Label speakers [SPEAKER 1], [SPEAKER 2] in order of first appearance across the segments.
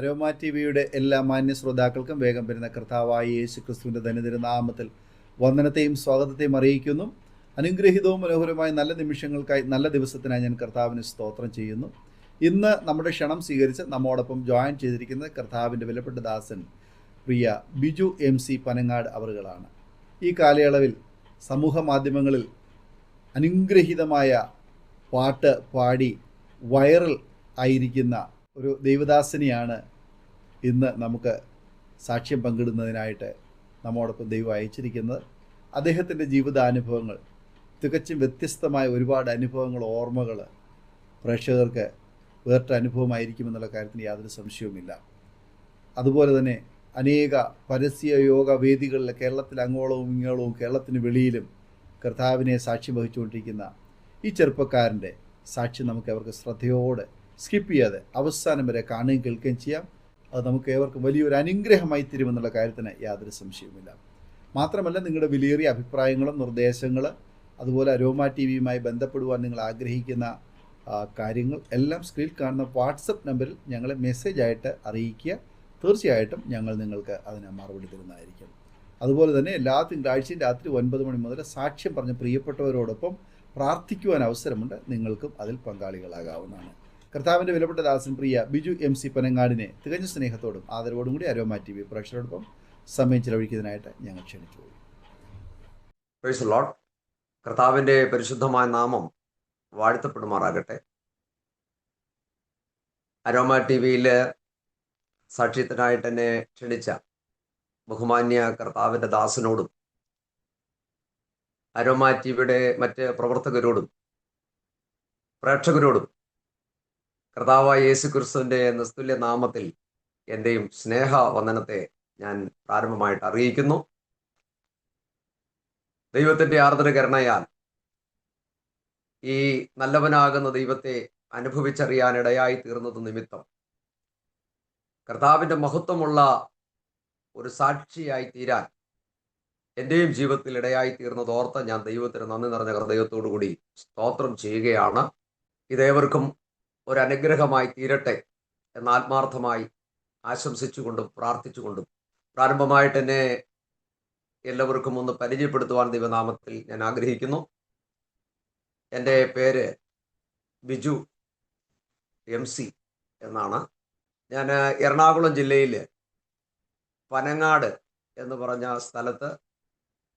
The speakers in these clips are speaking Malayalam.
[SPEAKER 1] അരോമ ടി വിയുടെ എല്ലാ മാന്യ ശ്രോതാക്കൾക്കും വേഗം വരുന്ന കർത്താവായ യേശു ക്രിസ്തുവിൻ്റെ ധന്യതിരു നാമത്തിൽ വന്ദനത്തെയും സ്വാഗതത്തെയും അറിയിക്കുന്നു. അനുഗ്രഹീതവും മനോഹരമായ നല്ല നിമിഷങ്ങൾക്കായി, നല്ല ദിവസത്തിനായി ഞാൻ കർത്താവിന് സ്തോത്രം ചെയ്യുന്നു. ഇന്ന് നമ്മുടെ ക്ഷണം സ്വീകരിച്ച് നമ്മോടൊപ്പം ജോയിൻ ചെയ്തിരിക്കുന്നത് കർത്താവിൻ്റെ വിലപ്പെട്ട ദാസൻ പ്രിയ ബിജു MC പനങ്ങാട് അവറുകളാണ്. ഈ കാലയളവിൽ സമൂഹ മാധ്യമങ്ങളിൽ അനുഗ്രഹീതമായ പാട്ട് പാടി വൈറൽ ആയിരിക്കുന്ന ഒരു ദൈവദാസനെയാണ് ഇന്ന് നമുക്ക് സാക്ഷ്യം പങ്കിടുന്നതിനായിട്ട് നമ്മോടൊപ്പം ദൈവം അയച്ചിരിക്കുന്നത്. അദ്ദേഹത്തിൻ്റെ ജീവിതാനുഭവങ്ങൾ, തികച്ചും വ്യത്യസ്തമായ ഒരുപാട് അനുഭവങ്ങൾ, ഓർമ്മകൾ പ്രേക്ഷകർക്ക് വേറിട്ട അനുഭവമായിരിക്കുമെന്നുള്ള കാര്യത്തിന് യാതൊരു സംശയവുമില്ല. അതുപോലെ തന്നെ അനേക പരസ്യ യോഗ വേദികളിൽ കേരളത്തിൽ അങ്ങോളവും ഇങ്ങോളവും കേരളത്തിന് വെളിയിലും കർത്താവിനെ സാക്ഷ്യം വഹിച്ചുകൊണ്ടിരിക്കുന്ന ഈ ചെറുപ്പക്കാരൻ്റെ സാക്ഷ്യം നമുക്ക് അവർക്ക് ശ്രദ്ധയോടെ സ്കിപ്പ് ചെയ്യാതെ അവസാനം വരെ കാണുകയും കേൾക്കുകയും ചെയ്യാം. അത് നമുക്ക് ഏവർക്കും വലിയൊരു അനുഗ്രഹമായി തീരുമെന്നുള്ള കാര്യത്തിന് യാതൊരു സംശയവുമില്ല. മാത്രമല്ല, നിങ്ങളുടെ വിലയേറിയ അഭിപ്രായങ്ങളും നിർദ്ദേശങ്ങൾ, അതുപോലെ അരോമ ടി വിയുമായി ബന്ധപ്പെടുവാൻ നിങ്ങൾ ആഗ്രഹിക്കുന്ന കാര്യങ്ങൾ എല്ലാം സ്ക്രീനിൽ കാണുന്ന വാട്സപ്പ് നമ്പറിൽ ഞങ്ങളെ മെസ്സേജായിട്ട് അറിയിക്കുക. തീർച്ചയായിട്ടും ഞങ്ങൾ നിങ്ങൾക്ക് അതിന് മറുപടി തരുന്നതായിരിക്കും. അതുപോലെ തന്നെ എല്ലാ തിങ്കളാഴ്ചയും രാത്രി 9 മണി മുതൽ സാക്ഷ്യം പറഞ്ഞ പ്രിയപ്പെട്ടവരോടൊപ്പം പ്രാർത്ഥിക്കുവാൻ അവസരമുണ്ട്. നിങ്ങൾക്കും അതിൽ പങ്കാളികളാകാവുന്നതാണ്. കർത്താവിൻ്റെ വിലപ്പെട്ട ദാസൻ പ്രിയ ബിജു MC പനങ്ങാടിനെ തികഞ്ഞ സ്നേഹത്തോടും ആദരവോടും കൂടി അരോമ ടി വി പ്രേക്ഷകരോടൊപ്പം സമയം ചിലവഴിക്കുന്നതിനായിട്ട് ഞങ്ങൾ ക്ഷണിച്ചു.
[SPEAKER 2] Praise the Lord. കർത്താവിൻ്റെ പരിശുദ്ധമായ നാമം വാഴ്ത്തപ്പെടുമാറാകട്ടെ. അരോമ ടി വിയിൽ സാക്ഷ്യത്തിനായിട്ട് എന്നെ ക്ഷണിച്ച ബഹുമാന്യ കർത്താവിൻ്റെ ദാസനോടും അരോമ ടി വിയുടെ മറ്റ് പ്രവർത്തകരോടും പ്രേക്ഷകരോടും കർത്താവായ യേശു ക്രിസ്തുവിൻ്റെ നിസ്തുല്യ നാമത്തിൽ എൻ്റെയും സ്നേഹവന്ദനത്തെ ഞാൻ പ്രാരംഭമായിട്ട് അറിയിക്കുന്നു. ദൈവത്തിൻ്റെ ആർദ്ര കരുണയാൽ ഈ നല്ലവനാകുന്ന ദൈവത്തെ അനുഭവിച്ചറിയാനിടയായി തീർന്നത് നിമിത്തം കർത്താവിൻ്റെ മഹത്വമുള്ള ഒരു സാക്ഷിയായി തീരാൻ എൻ്റെയും ജീവിതത്തിൽ ഇടയായി തീർന്നത് ഓർത്ത് ഞാൻ ദൈവത്തിന് നന്ദി നിറഞ്ഞ ഹൃദയത്തോടു കൂടി സ്തോത്രം ചെയ്യുകയാണ്. ഇതേവർക്കും ഒരു അനുഗ്രഹമായി തീരട്ടെ എന്ന് ആത്മാർത്ഥമായി ആശംസിച്ചുകൊണ്ടും പ്രാർത്ഥിച്ചുകൊണ്ടും പ്രാരംഭമായിട്ട് എന്നെ എല്ലാവർക്കും ഒന്ന് പരിചയപ്പെടുത്തുവാൻ ദൈവനാമത്തിൽ ഞാൻ ആഗ്രഹിക്കുന്നു. എൻ്റെ പേര് ബിജു MC എന്നാണ്. ഞാൻ എറണാകുളം ജില്ലയിൽ പനങ്ങാട് എന്ന് പറഞ്ഞ സ്ഥലത്ത്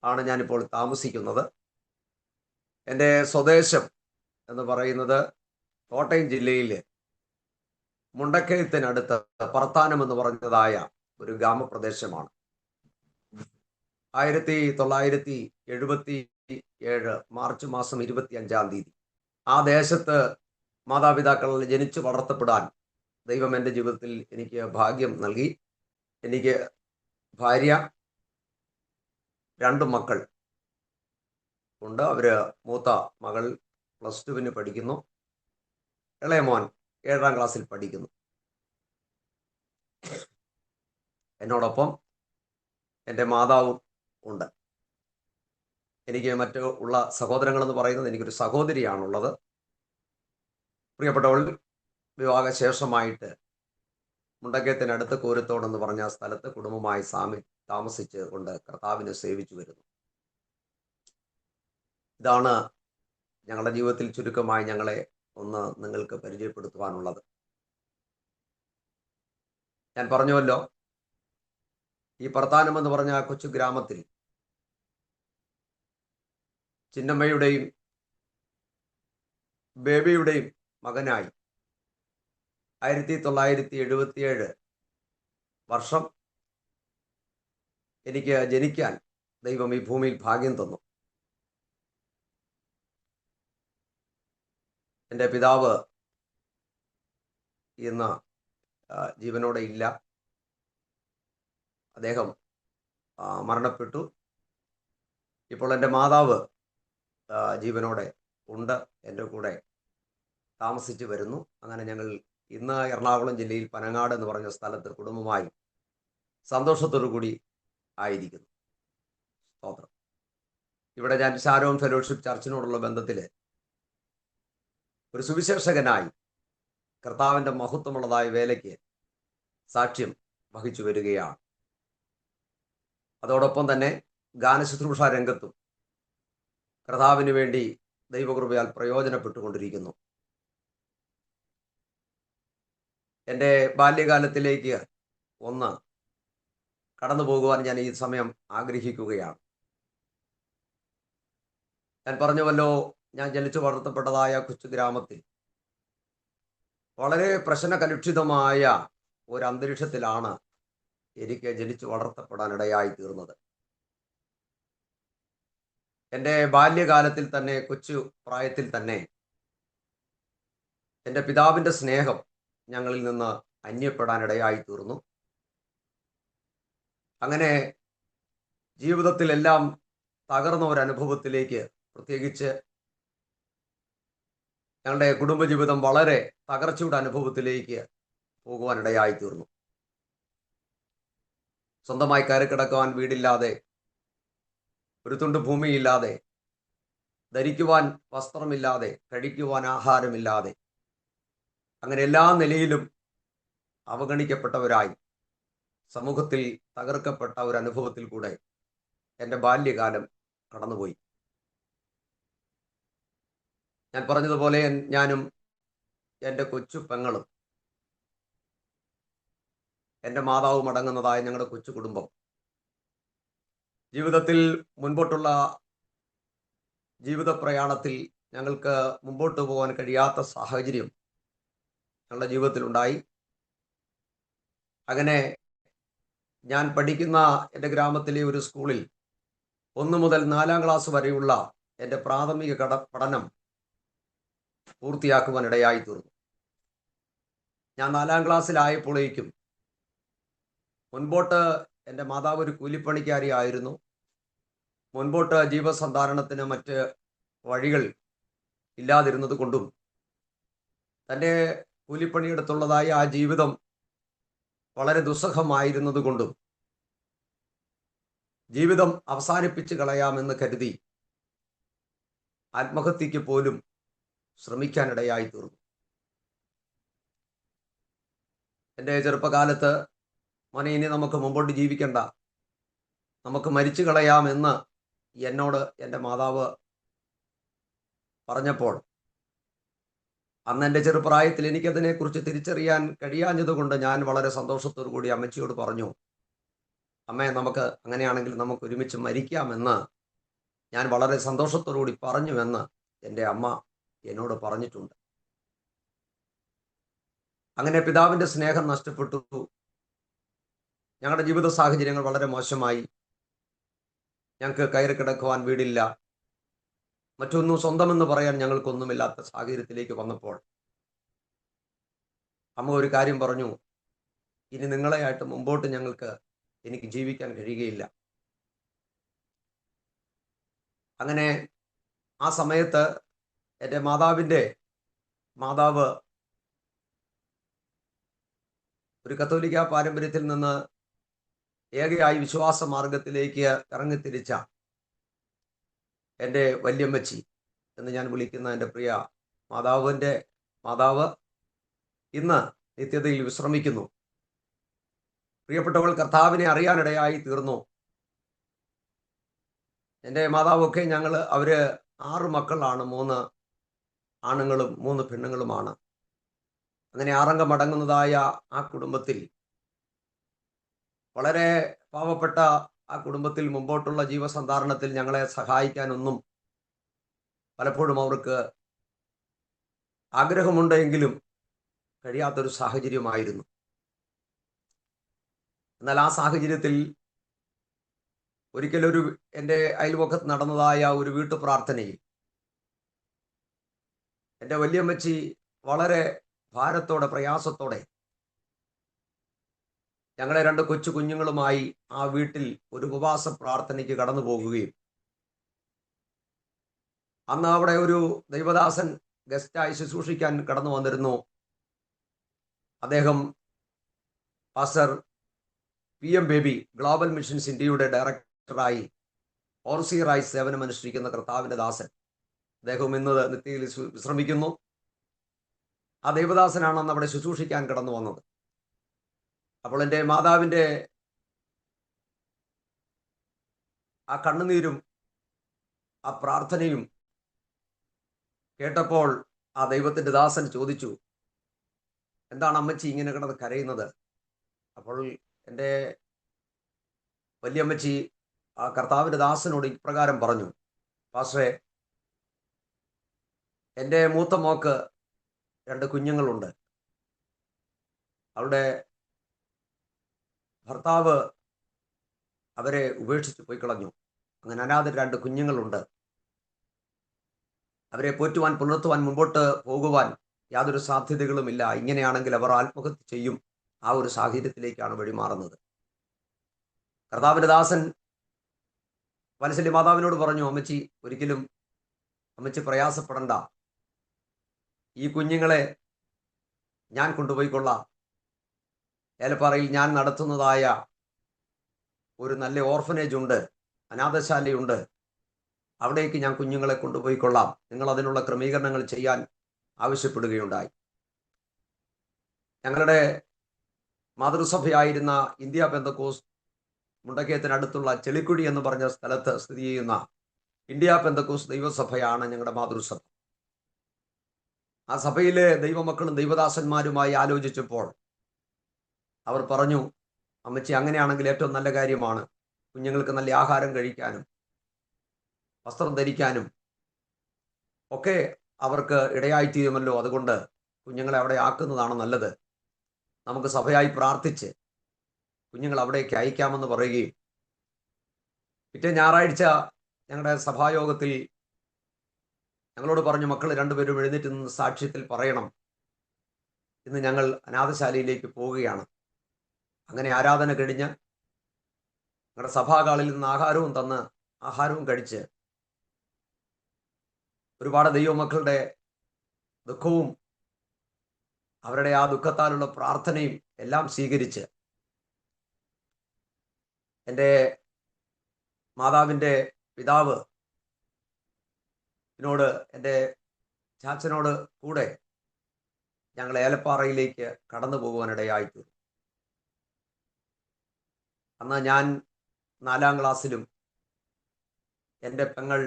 [SPEAKER 2] ആണ് ഞാനിപ്പോൾ താമസിക്കുന്നത്. എൻ്റെ സ്വദേശം എന്ന് പറയുന്നത് കോട്ടയം ജില്ലയിൽ മുണ്ടക്കയത്തിനടുത്ത് പറത്താനം എന്ന് പറഞ്ഞതായ ഒരു ഗ്രാമപ്രദേശമാണ്. 1977 മാർച്ച് മാസം 25-ാം തീയതി ആ ദേശത്ത് മാതാപിതാക്കൾ ജനിച്ചു വളർത്തപ്പെടാൻ ദൈവം എൻ്റെ ജീവിതത്തിൽ എനിക്ക് ഭാഗ്യം നൽകി. എനിക്ക് ഭാര്യ, 2 മക്കൾ ഉണ്ട്. അവർ മൂത്ത മകൾ +2 പഠിക്കുന്നു, ഇളയ മോൻ 7ാം ക്ലാസ്സിൽ പഠിക്കുന്നു. എന്നോടൊപ്പം എൻ്റെ മാതാവും ഉണ്ട്. എനിക്ക് മറ്റു ഉള്ള സഹോദരങ്ങളെന്ന് പറയുന്നത് എനിക്കൊരു സഹോദരിയാണുള്ളത്. പ്രിയപ്പെട്ടവൾ വിവാഹശേഷമായിട്ട് മുണ്ടക്കയത്തിനടുത്ത് കോരത്തോടെന്ന് പറഞ്ഞ സ്ഥലത്ത് കുടുംബമായി താമസിച്ച് കൊണ്ട് കർത്താവിനെ സേവിച്ചു വരുന്നു. ഇതാണ് ഞങ്ങളുടെ ജീവിതത്തിൽ ചുരുക്കമായി ഞങ്ങളെ ഒന്ന് നിങ്ങൾക്ക് പരിചയപ്പെടുത്തുവാനുള്ളത്. ഞാൻ പറഞ്ഞുവല്ലോ, ഈ പറത്താനം എന്ന് പറഞ്ഞ കൊച്ചു ഗ്രാമത്തിൽ ചിന്നമ്മയുടെയും ബേബിയുടെയും മകനായി 1977 വർഷം എനിക്ക് ജനിക്കാൻ ദൈവം ഈ ഭൂമിയിൽ ഭാഗ്യം തന്നു. എൻ്റെ പിതാവ് ഇന്ന് ജീവനോടെ ഇല്ല. അദ്ദേഹം മരണപ്പെട്ടു. ഇപ്പോൾ എൻ്റെ മാതാവ് ജീവനോടെ ഉണ്ട്, എൻ്റെ കൂടെ താമസിച്ച് വരുന്നു. അങ്ങനെ ഞങ്ങൾ ഇന്ന് എറണാകുളം ജില്ലയിൽ പനങ്ങാട് എന്ന് പറഞ്ഞ സ്ഥലത്ത് കുടുംബമായി സന്തോഷത്തോടു കൂടി ആയിരിക്കുന്നു. സ്തോത്രം. ഇവിടെ ഞാൻ ഷാരോൺ ഫെലോഷിപ്പ് ചർച്ചിനോടുള്ള ബന്ധത്തിൽ ഒരു സുവിശേഷകനായി കർത്താവിൻ്റെ മഹത്വമുള്ളതായ വേലയ്ക്ക് സാക്ഷ്യം വഹിച്ചു വരികയാണ്. അതോടൊപ്പം തന്നെ ഗാനശുശ്രൂഷ രംഗത്തും കർത്താവിന് വേണ്ടി ദൈവകൃപയാൽ പ്രയോജനപ്പെട്ടുകൊണ്ടിരിക്കുന്നു. എൻ്റെ ബാല്യകാലത്തിലേക്ക് ഒന്ന് കടന്നു പോകുവാൻ ഞാൻ ഈ സമയം ആഗ്രഹിക്കുകയാണ്. ഞാൻ പറഞ്ഞുവല്ലോ, ഞാൻ ജനിച്ചു വളർത്തപ്പെട്ടതായ കൊച്ചു ഗ്രാമത്തിൽ വളരെ പ്രശ്നകലുഷിതമായ ഒരു അന്തരീക്ഷത്തിലാണ് എനിക്ക് ജനിച്ചു വളർത്തപ്പെടാനിടയായി തീർന്നത്. എൻ്റെ ബാല്യകാലത്തിൽ തന്നെ, കൊച്ചു പ്രായത്തിൽ തന്നെ എൻ്റെ പിതാവിൻ്റെ സ്നേഹം ഞങ്ങളിൽ നിന്ന് അന്യപ്പെടാനിടയായി തീർന്നു. അങ്ങനെ ജീവിതത്തിലെല്ലാം തകർന്ന ഒരു അനുഭവത്തിലേക്ക്, പ്രത്യേകിച്ച് ഞങ്ങളുടെ കുടുംബജീവിതം വളരെ തകർച്ചയുടെ അനുഭവത്തിലേക്ക് പോകുവാനിടയായി തീർന്നു. സ്വന്തമായി കയറി കിടക്കുവാൻ വീടില്ലാതെ, ഒരു തുണ്ട് ഭൂമിയില്ലാതെ, ധരിക്കുവാൻ വസ്ത്രമില്ലാതെ, കഴിക്കുവാൻ ആഹാരമില്ലാതെ, അങ്ങനെ എല്ലാ നിലയിലും അവഗണിക്കപ്പെട്ടവരായി സമൂഹത്തിൽ തകർക്കപ്പെട്ട ഒരു അനുഭവത്തിൽ കൂടെ എൻ്റെ ബാല്യകാലം കടന്നുപോയി. ഞാൻ പറഞ്ഞതുപോലെ ഞാനും എൻ്റെ കൊച്ചു പെങ്ങളും എൻ്റെ മാതാവും അടങ്ങുന്നതായ ഞങ്ങളുടെ കൊച്ചു കുടുംബം ജീവിതത്തിൽ മുൻപോട്ടുള്ള ജീവിത പ്രയാണത്തിൽ ഞങ്ങൾക്ക് മുമ്പോട്ട് പോകാൻ കഴിയാത്ത സാഹചര്യം ഞങ്ങളുടെ ജീവിതത്തിൽ ഉണ്ടായി. അങ്ങനെ ഞാൻ പഠിക്കുന്ന എൻ്റെ ഗ്രാമത്തിലെ ഒരു സ്കൂളിൽ 1 മുതൽ 4-ാം ക്ലാസ് വരെയുള്ള എൻ്റെ പ്രാഥമിക പഠനം പൂർത്തിയാക്കുവാനിടയായി തീർന്നു. ഞാൻ 4-ാം ക്ലാസ്സിലായപ്പോഴേക്കും മുൻപോട്ട് എൻ്റെ മാതാവ് ഒരു കൂലിപ്പണിക്കാരി ആയിരുന്നു. മുൻപോട്ട് ജീവസന്ധാരണത്തിന് മറ്റ് വഴികൾ ഇല്ലാതിരുന്നത് കൊണ്ടും തൻ്റെ കൂലിപ്പണിയെടുത്തുള്ളതായ ആ ജീവിതം വളരെ ദുസ്സഹമായിരുന്നത് കൊണ്ടും ജീവിതം അവസാനിപ്പിച്ച് കളയാമെന്ന് കരുതി ആത്മഹത്യക്ക് പോലും ശ്രമിക്കാനിടയായി തീർന്നു. എൻ്റെ ചെറുപ്പകാലത്ത്, മോനെ, ഇനി നമുക്ക് മുമ്പോട്ട് ജീവിക്കണ്ട, നമുക്ക് മരിച്ചു കളയാമെന്ന് എന്നോട് എൻ്റെ മാതാവ് പറഞ്ഞപ്പോൾ, അന്ന് എൻ്റെ ചെറുപ്രായത്തിൽ എനിക്കതിനെക്കുറിച്ച് തിരിച്ചറിയാൻ കഴിയാഞ്ഞതുകൊണ്ട് ഞാൻ വളരെ സന്തോഷത്തോടു കൂടി അമ്മച്ചിയോട് പറഞ്ഞു, അമ്മേ, നമുക്ക് അങ്ങനെയാണെങ്കിൽ നമുക്ക് ഒരുമിച്ച് മരിക്കാമെന്ന് ഞാൻ വളരെ സന്തോഷത്തോടു കൂടി പറഞ്ഞുവെന്ന് എൻ്റെ അമ്മ എന്നോട് പറഞ്ഞിട്ടുണ്ട്. അങ്ങനെ പിതാവിൻ്റെ സ്നേഹം നഷ്ടപ്പെട്ടു. ഞങ്ങളുടെ ജീവിത സാഹചര്യങ്ങൾ വളരെ മോശമായി. ഞങ്ങൾക്ക് കയറി കിടക്കുവാൻ വീടില്ല, മറ്റൊന്നും സ്വന്തമെന്ന് പറയാൻ ഞങ്ങൾക്കൊന്നുമില്ലാത്ത സാഹചര്യത്തിലേക്ക് വന്നപ്പോൾ അമ്മ ഒരു കാര്യം പറഞ്ഞു, ഇനി നിങ്ങളെയായിട്ട് മുമ്പോട്ട് എനിക്ക് ജീവിക്കാൻ കഴിയുകയില്ല. അങ്ങനെ ആ സമയത്ത് എൻ്റെ മാതാവ് ഒരു കത്തോലിക്ക പാരമ്പര്യത്തിൽ നിന്ന് ഏകയായി വിശ്വാസ മാർഗത്തിലേക്ക് ഇറങ്ങിത്തിരിച്ച എൻ്റെ വല്യമ്മച്ചി എന്ന് ഞാൻ വിളിക്കുന്ന എൻ്റെ പ്രിയ മാതാവ് ഇന്ന് നിത്യതയിൽ വിശ്രമിക്കുന്നു. പ്രിയപ്പെട്ടവൾ കർത്താവിനെ അറിയാനിടയായി തീർന്നു. എൻ്റെ മാതാവൊക്കെ അവര് 6 മക്കളാണ്. 3 ആണുങ്ങളും 3 പെണ്ണുങ്ങളുമാണ്. അങ്ങനെ 6 അംഗം അടങ്ങുന്നതായ ആ കുടുംബത്തിൽ, വളരെ പാവപ്പെട്ട ആ കുടുംബത്തിൽ മുമ്പോട്ടുള്ള ജീവസന്ധാരണത്തിൽ ഞങ്ങളെ സഹായിക്കാനൊന്നും പലപ്പോഴും അവർക്ക് ആഗ്രഹമുണ്ടെങ്കിലും കഴിയാത്തൊരു സാഹചര്യമായിരുന്നു. എന്നാൽ ആ സാഹചര്യത്തിൽ ഒരിക്കലൊരു എൻ്റെ അയൽവക്കത്ത് നടന്നതായ ഒരു വീട്ടു പ്രാർത്ഥനയിൽ എൻ്റെ വല്യമ്മച്ചി വളരെ ഭാരത്തോടെ, പ്രയാസത്തോടെ ഞങ്ങളെ 2 കൊച്ചു കുഞ്ഞുങ്ങളുമായി ആ വീട്ടിൽ ഒരു ഉപവാസ പ്രാർത്ഥനയ്ക്ക് കടന്നു പോകുകയും, അന്ന് അവിടെ ഒരു ദൈവദാസൻ ഗസ്റ്റായി ശുശ്രൂഷിക്കാൻ കടന്നു വന്നിരുന്നു. അദ്ദേഹം pastor PM Baby, global missions ഇന്ത്യയുടെ ഡയറക്ടറായി, ഓവർസിയറായി സേവനമനുഷ്ഠിക്കുന്ന കർത്താവിൻ്റെ ദാസൻ. അദ്ദേഹം ഇന്ന് നിത്യയിൽ വിശ്രമിക്കുന്നു. ആ ദൈവദാസനാണ് അന്ന് അവിടെ ശുശ്രൂഷിക്കാൻ കടന്നു വന്നത്. അപ്പോൾ എൻ്റെ മാതാവിൻ്റെ ആ കണ്ണുനീരും ആ പ്രാർത്ഥനയും കേട്ടപ്പോൾ ആ ദൈവത്തിൻ്റെ ദാസൻ ചോദിച്ചു, എന്താണ് അമ്മച്ചി ഇങ്ങനെ കിടന്ന് കരയുന്നത്? അപ്പോൾ എൻ്റെ വലിയമ്മച്ചി ആ കർത്താവിൻ്റെ ദാസനോട് ഇപ്രകാരം പറഞ്ഞു, പാസ്റ്ററെ, എൻ്റെ മൂത്ത മോക്ക് 2 കുഞ്ഞുങ്ങളുണ്ട്. അവളുടെ ഭർത്താവ് അവരെ ഉപേക്ഷിച്ച് പോയി കളഞ്ഞു. അങ്ങനെ അനാഥ 2 കുഞ്ഞുങ്ങളുണ്ട്. അവരെ പോറ്റുവാൻ പുലർത്തുവാൻ മുമ്പോട്ട് പോകുവാൻ യാതൊരു സാധ്യതകളുമില്ല. ഇങ്ങനെയാണെങ്കിൽ അവർ ആത്മഹത്യ ചെയ്യും. ആ ഒരു സാഹചര്യത്തിലേക്കാണ് വഴിമാറുന്നത്. കർത്താവിൻ്റെ ദാസൻ വത്സല്യ മാതാവിനോട് പറഞ്ഞു, അമ്മച്ചി ഒരിക്കലും അമ്മച്ചി പ്രയാസപ്പെടണ്ട, ഈ കുഞ്ഞുങ്ങളെ ഞാൻ കൊണ്ടുപോയിക്കൊള്ളാം. ഏലപ്പാറയിൽ ഞാൻ നടത്തുന്നതായ ഒരു നല്ല ഓർഫനേജ് ഉണ്ട്, അനാഥശാലയുണ്ട്, അവിടേക്ക് ഞാൻ കുഞ്ഞുങ്ങളെ കൊണ്ടുപോയിക്കൊള്ളാം, നിങ്ങൾ അതിനുള്ള ക്രമീകരണങ്ങൾ ചെയ്യാൻ ആവശ്യപ്പെടുകയുണ്ടായി. ഞങ്ങളുടെ മാതൃസഭയായിരുന്ന ഇന്ത്യ പെന്തക്കോസ് മുണ്ടക്കയത്തിനടുത്തുള്ള ചെളിക്കുഴി എന്ന് പറഞ്ഞ സ്ഥലത്ത് സ്ഥിതി ചെയ്യുന്ന ഇന്ത്യ പെന്തക്കോസ് ദൈവസഭയാണ് ഞങ്ങളുടെ മാതൃസഭ. ആ സഭയിലെ ദൈവമക്കളും ദൈവദാസന്മാരുമായി ആലോചിച്ചപ്പോൾ അവർ പറഞ്ഞു, അമ്മച്ചി അങ്ങനെയാണെങ്കിൽ ഏറ്റവും നല്ല കാര്യമാണ്, കുഞ്ഞുങ്ങൾക്ക് നല്ല ആഹാരം കഴിക്കാനും വസ്ത്രം ധരിക്കാനും ഒക്കെ അവർക്ക് ഇടയായിത്തീരുമല്ലോ, അതുകൊണ്ട് കുഞ്ഞുങ്ങളെ അവിടെ ആക്കുന്നതാണ് നല്ലത്. നമുക്ക് സഭയായി പ്രാർത്ഥിച്ച് കുഞ്ഞുങ്ങൾ അവിടേക്ക് അയക്കാമെന്ന് പറയുകയും പിറ്റേ ഞായറാഴ്ച ഞങ്ങളുടെ സഭായോഗത്തിൽ ഞങ്ങളോട് പറഞ്ഞു, മക്കൾ 2 പേരും എഴുന്നേറ്റ് നിന്ന് സാക്ഷ്യത്തിൽ പറയണം, ഇന്ന് ഞങ്ങൾ അനാഥശാലയിലേക്ക് പോവുകയാണ്. അങ്ങനെ ആരാധന കഴിഞ്ഞ് ഞങ്ങളുടെ സഭാകാളിൽ നിന്ന് ആഹാരവും തന്ന് ആഹാരവും കഴിച്ച് ഒരുപാട് ദൈവമക്കളുടെ ദുഃഖവും അവരുടെ ആ ദുഃഖത്താലുള്ള പ്രാർത്ഥനയും എല്ലാം സ്വീകരിച്ച് എൻ്റെ മാതാവിൻ്റെ പിതാവ് ോട് എൻ്റെ ചാച്ചനോട് കൂടെ ഞങ്ങൾ ഏലപ്പാറയിലേക്ക് കടന്നു പോകുവാനിടയായിത്തീർന്നു. അന്ന് ഞാൻ 4ാം ക്ലാസ്സിലും എൻ്റെ പെങ്ങൾ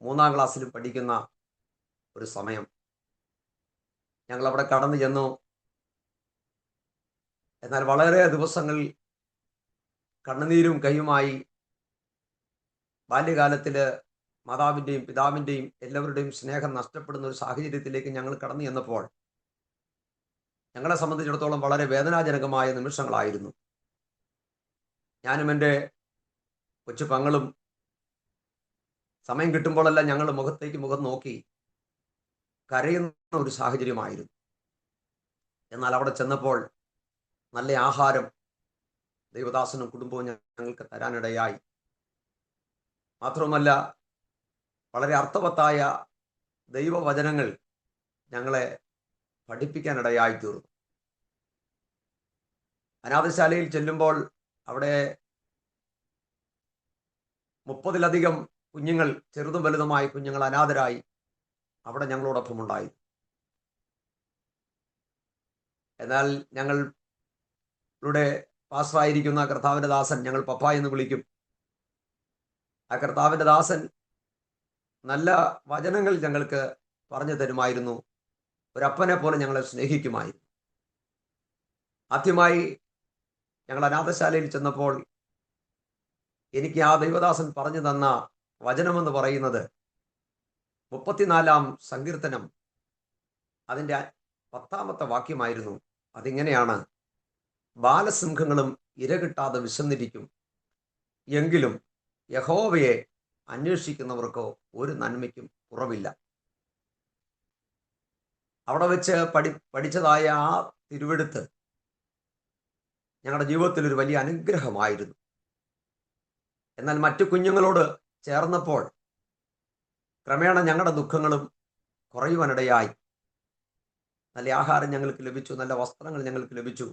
[SPEAKER 2] 3ാം ക്ലാസ്സിലും പഠിക്കുന്ന ഒരു സമയം. ഞങ്ങളവിടെ കടന്നു ചെന്നു. എന്നാൽ വളരെ ദിവസങ്ങൾ കണ്ണുനീരും കൈയുമായി ബാല്യകാലത്തിൽ മാതാവിൻ്റെയും പിതാവിൻ്റെയും എല്ലാവരുടെയും സ്നേഹം നഷ്ടപ്പെടുന്ന ഒരു സാഹചര്യത്തിലേക്ക് ഞങ്ങൾ കടന്നു ചെന്നപ്പോൾ ഞങ്ങളെ സംബന്ധിച്ചിടത്തോളം വളരെ വേദനാജനകമായ നിമിഷങ്ങളായിരുന്നു. ഞാനും എൻ്റെ കൊച്ചു പെങ്ങളും സമയം കിട്ടുമ്പോഴെല്ലാം ഞങ്ങൾ മുഖത്തേക്ക് മുഖം നോക്കി കരയുന്ന ഒരു സാഹചര്യമായിരുന്നു. എന്നാൽ അവിടെ ചെന്നപ്പോൾ നല്ല ആഹാരം ദൈവദാസനും കുടുംബവും ഞങ്ങൾക്ക് തരാനിടയായി. മാത്രമല്ല വളരെ അർത്ഥവത്തായ ദൈവവചനങ്ങൾ ഞങ്ങളെ പഠിപ്പിക്കാനിടയായിത്തീർന്നു. അനാഥശാലയിൽ ചെല്ലുമ്പോൾ അവിടെ 30-ലധികം കുഞ്ഞുങ്ങൾ, ചെറുതും വലുതുമായ കുഞ്ഞുങ്ങൾ അനാഥരായി അവിടെ ഞങ്ങളോടൊപ്പം ഉണ്ടായി. എന്നാൽ ഞങ്ങളുടെ പാസ്റ്ററായിരിക്കുന്ന കർത്താവിൻ്റെ ദാസൻ, ഞങ്ങൾ പപ്പ എന്ന് വിളിക്കും, ആ കർത്താവിൻ്റെ ദാസൻ നല്ല വചനങ്ങൾ ഞങ്ങൾക്ക് പറഞ്ഞു തരുമായിരുന്നു. ഒരപ്പനെ പോലെ ഞങ്ങളെ സ്നേഹിക്കുമായിരുന്നു. ആദ്യമായി ഞങ്ങൾ അനാഥശാലയിൽ ചെന്നപ്പോൾ എനിക്ക് ആ ദൈവദാസൻ പറഞ്ഞു തന്ന വചനമെന്ന് പറയുന്നത് 34-ാം സങ്കീർത്തനം അതിൻ്റെ 10-ാമത്തെ വാക്യമായിരുന്നു. അതിങ്ങനെയാണ്, ബാലസിംഹങ്ങളും ഇരകിട്ടാതെ വിശന്നിരിക്കും, എങ്കിലും യഹോവയെ അന്വേഷിക്കുന്നവർക്കോ ഒരു നന്മയ്ക്കും കുറവില്ല. അവിടെ വെച്ച് പഠിച്ചതായ ആ തിരുവെടുത്ത് ഞങ്ങളുടെ ജീവിതത്തിൽ ഒരു വലിയ അനുഗ്രഹമായിരുന്നു. എന്നാൽ മറ്റു കുഞ്ഞുങ്ങളോട് ചേർന്നപ്പോൾ ക്രമേണ ഞങ്ങളുടെ ദുഃഖങ്ങളും കുറയുവാനിടയായി. നല്ല ആഹാരം ഞങ്ങൾക്ക് ലഭിച്ചു, നല്ല വസ്ത്രങ്ങൾ ഞങ്ങൾക്ക് ലഭിച്ചു.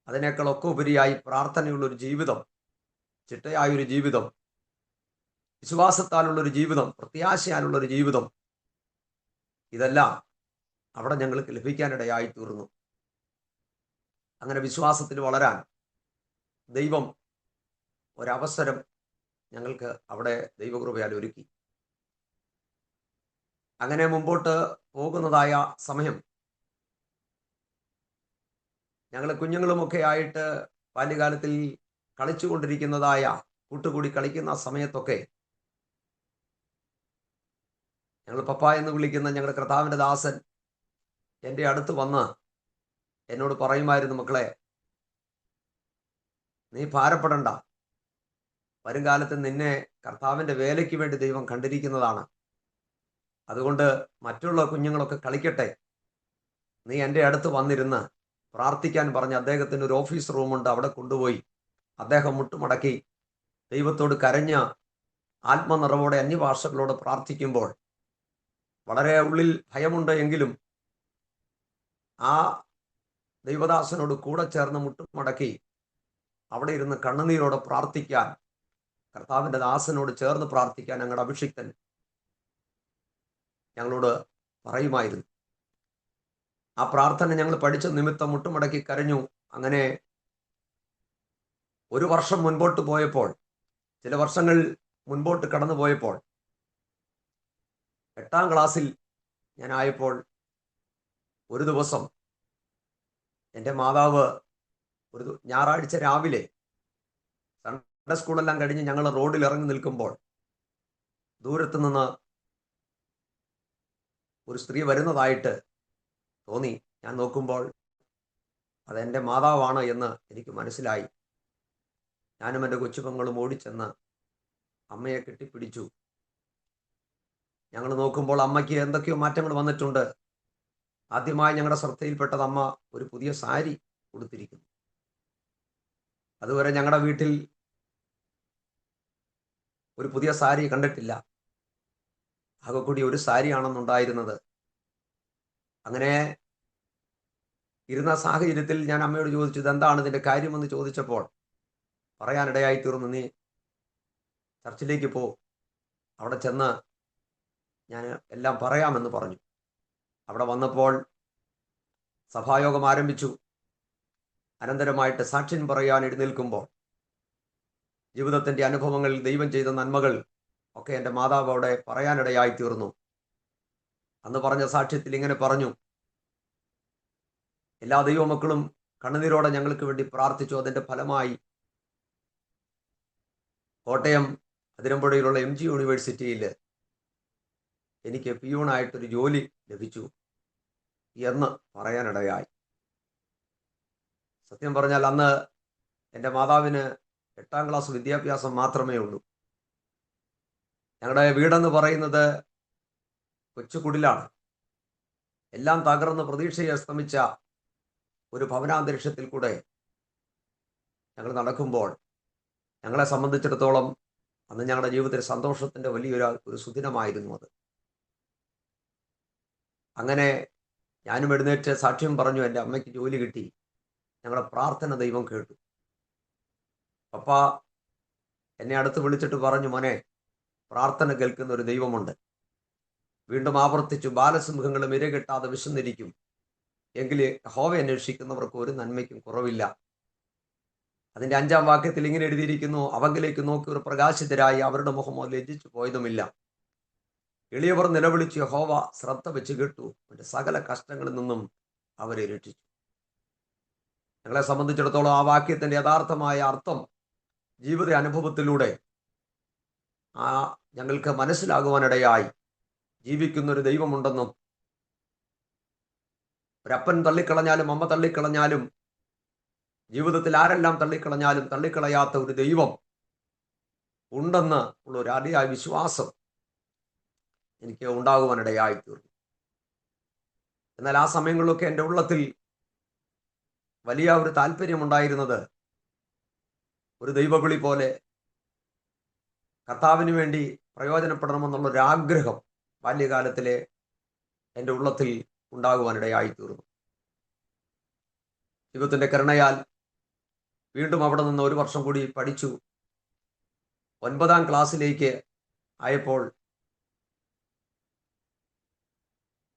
[SPEAKER 2] അതിനേക്കാളൊക്കെ ഉപരിയായി പ്രാർത്ഥനയുള്ളൊരു ജീവിതം, ചിട്ടയായൊരു ജീവിതം, വിശ്വാസത്താലുള്ളൊരു ജീവിതം, പ്രത്യാശയാലുള്ളൊരു ജീവിതം, ഇതെല്ലാം അവിടെ ഞങ്ങൾക്ക് ലഭിക്കാനിടയായി തീർന്നു. അങ്ങനെ വിശ്വാസത്തിൽ വളരാൻ ദൈവം ഒരവസരം ഞങ്ങൾക്ക് അവിടെ ദൈവകൃപയാൽ ഒരുക്കി. അങ്ങനെ മുമ്പോട്ട് പോകുന്നതായ സമയം ഞങ്ങൾ കുഞ്ഞുങ്ങളുമൊക്കെ ആയിട്ട് ബാല്യകാലത്തിൽ കളിച്ചുകൊണ്ടിരിക്കുന്നതായ കൂട്ടുകൂടി കളിക്കുന്ന സമയത്തൊക്കെ ഞങ്ങൾ പപ്പ എന്ന് വിളിക്കുന്ന ഞങ്ങളുടെ കർത്താവിൻ്റെ ദാസൻ എൻ്റെ അടുത്ത് വന്ന് എന്നോട് പറയുമായിരുന്നു, മക്കളെ, നീ ഭാരപ്പെടണ്ട, വരും കാലത്ത് നിന്നെ കർത്താവിൻ്റെ വേലയ്ക്ക് വേണ്ടി ദൈവം കണ്ടിരിക്കുന്നതാണ്. അതുകൊണ്ട് മറ്റുള്ള കുഞ്ഞുങ്ങളൊക്കെ കളിക്കട്ടെ, നീ എൻ്റെ അടുത്ത് വന്നിരുന്ന് പ്രാർത്ഥിക്കാൻ പറഞ്ഞ് അദ്ദേഹത്തിന് ഒരു ഓഫീസ് റൂമുണ്ട്, അവിടെ കൊണ്ടുപോയി അദ്ദേഹം മുട്ടുമടക്കി ദൈവത്തോട് കരഞ്ഞ് ആത്മനിറവോടെ അന്യഭാഷകളോട് പ്രാർത്ഥിക്കുമ്പോൾ വളരെ ഉള്ളിൽ ഭയമുണ്ട് എങ്കിലും ആ ദൈവദാസനോട് കൂടെ ചേർന്ന് മുട്ടുമടക്കി അവിടെ ഇരുന്ന് കണ്ണുനീരോടെ പ്രാർത്ഥിക്കാൻ, കർത്താവിൻ്റെ ദാസനോട് ചേർന്ന് പ്രാർത്ഥിക്കാൻ ഞങ്ങളുടെ അഭിഷിക്തൻ ഞങ്ങളോട് പറയുമായിരുന്നു. ആ പ്രാർത്ഥന ഞങ്ങൾ പഠിച്ച നിമിത്തം മുട്ടുമടക്കി കരഞ്ഞു. അങ്ങനെ ഒരു വർഷം മുൻപോട്ട് പോയപ്പോൾ, ചില വർഷങ്ങൾ മുൻപോട്ട് കടന്നു പോയപ്പോൾ, 8ാം ക്ലാസ്സിൽ ഞാനായപ്പോൾ ഒരു ദിവസം എൻ്റെ മാതാവ് ഒരു ഞായറാഴ്ച രാവിലെ സൺഡേ സ്കൂളെല്ലാം കഴിഞ്ഞ് ഞങ്ങൾ റോഡിൽ ഇറങ്ങി നിൽക്കുമ്പോൾ ദൂരത്ത് നിന്ന് ഒരു സ്ത്രീ വരുന്നതായിട്ട് തോന്നി. ഞാൻ നോക്കുമ്പോൾ അതെൻ്റെ മാതാവാണ് എന്ന് എനിക്ക് മനസ്സിലായി. ഞാനും എൻ്റെ കൊച്ചുപെങ്ങളും ഓടിച്ചെന്ന് അമ്മയെ കെട്ടിപ്പിടിച്ചു. ഞങ്ങൾ നോക്കുമ്പോൾ അമ്മയ്ക്ക് എന്തൊക്കെയോ മാറ്റങ്ങൾ വന്നിട്ടുണ്ട്. ആദ്യമായി ഞങ്ങളുടെ ശ്രദ്ധയിൽപ്പെട്ടത് അമ്മ ഒരു പുതിയ സാരി ഉടുത്തിരിക്കുന്നു. അതുവരെ ഞങ്ങളുടെ വീട്ടിൽ ഒരു പുതിയ സാരി കണ്ടിട്ടില്ല. ആകെ കൂടി ഒരു സാരിയാണെന്നുണ്ടായിരുന്നത്. അങ്ങനെ ഇരുന്ന സാഹചര്യത്തിൽ ഞാൻ അമ്മയോട് ചോദിച്ചു, ഇതെന്താണ് ഇതിൻ്റെ കാര്യമെന്ന് ചോദിച്ചപ്പോൾ പറയാനിടയായി തീർന്നു, നീ ചർച്ചിലേക്ക് പോ, അവിടെ ചെന്ന് ഞാൻ എല്ലാം പറയാമെന്ന് പറഞ്ഞു. അവിടെ വന്നപ്പോൾ സഭായോഗം ആരംഭിച്ചു. അനന്തരമായിട്ട് സാക്ഷ്യം പറയാൻ എഴുന്നേൽക്കുമ്പോൾ ജീവിതത്തിൻ്റെ അനുഭവങ്ങൾ, ദൈവം ചെയ്ത നന്മകൾ ഒക്കെ എൻ്റെ മാതാവ് അവിടെ പറയാനിടയായി തീർന്നു. അന്ന് പറഞ്ഞ സാക്ഷ്യത്തിൽ ഇങ്ങനെ പറഞ്ഞു, എല്ലാ ദൈവമക്കളും കണ്ണുനീരോടെ ഞങ്ങൾക്ക് വേണ്ടി പ്രാർത്ഥിച്ചു. അതിൻ്റെ ഫലമായി കോട്ടയം അതിരമ്പുഴയിലുള്ള MG യൂണിവേഴ്സിറ്റിയിൽ എനിക്ക് പിയൂണായിട്ടൊരു ജോലി ലഭിച്ചു എന്ന് പറയാനിടയായി. സത്യം പറഞ്ഞാൽ അന്ന് എൻ്റെ മാതാവിന് 8ാം ക്ലാസ് വിദ്യാഭ്യാസം മാത്രമേ ഉള്ളൂ. ഞങ്ങളുടെ വീടെന്ന് പറയുന്നത് കൊച്ചുകുടിലാണ്. എല്ലാം തകർന്ന് പ്രതീക്ഷയെ അസ്തമിച്ച ഒരു ഭവനാന്തരീക്ഷത്തിൽ കൂടെ ഞങ്ങൾ നടക്കുമ്പോൾ ഞങ്ങളെ സംബന്ധിച്ചിടത്തോളം അന്ന് ഞങ്ങളുടെ ജീവിതത്തിൽ സന്തോഷത്തിൻ്റെ വലിയൊരു സുദിനമായിരുന്നു അത്. അങ്ങനെ ഞാനും എഴുന്നേറ്റ് സാക്ഷ്യം പറഞ്ഞു, എൻ്റെ അമ്മയ്ക്ക് ജോലി കിട്ടി, ഞങ്ങളുടെ പ്രാർത്ഥന ദൈവം കേട്ടു. പപ്പ എന്നെ അടുത്ത് വിളിച്ചിട്ട് പറഞ്ഞു, മോനെ, പ്രാർത്ഥന കേൾക്കുന്ന ഒരു ദൈവമുണ്ട്. വീണ്ടും ആവർത്തിച്ചു, ബാലസിംഹങ്ങളും ഇരകിട്ടാതെ വിശന്നിരിക്കും, എങ്കിൽ യഹോവയെ അന്വേഷിക്കുന്നവർക്ക് ഒരു നന്മയ്ക്കും കുറവില്ല. അതിൻ്റെ 5ാം വാക്യത്തിൽ ഇങ്ങനെ എഴുതിയിരിക്കുന്നു, അവങ്കിലേക്ക് നോക്കി ഒരു പ്രകാശിതരായി അവരുടെ മുഖമോ ലജ്ജിച്ചു പോയതുമില്ല. എളിയവർ നിലവിളിച്ച് യഹോവ ശ്രദ്ധ വെച്ച് കേട്ടു, അവന്റെ സകല കഷ്ടങ്ങളിൽ നിന്നും അവരെ രക്ഷിച്ചു. ഞങ്ങളെ സംബന്ധിച്ചിടത്തോളം ആ വാക്യത്തിന്റെ യഥാർത്ഥമായ അർത്ഥം ജീവിത അനുഭവത്തിലൂടെ ഞങ്ങൾക്ക് മനസ്സിലാകുവാനിടയായി. ജീവിക്കുന്നൊരു ദൈവമുണ്ടെന്നും, ഒരപ്പൻ തള്ളിക്കളഞ്ഞാലും അമ്മ തള്ളിക്കളഞ്ഞാലും ജീവിതത്തിൽ ആരെല്ലാം തള്ളിക്കളഞ്ഞാലും തള്ളിക്കളയാത്ത ഒരു ദൈവം ഉണ്ടെന്ന് ഉള്ള ഒരു അതിയായ വിശ്വാസം എനിക്ക് ഉണ്ടാകുവാനിടയായി തീർന്നു. എന്നാൽ ആ സമയങ്ങളിലൊക്കെ എൻ്റെ ഉള്ളത്തിൽ വലിയ ഒരു താല്പര്യമുണ്ടായിരുന്നത് ഒരു ദൈവവിളി പോലെ കർത്താവിന് വേണ്ടി പ്രയോജനപ്പെടണമെന്നുള്ളൊരാഗ്രഹം ബാല്യകാലത്തിലെ എൻ്റെ ഉള്ളത്തിൽ ഉണ്ടാകുവാനിടയായി തീർന്നു. ദൈവത്തിൻ്റെ കരുണയാൽ വീണ്ടും അവിടെ നിന്ന് ഒരു വർഷം കൂടി പഠിച്ചു. 9ാം ക്ലാസ്സിലേക്ക് ആയപ്പോൾ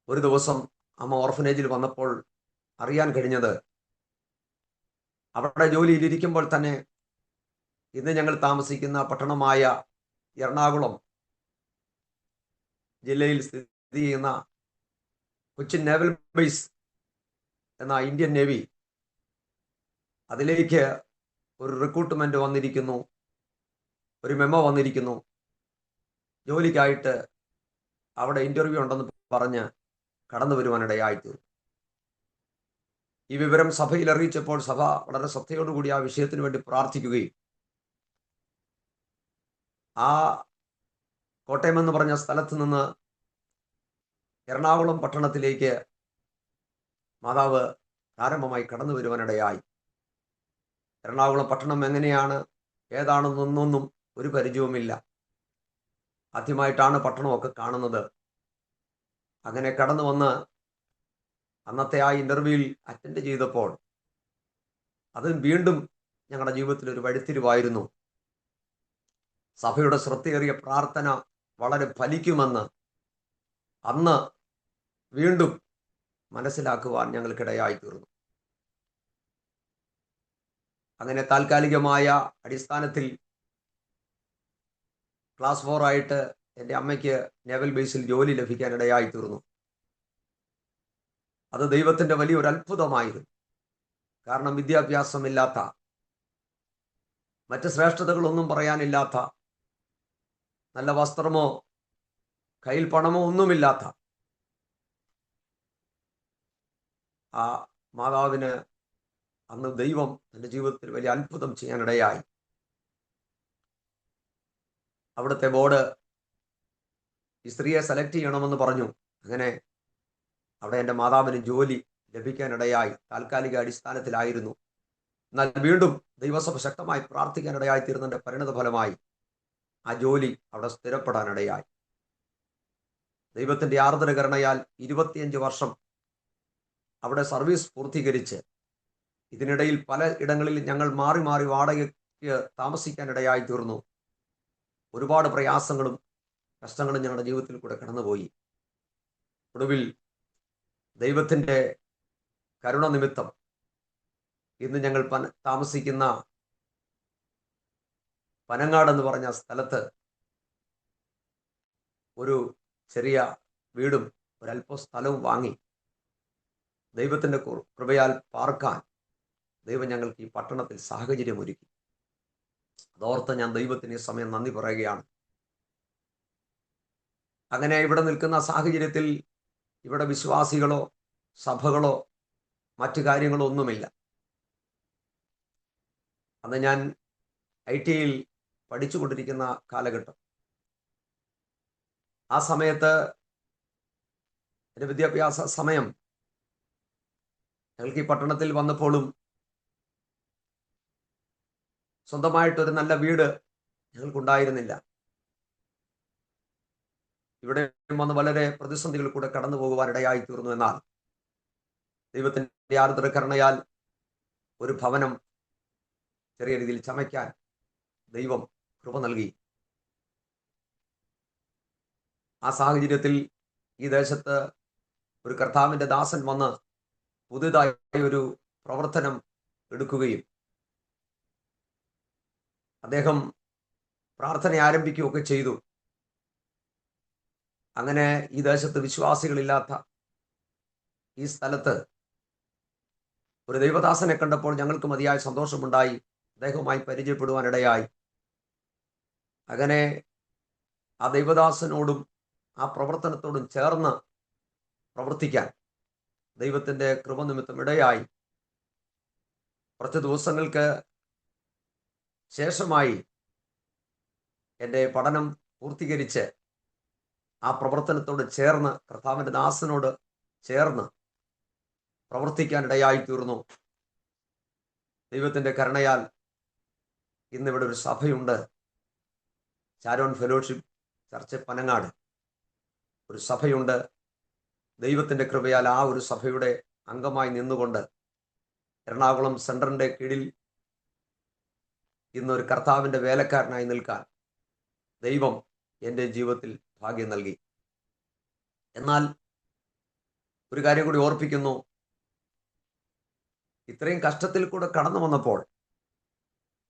[SPEAKER 2] ഒരു ദിവസം അമ്മ ഓർഫനേജിൽ വന്നപ്പോൾ അറിയാൻ കഴിഞ്ഞത് അവിടെ ജോലിയിലിരിക്കുമ്പോൾ തന്നെ ഇന്ന് ഞങ്ങൾ താമസിക്കുന്ന പട്ടണമായ എറണാകുളം ജില്ലയിൽ സ്ഥിതി ചെയ്യുന്ന കൊച്ചിൻ നേവൽ ബേസ് എന്ന ഇന്ത്യൻ നേവി, അതിലേക്ക് ഒരു റിക്രൂട്ട്മെന്റ് വന്നിരിക്കുന്നു, ഒരു മെമ്മോ വന്നിരിക്കുന്നു. ജോലിക്കായിട്ട് അവിടെ ഇന്റർവ്യൂ ഉണ്ടെന്ന് പറഞ്ഞ് കടന്നു വരുവാനിടയായിത്തീർന്നു. ഈ വിവരം സഭയിൽ അറിയിച്ചപ്പോൾ സഭ വളരെ ശ്രദ്ധയോടുകൂടി ആ വിഷയത്തിന് വേണ്ടി പ്രാർത്ഥിക്കുകയും ആ കോട്ടയം എന്ന് പറഞ്ഞ സ്ഥലത്ത് നിന്ന് എറണാകുളം പട്ടണത്തിലേക്ക് മാതാവ് പ്രാരംഭമായി കടന്നു വരുവാനിടയായി. എറണാകുളം പട്ടണം എങ്ങനെയാണ്, ഏതാണെന്നൊന്നും ഒരു പരിചയവുമില്ല. ആദ്യമായിട്ടാണ് പട്ടണമൊക്കെ കാണുന്നത്. അങ്ങനെ കടന്നു വന്ന് അന്നത്തെ ആ ഇന്റർവ്യൂവിൽ അറ്റൻഡ് ചെയ്തപ്പോൾ അത് വീണ്ടും ഞങ്ങളുടെ ജീവിതത്തിൽ ഒരു വഴിത്തിരിവായിരുന്നു. സഭയുടെ ശ്രദ്ധയേറിയ പ്രാർത്ഥന വളരെ ഫലിക്കുമെന്ന് അന്ന് വീണ്ടും മനസ്സിലാക്കുവാൻ ഞങ്ങൾക്കിടയായി തീർന്നു. അങ്ങനെ താൽക്കാലികമായ അടിസ്ഥാനത്തിൽ ക്ലാസ് 4 ആയിട്ട് എൻ്റെ അമ്മയ്ക്ക് നേവൽ ബേസിൽ ജോലി ലഭിക്കാനിടയായി തീർന്നു. അത് ദൈവത്തിൻ്റെ വലിയൊരു അത്ഭുതമായിരുന്നു. കാരണം വിദ്യാഭ്യാസമില്ലാത്ത, മറ്റ് ശ്രേഷ്ഠതകളൊന്നും പറയാനില്ലാത്ത, നല്ല വസ്ത്രമോ കയ്യിൽ പണമോ ഒന്നുമില്ലാത്ത ആ മാതാവിന് അന്ന് ദൈവം എൻ്റെ ജീവിതത്തിൽ വലിയ അത്ഭുതം ചെയ്യാനിടയായി. അവിടുത്തെ ബോർഡ് ഈ സ്ത്രീയെ സെലക്ട് ചെയ്യണമെന്ന് പറഞ്ഞു. അങ്ങനെ അവിടെ എൻ്റെ മാതാവിന് ജോലി ലഭിക്കാനിടയായി. താൽക്കാലിക അടിസ്ഥാനത്തിലായിരുന്നു. എന്നാൽ വീണ്ടും ദൈവസഭ ശക്തമായി പ്രാർത്ഥിക്കാനിടയായി തീർന്നതിൻ്റെ പരിണത ഫലമായി ആ ജോലി അവിടെ സ്ഥിരപ്പെടാനിടയായി. ദൈവത്തിൻ്റെ ആർദ്രകരുണയാൽ 25 വർഷം അവിടെ സർവീസ് പൂർത്തീകരിച്ച് ഇതിനിടയിൽ പല ഇടങ്ങളിൽ ഞങ്ങൾ മാറി മാറി വാടകയ്ക്ക് താമസിക്കാനിടയായി തീർന്നു. ഒരുപാട് പ്രയാസങ്ങളും കഷ്ടങ്ങളും ഞങ്ങളുടെ ജീവിതത്തിൽ കൂടെ കടന്നുപോയി. ഒടുവിൽ ദൈവത്തിൻ്റെ കരുണ നിമിത്തം ഇന്ന് ഞങ്ങൾ താമസിക്കുന്ന പനങ്ങാട് എന്ന് പറഞ്ഞ സ്ഥലത്ത് ഒരു ചെറിയ വീടും ഒരല്പ സ്ഥലവും വാങ്ങി ദൈവത്തിൻ്റെ കൃപയാൽ പാർക്കാൻ ദൈവം ഞങ്ങൾക്ക് ഈ പട്ടണത്തിൽ സാഹചര്യം ഒരുക്കി. അതോർത്ത് ഞാൻ ദൈവത്തിന് ഈ സമയം നന്ദി പറയുകയാണ്. അങ്ങനെ ഇവിടെ നിൽക്കുന്ന സാഹചര്യത്തിൽ ഇവിടെ വിശ്വാസികളോ സഭകളോ മറ്റു കാര്യങ്ങളോ ഒന്നുമില്ല. അന്ന് ഞാൻ IT-യിൽ പഠിച്ചുകൊണ്ടിരിക്കുന്ന കാലഘട്ടം. ആ സമയത്ത് എൻ്റെ വിദ്യാഭ്യാസ സമയം ഞങ്ങൾക്ക് ഈ പട്ടണത്തിൽ വന്നപ്പോഴും സ്വന്തമായിട്ടൊരു നല്ല വീട് ഞങ്ങൾക്കുണ്ടായിരുന്നില്ല. ഇവിടെ വന്ന് വളരെ പ്രതിസന്ധികൾ കൂടെ കടന്നു പോകുവാൻ ഇടയായി തീർന്നു. എന്നാൽ ദൈവത്തിൻ്റെ ആർദ്ര കരുണയാൽ ഒരു ഭവനം ചെറിയ രീതിയിൽ ചമയ്ക്കാൻ ദൈവം കൃപ നൽകി. ആ സാഹചര്യത്തിൽ ഈ ദേശത്ത് ഒരു കർത്താവിൻ്റെ ദാസൻ വന്ന് പുതുതായി ഒരു പ്രവർത്തനം എടുക്കുകയും അദ്ദേഹം പ്രാർത്ഥന ആരംഭിക്കുകയൊക്കെ ചെയ്തു. അങ്ങനെ ഈ ദേശത്ത് വിശ്വാസികളില്ലാത്ത ഈ സ്ഥലത്ത് ഒരു ദൈവദാസനെ കണ്ടപ്പോൾ ഞങ്ങൾക്ക് മതിയായ സന്തോഷമുണ്ടായി. അദ്ദേഹവുമായി പരിചയപ്പെടുവാനിടയായി. അങ്ങനെ ആ ദൈവദാസനോടും ആ പ്രവർത്തനത്തോടും ചേർന്ന് പ്രവർത്തിക്കാൻ ദൈവത്തിൻ്റെ കൃപ നിമിത്തം ഇടയായി. കുറച്ച് ദിവസങ്ങൾക്ക് ശേഷമായി എൻ്റെ പഠനം പൂർത്തീകരിച്ച് ആ പ്രവർത്തനത്തോട് ചേർന്ന് കർത്താവിൻ്റെ ദാസനോട് ചേർന്ന് പ്രവർത്തിക്കാനിടയായി തീർന്നു. ദൈവത്തിൻ്റെ കരുണയാൽ ഇന്നിവിടെ ഒരു സഭയുണ്ട്. ഷാരോൺ ഫെലോഷിപ്പ് ചർച്ച് പനങ്ങാട് ഒരു സഭയുണ്ട്. ദൈവത്തിൻ്റെ കൃപയാൽ ആ ഒരു സഭയുടെ അംഗമായി നിന്നുകൊണ്ട് എറണാകുളം സെൻറ്ററിൻ്റെ കീഴിൽ ഇന്നൊരു കർത്താവിൻ്റെ വേലക്കാരനായി നിൽക്കാൻ ദൈവം എൻ്റെ ജീവിതത്തിൽ ഭാഗ്യം നൽകി. എന്നാൽ ഒരു കാര്യം കൂടി ഓർപ്പിക്കുന്നു. ഇത്രയും കഷ്ടത്തിൽ കൂടെ കടന്നു വന്നപ്പോൾ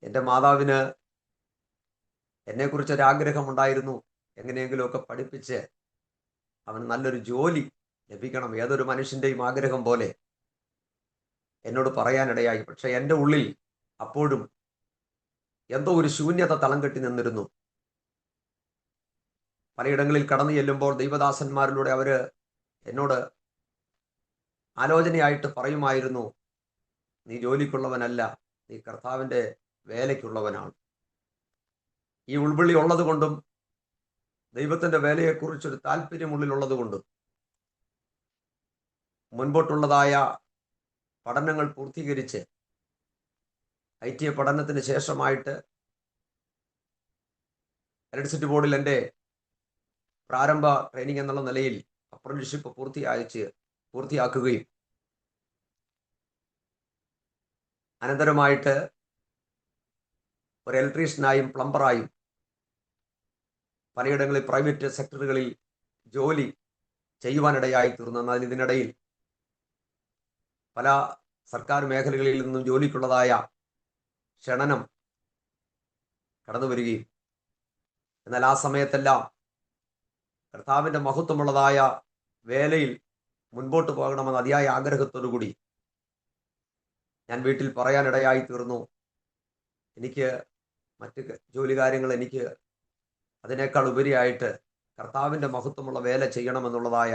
[SPEAKER 2] എൻ്റെ മാതാവിന് എന്നെക്കുറിച്ചൊരാഗ്രഹമുണ്ടായിരുന്നു. എങ്ങനെയെങ്കിലുമൊക്കെ പഠിപ്പിച്ച് അവന് നല്ലൊരു ജോലി ലഭിക്കണം, ഏതൊരു മനുഷ്യൻ്റെയും ആഗ്രഹം പോലെ എന്നോട് പറയാനിടയായി. പക്ഷെ എൻ്റെ ഉള്ളിൽ അപ്പോഴും എന്തോ ഒരു ശൂന്യത തളം കെട്ടി നിന്നിരുന്നു. പലയിടങ്ങളിൽ കടന്നു ചെല്ലുമ്പോൾ ദൈവദാസന്മാരിലൂടെ അവര് എന്നോട് ആലോചനയായിട്ട് പറയുമായിരുന്നു, നീ ജോലിക്കുള്ളവനല്ല, നീ കർത്താവിൻ്റെ വേലയ്ക്കുള്ളവനാണ്. ഈ ഉൾവിളി ഉള്ളത് കൊണ്ടും ദൈവത്തിൻ്റെ വേലയെക്കുറിച്ചൊരു താല്പര്യമുള്ളിലുള്ളത് കൊണ്ടും മുൻപോട്ടുള്ളതായ പഠനങ്ങൾ പൂർത്തീകരിച്ച് ITA പഠനത്തിന് ശേഷമായിട്ട് ഇലക്ട്രിസിറ്റി ബോർഡിൽ എൻ്റെ പ്രാരംഭ ട്രെയിനിങ് എന്നുള്ള നിലയിൽ അപ്രന്റീസ്ഷിപ്പ് പൂർത്തിയാക്കുകയും അനന്തരമായിട്ട് ഒരു ഇലക്ട്രീഷ്യനായും പ്ലംബറായും പലയിടങ്ങളിൽ പ്രൈവറ്റ് സെക്ടറുകളിൽ ജോലി ചെയ്യുവാനിടയായി തീർന്നു. എന്നാൽ ഇതിനിടയിൽ പല സർക്കാർ മേഖലകളിൽ നിന്നും ജോലിക്കുള്ളതായ ക്ഷണനം കടന്നു വരികയും, എന്നാൽ ആ സമയത്തെല്ലാം കർത്താവിൻ്റെ മഹത്വമുള്ളതായ വേലയിൽ മുൻപോട്ട് പോകണമെന്ന അതിയായ ആഗ്രഹത്തോടു കൂടി ഞാൻ വീട്ടിൽ പറയാനിടയായി തീർന്നു, എനിക്ക് മറ്റ് ജോലി കാര്യങ്ങൾ എനിക്ക് അതിനേക്കാൾ ഉപരിയായിട്ട് കർത്താവിൻ്റെ മഹത്വമുള്ള വേല ചെയ്യണമെന്നുള്ളതായ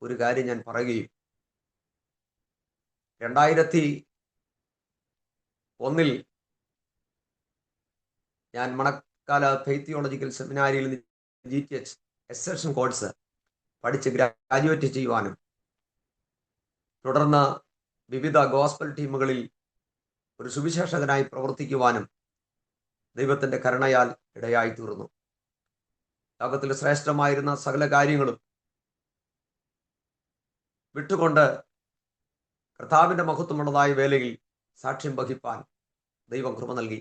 [SPEAKER 2] ഒരു കാര്യം ഞാൻ പറയുകയും 2001 ഞാൻ മണക്കാല ഫെയ്ത്ത് തിയോളജിക്കൽ സെമിനാരിയിൽ GTH എക്സ്റ്റൻഷൻ കോഴ്സ് പഠിച്ച് ഗ്രാജുവേറ്റ് ചെയ്യുവാനും തുടർന്ന് വിവിധ ഗോസ്പൽ ടീമുകളിൽ ഒരു സുവിശേഷകനായി പ്രവർത്തിക്കുവാനും ദൈവത്തിൻ്റെ കരുണയാൽ ഇടയായി തീർന്നു. ലോകത്തിൽ ശ്രേഷ്ഠമായിരുന്ന സകല കാര്യങ്ങളും വിട്ടുകൊണ്ട് കർത്താവിൻ്റെ മഹത്വമുള്ളതായ വേലയിൽ സാക്ഷ്യം വഹിപ്പാൻ ദൈവം കൃപ നൽകി.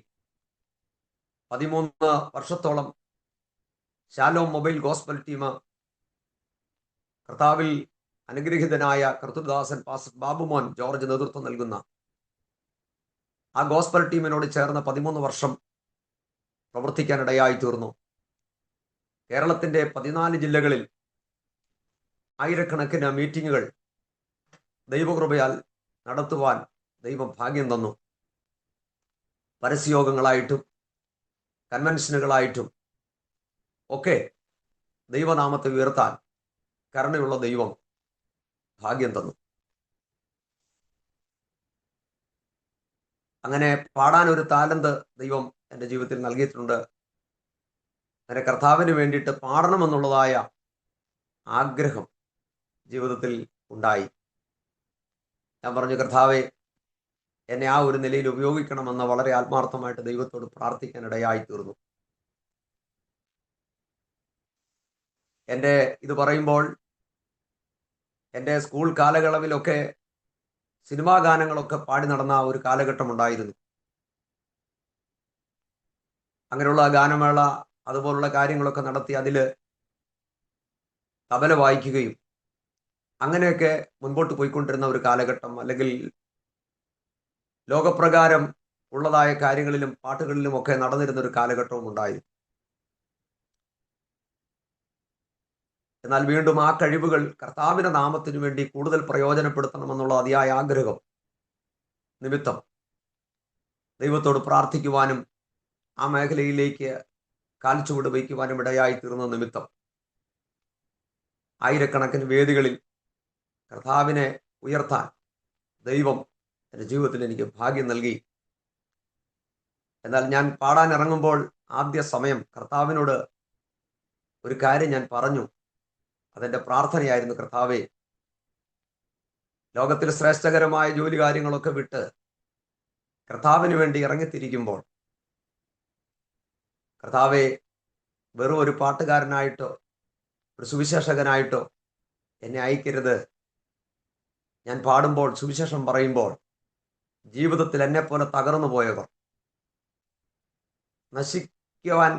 [SPEAKER 2] 13 വർഷത്തോളം ശാലോം മൊബൈൽ ഗോസ്പൽ ടീം കർത്താവിൽ അനുഗ്രഹീതനായ കർത്തൃദാസൻ പാസ്റ്റർ ബാബുമോൻ ജോർജ് നേതൃത്വം നൽകുന്ന ആ ഗോസ്പൽ ടീമിനോട് ചേർന്ന് 13 വർഷം പ്രവർത്തിക്കാനിടയായി തീർന്നു. കേരളത്തിൻ്റെ 14 ജില്ലകളിൽ ആയിരക്കണക്കിന് മീറ്റിങ്ങുകൾ ദൈവകൃപയാൽ നടത്തുവാൻ ദൈവം ഭാഗ്യം തന്നു. പരസ്യയോഗങ്ങളായിട്ടും കൺവെൻഷനുകളായിട്ടും ഒക്കെ ദൈവനാമത്തെ ഉയർത്താൻ കരുണയുള്ള ദൈവം ഭാഗ്യം തന്നു. അങ്ങനെ പാടാൻ ഒരു താലന്ത് ദൈവം എൻ്റെ ജീവിതത്തിൽ നൽകിയിട്ടുണ്ട്. അങ്ങനെ കർത്താവിന് വേണ്ടിയിട്ട് പാടണമെന്നുള്ളതായ ആഗ്രഹം ജീവിതത്തിൽ ഉണ്ടായി. ഞാൻ പറഞ്ഞു, കർത്താവെ എന്നെ ആ ഒരു നിലയിൽ ഉപയോഗിക്കണമെന്ന് വളരെ ആത്മാർത്ഥമായിട്ട് ദൈവത്തോട് പ്രാർത്ഥിക്കാനിടയായി തീർന്നു. ഇത് പറയുമ്പോൾ എൻ്റെ സ്കൂൾ കാലയളവിലൊക്കെ സിനിമാ ഗാനങ്ങളൊക്കെ പാടി നടന്ന ഒരു കാലഘട്ടം ഉണ്ടായിരുന്നു. അങ്ങനെയുള്ള ഗാനമേള അതുപോലുള്ള കാര്യങ്ങളൊക്കെ നടത്തി അതിൽ തബല വായിക്കുകയും അങ്ങനെയൊക്കെ മുൻപോട്ട് പോയിക്കൊണ്ടിരുന്ന ഒരു കാലഘട്ടം, അല്ലെങ്കിൽ ലോകപ്രകാരം ഉള്ളതായ കാര്യങ്ങളിലും പാട്ടുകളിലും ഒക്കെ നടന്നിരുന്ന ഒരു കാലഘട്ടവും ഉണ്ടായിരുന്നു. എന്നാൽ വീണ്ടും ആ കഴിവുകൾ കർത്താവിൻ്റെ നാമത്തിനു വേണ്ടി കൂടുതൽ പ്രയോജനപ്പെടുത്തണമെന്നുള്ള അതിയായ ആഗ്രഹം നിമിത്തം ദൈവത്തോട് പ്രാർത്ഥിക്കുവാനും ആ മേഖലയിലേക്ക് കാൽച്ചുവട് വയ്ക്കുവാനും ഇടയായി തീർന്ന നിമിത്തം ആയിരക്കണക്കിന് വേദികളിൽ കർത്താവിനെ ഉയർത്താൻ ദൈവം എൻ്റെ ജീവിതത്തിൽ എനിക്ക് ഭാഗ്യം നൽകി. എന്നാൽ ഞാൻ പാടാൻ ഇറങ്ങുമ്പോൾ ആദ്യ സമയം കർത്താവിനോട് ഒരു കാര്യം ഞാൻ പറഞ്ഞു. അതെൻ്റെ പ്രാർത്ഥനയായിരുന്നു, കർത്താവേ, ലോകത്തിൽ ശ്രേഷ്ഠകരമായ ജോലി കാര്യങ്ങളൊക്കെ വിട്ട് കർത്താവിന് വേണ്ടി ഇറങ്ങിത്തിരിക്കുമ്പോൾ കർത്താവേ, വെറും ഒരു പാട്ടുകാരനായിട്ടോ ഒരു സുവിശേഷകനായിട്ടോ എന്നെ അയക്കരുത്. ഞാൻ പാടുമ്പോൾ, സുവിശേഷം പറയുമ്പോൾ ജീവിതത്തിൽ എന്നെപ്പോലെ തകർന്നു പോയവർ, നശിക്കുവാൻ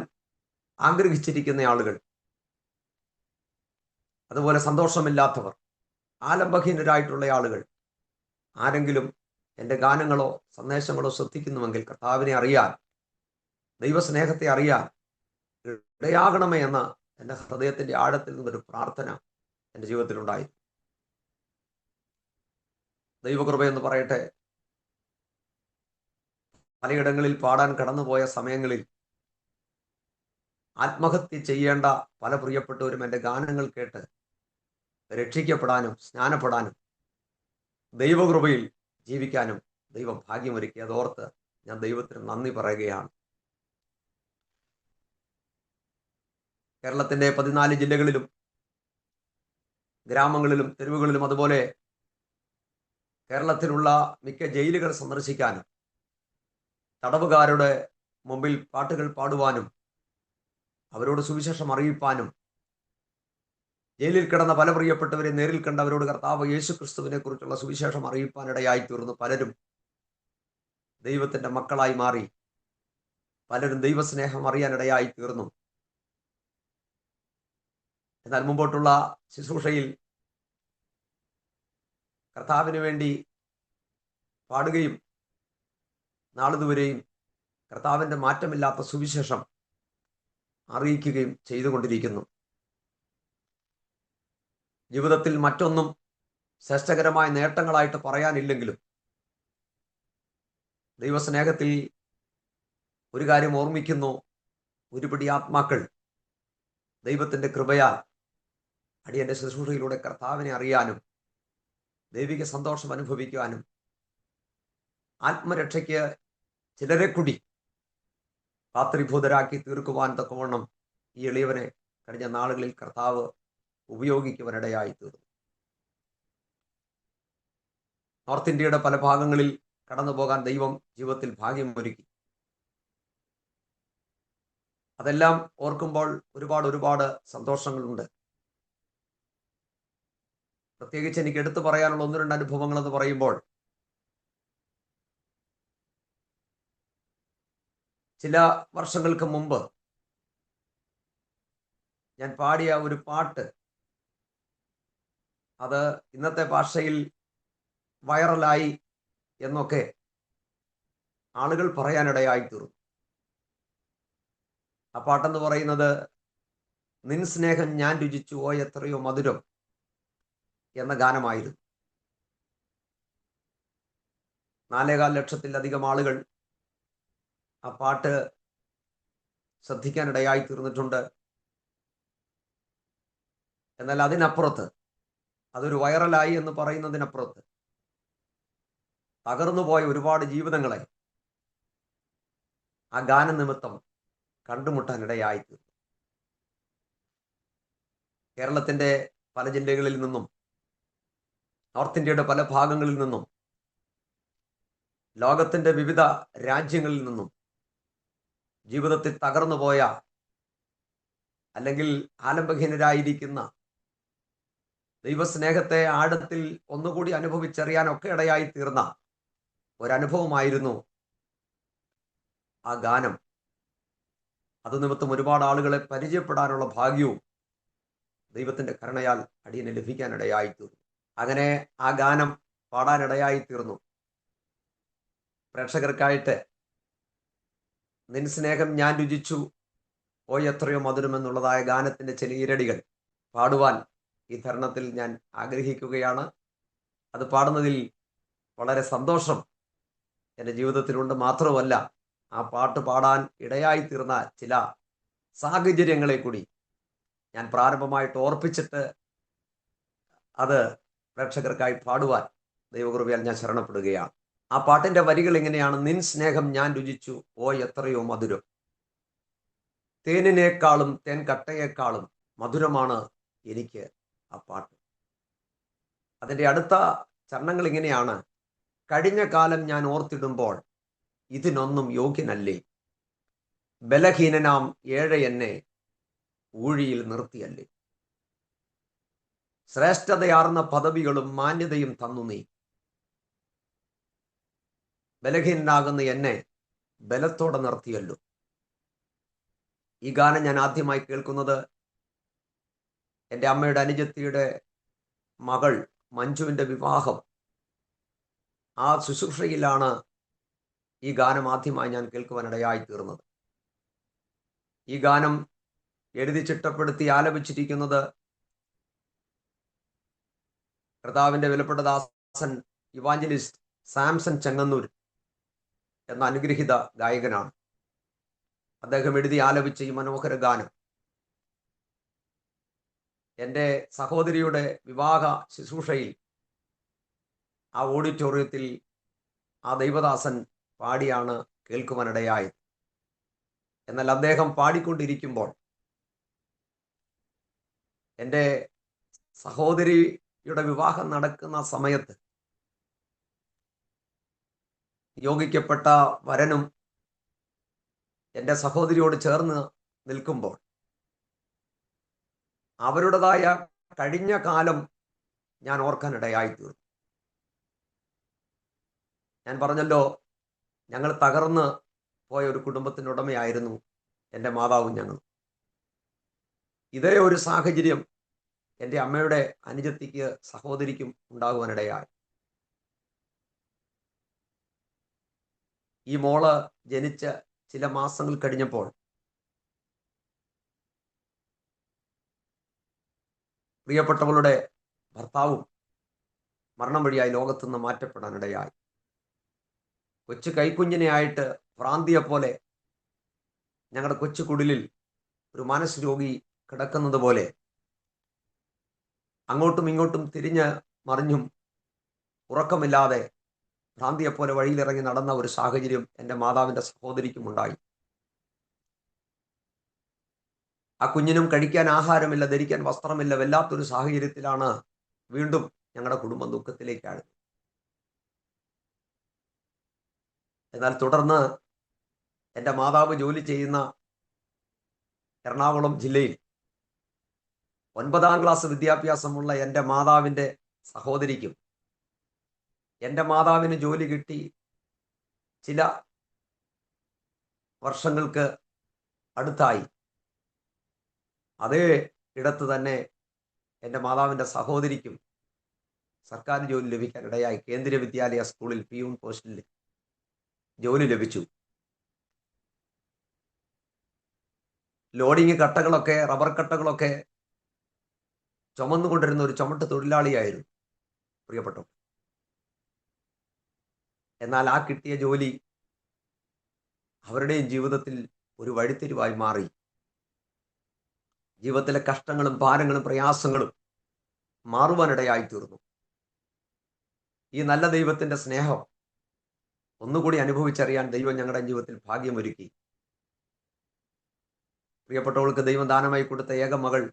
[SPEAKER 2] ആഗ്രഹിച്ചിരിക്കുന്ന ആളുകൾ, അതുപോലെ സന്തോഷമില്ലാത്തവർ, ആലംബഹീനരായിട്ടുള്ള ആളുകൾ ആരെങ്കിലും എൻ്റെ ഗാനങ്ങളോ സന്ദേശങ്ങളോ ശ്രദ്ധിക്കുന്നുവെങ്കിൽ കർത്താവിനെ അറിയാൻ, ദൈവസ്നേഹത്തെ അറിയാൻ ഇടയാകണമേ എന്ന എൻ്റെ ഹൃദയത്തിൻ്റെ ആഴത്തിൽ നിന്നൊരു പ്രാർത്ഥന എൻ്റെ ജീവിതത്തിലുണ്ടായി. ദൈവകൃപയെന്ന് പറയട്ടെ, പലയിടങ്ങളിൽ പാടാൻ കടന്നുപോയ സമയങ്ങളിൽ ആത്മഹത്യ ചെയ്യേണ്ട പല പ്രിയപ്പെട്ടവരും എൻ്റെ ഗാനങ്ങൾ കേട്ട് രക്ഷിക്കപ്പെടാനും സ്നാനപ്പെടാനും ദൈവകൃപയിൽ ജീവിക്കാനും ദൈവം ഭാഗ്യമൊരുക്കി. അതോർത്ത് ഞാൻ ദൈവത്തിന് നന്ദി പറയുകയാണ്. കേരളത്തിൻ്റെ 14 ജില്ലകളിലും ഗ്രാമങ്ങളിലും തെരുവുകളിലും അതുപോലെ കേരളത്തിലുള്ള മിക്ക ജയിലുകൾ സന്ദർശിക്കാനും തടവുകാരുടെ മുമ്പിൽ പാട്ടുകൾ പാടുവാനും അവരോട് സുവിശേഷം അറിയിപ്പാനും ജയിലിൽ കിടന്ന പല പ്രിയപ്പെട്ടവരെ നേരിൽ കണ്ട് അവരോട് കർത്താവ് യേശു ക്രിസ്തുവിനെ കുറിച്ചുള്ള സുവിശേഷം അറിയിപ്പാനിടയായി തീർന്നു. പലരും ദൈവത്തിൻ്റെ മക്കളായി മാറി. പലരും ദൈവസ്നേഹം അറിയാനിടയായി തീർന്നു. എന്നാൽ മുമ്പോട്ടുള്ള ശുശ്രൂഷയിൽ കർത്താവിന് വേണ്ടി പാടുകയും നാളിതുവരെയും കർത്താവിൻ്റെ മാറ്റമില്ലാത്ത സുവിശേഷം അറിയിക്കുകയും ചെയ്തുകൊണ്ടിരിക്കുന്നു. ജീവിതത്തിൽ മറ്റൊന്നും ശ്രേഷ്ഠകരമായ നേട്ടങ്ങളായിട്ട് പറയാനില്ലെങ്കിലും ദൈവസ്നേഹത്തിൽ ഒരു കാര്യം ഓർമ്മിക്കുന്നു. ഒരുപിടി ആത്മാക്കൾ ദൈവത്തിൻ്റെ കൃപയാൽ അടിയന്റെ ശുശ്രൂഷയിലൂടെ കർത്താവിനെ അറിയാനും ദൈവിക സന്തോഷം അനുഭവിക്കുവാനും ആത്മരക്ഷയ്ക്ക് ചിലരെ കൂടി പാത്രീഭൂതരാക്കി തീർക്കുവാൻ തക്കവണ്ണം ഈ എളിയവനെ കഴിഞ്ഞ നാളുകളിൽ കർത്താവ് ഉപയോഗിക്കുവാനിടയായി തീർന്നു. നോർത്ത് ഇന്ത്യയുടെ പല ഭാഗങ്ങളിൽ കടന്നു പോകാൻ ദൈവം ജീവിതത്തിൽ ഭാഗ്യമൊരുക്കി. അതെല്ലാം ഓർക്കുമ്പോൾ ഒരുപാട് സന്തോഷങ്ങളുണ്ട്. പ്രത്യേകിച്ച് എനിക്ക് എടുത്തു പറയാനുള്ള 1-2 അനുഭവങ്ങൾ എന്ന് പറയുമ്പോൾ, ചില വർഷങ്ങൾക്ക് മുമ്പ് ഞാൻ പാടിയ ഒരു പാട്ട്, അത് ഇന്നത്തെ ഭാഷയിൽ വൈറലായി എന്നൊക്കെ ആളുകൾ പറയാനിടയായി തീർന്നു. ആ പാട്ടെന്ന് പറയുന്നത് നിൻ സ്നേഹം ഞാൻ രുചിച്ചു ഓ എത്രയോ മധുരം എന്ന ഗാനമായിരുന്നു. 4.25 ലക്ഷത്തിലധികം ആളുകൾ ആ പാട്ട് ശ്രദ്ധിക്കാനിടയായി തീർന്നിട്ടുണ്ട്. എന്നാൽ അതിനപ്പുറത്ത്, അതൊരു വൈറലായി എന്ന് പറയുന്നതിനപ്പുറത്ത് തകർന്നുപോയ ഒരുപാട് ജീവിതങ്ങളെ ആ ഗാനനിമിത്തം കണ്ടുമുട്ടാനിടയായി തീർന്നു. കേരളത്തിൻ്റെ പല ജില്ലകളിൽ നിന്നും നോർത്ത് ഇന്ത്യയുടെ പല ഭാഗങ്ങളിൽ നിന്നും ലോകത്തിൻ്റെ വിവിധ രാജ്യങ്ങളിൽ നിന്നും ജീവിതത്തിൽ തകർന്നുപോയ അല്ലെങ്കിൽ ആലംബഹീനരായിരിക്കുന്ന ദൈവസ്നേഹത്തെ ആഴത്തിൽ ഒന്നുകൂടി അനുഭവിച്ചറിയാനൊക്കെ ഇടയായി തീർന്ന ഒരനുഭവമായിരുന്നു ആ ഗാനം. അത് നിമിത്തം ഒരുപാട് ആളുകളെ പരിചയപ്പെടാനുള്ള ഭാഗ്യവും ദൈവത്തിൻ്റെ കരുണയാൽ അടിയന് ലഭിക്കാനിടയായി തീർന്നു. അങ്ങനെ ആ ഗാനം പാടാനിടയായി തീർന്നു. പ്രേക്ഷകർക്കായിട്ട് നിൻ സ്നേഹം ഞാൻ രുചിച്ചു ഓ എത്രയോ മധുരമെന്നുള്ളതായ ഗാനത്തിൻ്റെ ചില ഈരടികൾ പാടുവാൻ ഈ തരുണത്തിൽ ഞാൻ ആഗ്രഹിക്കുകയാണ്. അത് പാടുന്നതിൽ വളരെ സന്തോഷം എൻ്റെ ജീവിതത്തിലുണ്ട്. മാത്രമല്ല, ആ പാട്ട് പാടാൻ ഇടയായി തീർന്ന ചില സാഹചര്യങ്ങളെ കൂടി ഞാൻ പ്രാരംഭമായിട്ട് ഓർപ്പിച്ചിട്ട് അത് പ്രേക്ഷകർക്കായി പാടുവാൻ ദൈവകൃപയാൽ ഞാൻ ശരണപ്പെടുകയാണ്. ആ പാട്ടിൻ്റെ വരികൾ ഇങ്ങനെയാണ്: നിൻ സ്നേഹം ഞാൻ രുചിച്ചു ഓ എത്രയോ മധുരം, തേനിനേക്കാളും തേൻ കട്ടയേക്കാളും മധുരമാണ് എനിക്ക് ആ പാട്ട്. അതിൻ്റെ അടുത്ത ചരണങ്ങൾ ഇങ്ങനെയാണ്: കഴിഞ്ഞ കാലം ഞാൻ ഓർത്തിടുമ്പോൾ ഇതിനൊന്നും യോഗ്യനല്ലേ, ബലഹീനനാം ഏഴ എന്നെ ഊഴിയിൽ നിർത്തിയല്ലേ, ശ്രേഷ്ഠതയാർന്ന പദവികളും മാന്യതയും തന്നു നീ, ബലഹീനനാകുന്ന എന്നെ ബലത്തോടെ നിർത്തിയല്ലോ. ഈ ഗാനം ഞാൻ ആദ്യമായി കേൾക്കുന്നത് എൻ്റെ അമ്മയുടെ അനുജത്തിയുടെ മകൾ മഞ്ജുവിൻ്റെ വിവാഹം ആ ശുശ്രൂഷയിലാണ് ഈ ഗാനം ആദ്യമായി ഞാൻ കേൾക്കുവാനിടയായി തീർന്നത്. ഈ ഗാനം എഴുതി ചിട്ടപ്പെടുത്തി ആലപിച്ചിരിക്കുന്നത് കർത്താവിന്റെ വിലപ്പെട്ട ദാസൻ ഇവാഞ്ചലിസ്റ്റ് സാംസൺ ചെങ്ങന്നൂർ എന്ന അനുഗ്രഹീത ഗായകനാണ്. അദ്ദേഹം എഴുതി ആലപിച്ച ഈ മനോഹര ഗാനം എൻ്റെ സഹോദരിയുടെ വിവാഹ ശുശ്രൂഷയിൽ ആ ഓഡിറ്റോറിയത്തിൽ ആ ദൈവദാസൻ പാടിയാണ് കേൾക്കുവാനിടയായത്. എന്നാൽ അദ്ദേഹം പാടിക്കൊണ്ടിരിക്കുമ്പോൾ എൻ്റെ സഹോദരിയുടെ വിവാഹം നടക്കുന്ന സമയത്ത് നിയോഗിക്കപ്പെട്ട വരനും എൻ്റെ സഹോദരിയോട് ചേർന്ന് നിൽക്കുമ്പോൾ അവരുടേതായ കഴിഞ്ഞ കാലം ഞാൻ ഓർക്കാനിടയായി തീർന്നു. ഞാൻ പറഞ്ഞല്ലോ, ഞങ്ങൾ തകർന്ന് പോയ ഒരു കുടുംബത്തിൻ്റെ ഉടമയായിരുന്നു എൻ്റെ മാതാവും ഞങ്ങൾ. ഇതേ ഒരു സാഹചര്യം എൻ്റെ അമ്മയുടെ അനുജത്തിക്ക് സഹോദരിക്കും ഉണ്ടാകുവാനിടയായി. ഈ മോള് ജനിച്ച് ചില മാസങ്ങൾ കഴിഞ്ഞപ്പോൾ പ്രിയപ്പെട്ടവളുടെ ഭർത്താവും മരണം വഴിയായി ലോകത്തുനിന്ന് മാറ്റപ്പെടാനിടയായി. കൊച്ചു കൈക്കുഞ്ഞിനെയായിട്ട് ഭ്രാന്തിയെ പോലെ ഞങ്ങളുടെ കൊച്ചു കുടിലിൽ ഒരു മനസ്സ് രോഗി കിടക്കുന്നത് പോലെ അങ്ങോട്ടും ഇങ്ങോട്ടും തിരിഞ്ഞ് മറിഞ്ഞും ഉറക്കമില്ലാതെ ഭ്രാന്തിയെപ്പോലെ വഴിയിലിറങ്ങി നടന്ന ഒരു സാഹചര്യം എൻ്റെ മാതാവിൻ്റെ സഹോദരിക്കും ഉണ്ടായി. ആ കുഞ്ഞിനും കഴിക്കാൻ ആഹാരമില്ല, ധരിക്കാൻ വസ്ത്രമില്ല, വല്ലാത്തൊരു സാഹചര്യത്തിലാണ് വീണ്ടും ഞങ്ങളുടെ കുടുംബം ദുഃഖത്തിലേക്കാണ്. എന്നാൽ തുടർന്ന് എൻ്റെ മാതാവ് ജോലി ചെയ്യുന്ന എറണാകുളം ജില്ലയിൽ 9ാം ക്ലാസ് വിദ്യാഭ്യാസമുള്ള എൻ്റെ മാതാവിൻ്റെ സഹോദരിക്കും എൻ്റെ മാതാവിന് ജോലി കിട്ടി ചില വർഷങ്ങൾക്ക് അടുത്തായി അതേ ഇടത്ത് തന്നെ എൻ്റെ മാതാവിൻ്റെ സഹോദരിക്കും സർക്കാർ ജോലി ലഭിക്കാനിടയായി. കേന്ദ്രീയ വിദ്യാലയ സ്കൂളിൽ പിയൂൺ പോസ്റ്റിൽ ജോലി ലഭിച്ചു. ലോഡിങ് കട്ടകളൊക്കെ, റബ്ബർ കട്ടകളൊക്കെ ചുമന്നുകൊണ്ടിരുന്ന ഒരു ചുമട്ട് തൊഴിലാളിയായിരുന്നു പ്രിയപ്പെട്ടു. എന്നാൽ ആ കിട്ടിയ ജോലി അവരുടെയും ജീവിതത്തിൽ ഒരു വഴിത്തിരിവായി മാറി. ജീവിതത്തിലെ കഷ്ടങ്ങളും ഭാരങ്ങളും പ്രയാസങ്ങളും മാറുവാനിടയായി തീർന്നു. ഈ നല്ല ദൈവത്തിന്റെ സ്നേഹം ഒന്നുകൂടി അനുഭവിച്ചറിയാൻ ദൈവം ഞങ്ങളുടെ ജീവിതത്തിൽ ഭാഗ്യമൊരുക്കി. പ്രിയപ്പെട്ടവൾക്ക് ദൈവം ദാനമായി കൊടുത്ത ഏക മകൾ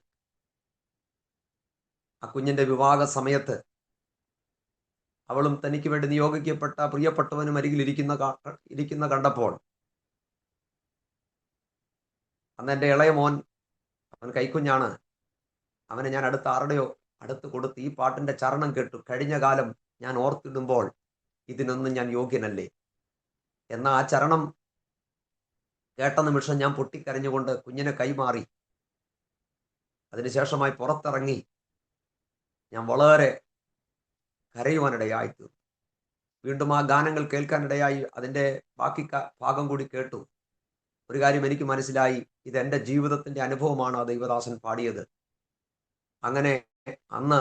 [SPEAKER 2] ആ കുഞ്ഞിന്റെ വിവാഹ സമയത്ത് അവളും തനിക്ക് വേണ്ടി നിയോഗിക്കപ്പെട്ട പ്രിയപ്പെട്ടവനും അരികിൽ ഇരിക്കുന്ന കണ്ടപ്പോൾ അന്ന് എൻ്റെ ഇളയ മോൻ, അവൻ കൈക്കുഞ്ഞാണ്, അവനെ ഞാൻ അടുത്ത് കൊടുത്ത് ഈ പാട്ടിന്റെ ചരണം കേട്ടു. കഴിഞ്ഞ കാലം ഞാൻ ഓർത്തിടുമ്പോൾ ഇതിനൊന്നും ഞാൻ യോഗ്യനല്ലേ എന്ന ആ ചരണം കേട്ട നിമിഷം ഞാൻ പൊട്ടിക്കരഞ്ഞുകൊണ്ട് കുഞ്ഞിനെ കൈമാറി. അതിനുശേഷമായി പുറത്തിറങ്ങി ഞാൻ വളരെ കരയുവാനിടയായിത്തീർന്നു. വീണ്ടും ആ ഗാനങ്ങൾ കേൾക്കാനിടയായി. അതിൻ്റെ ബാക്കി ഭാഗം കൂടി കേട്ടു. ഒരു കാര്യം എനിക്ക് മനസ്സിലായി, ഇത് എൻ്റെ ജീവിതത്തിന്റെ അനുഭവമാണ് ആ ദൈവദാസൻ പാടിയത്. അങ്ങനെ അന്ന്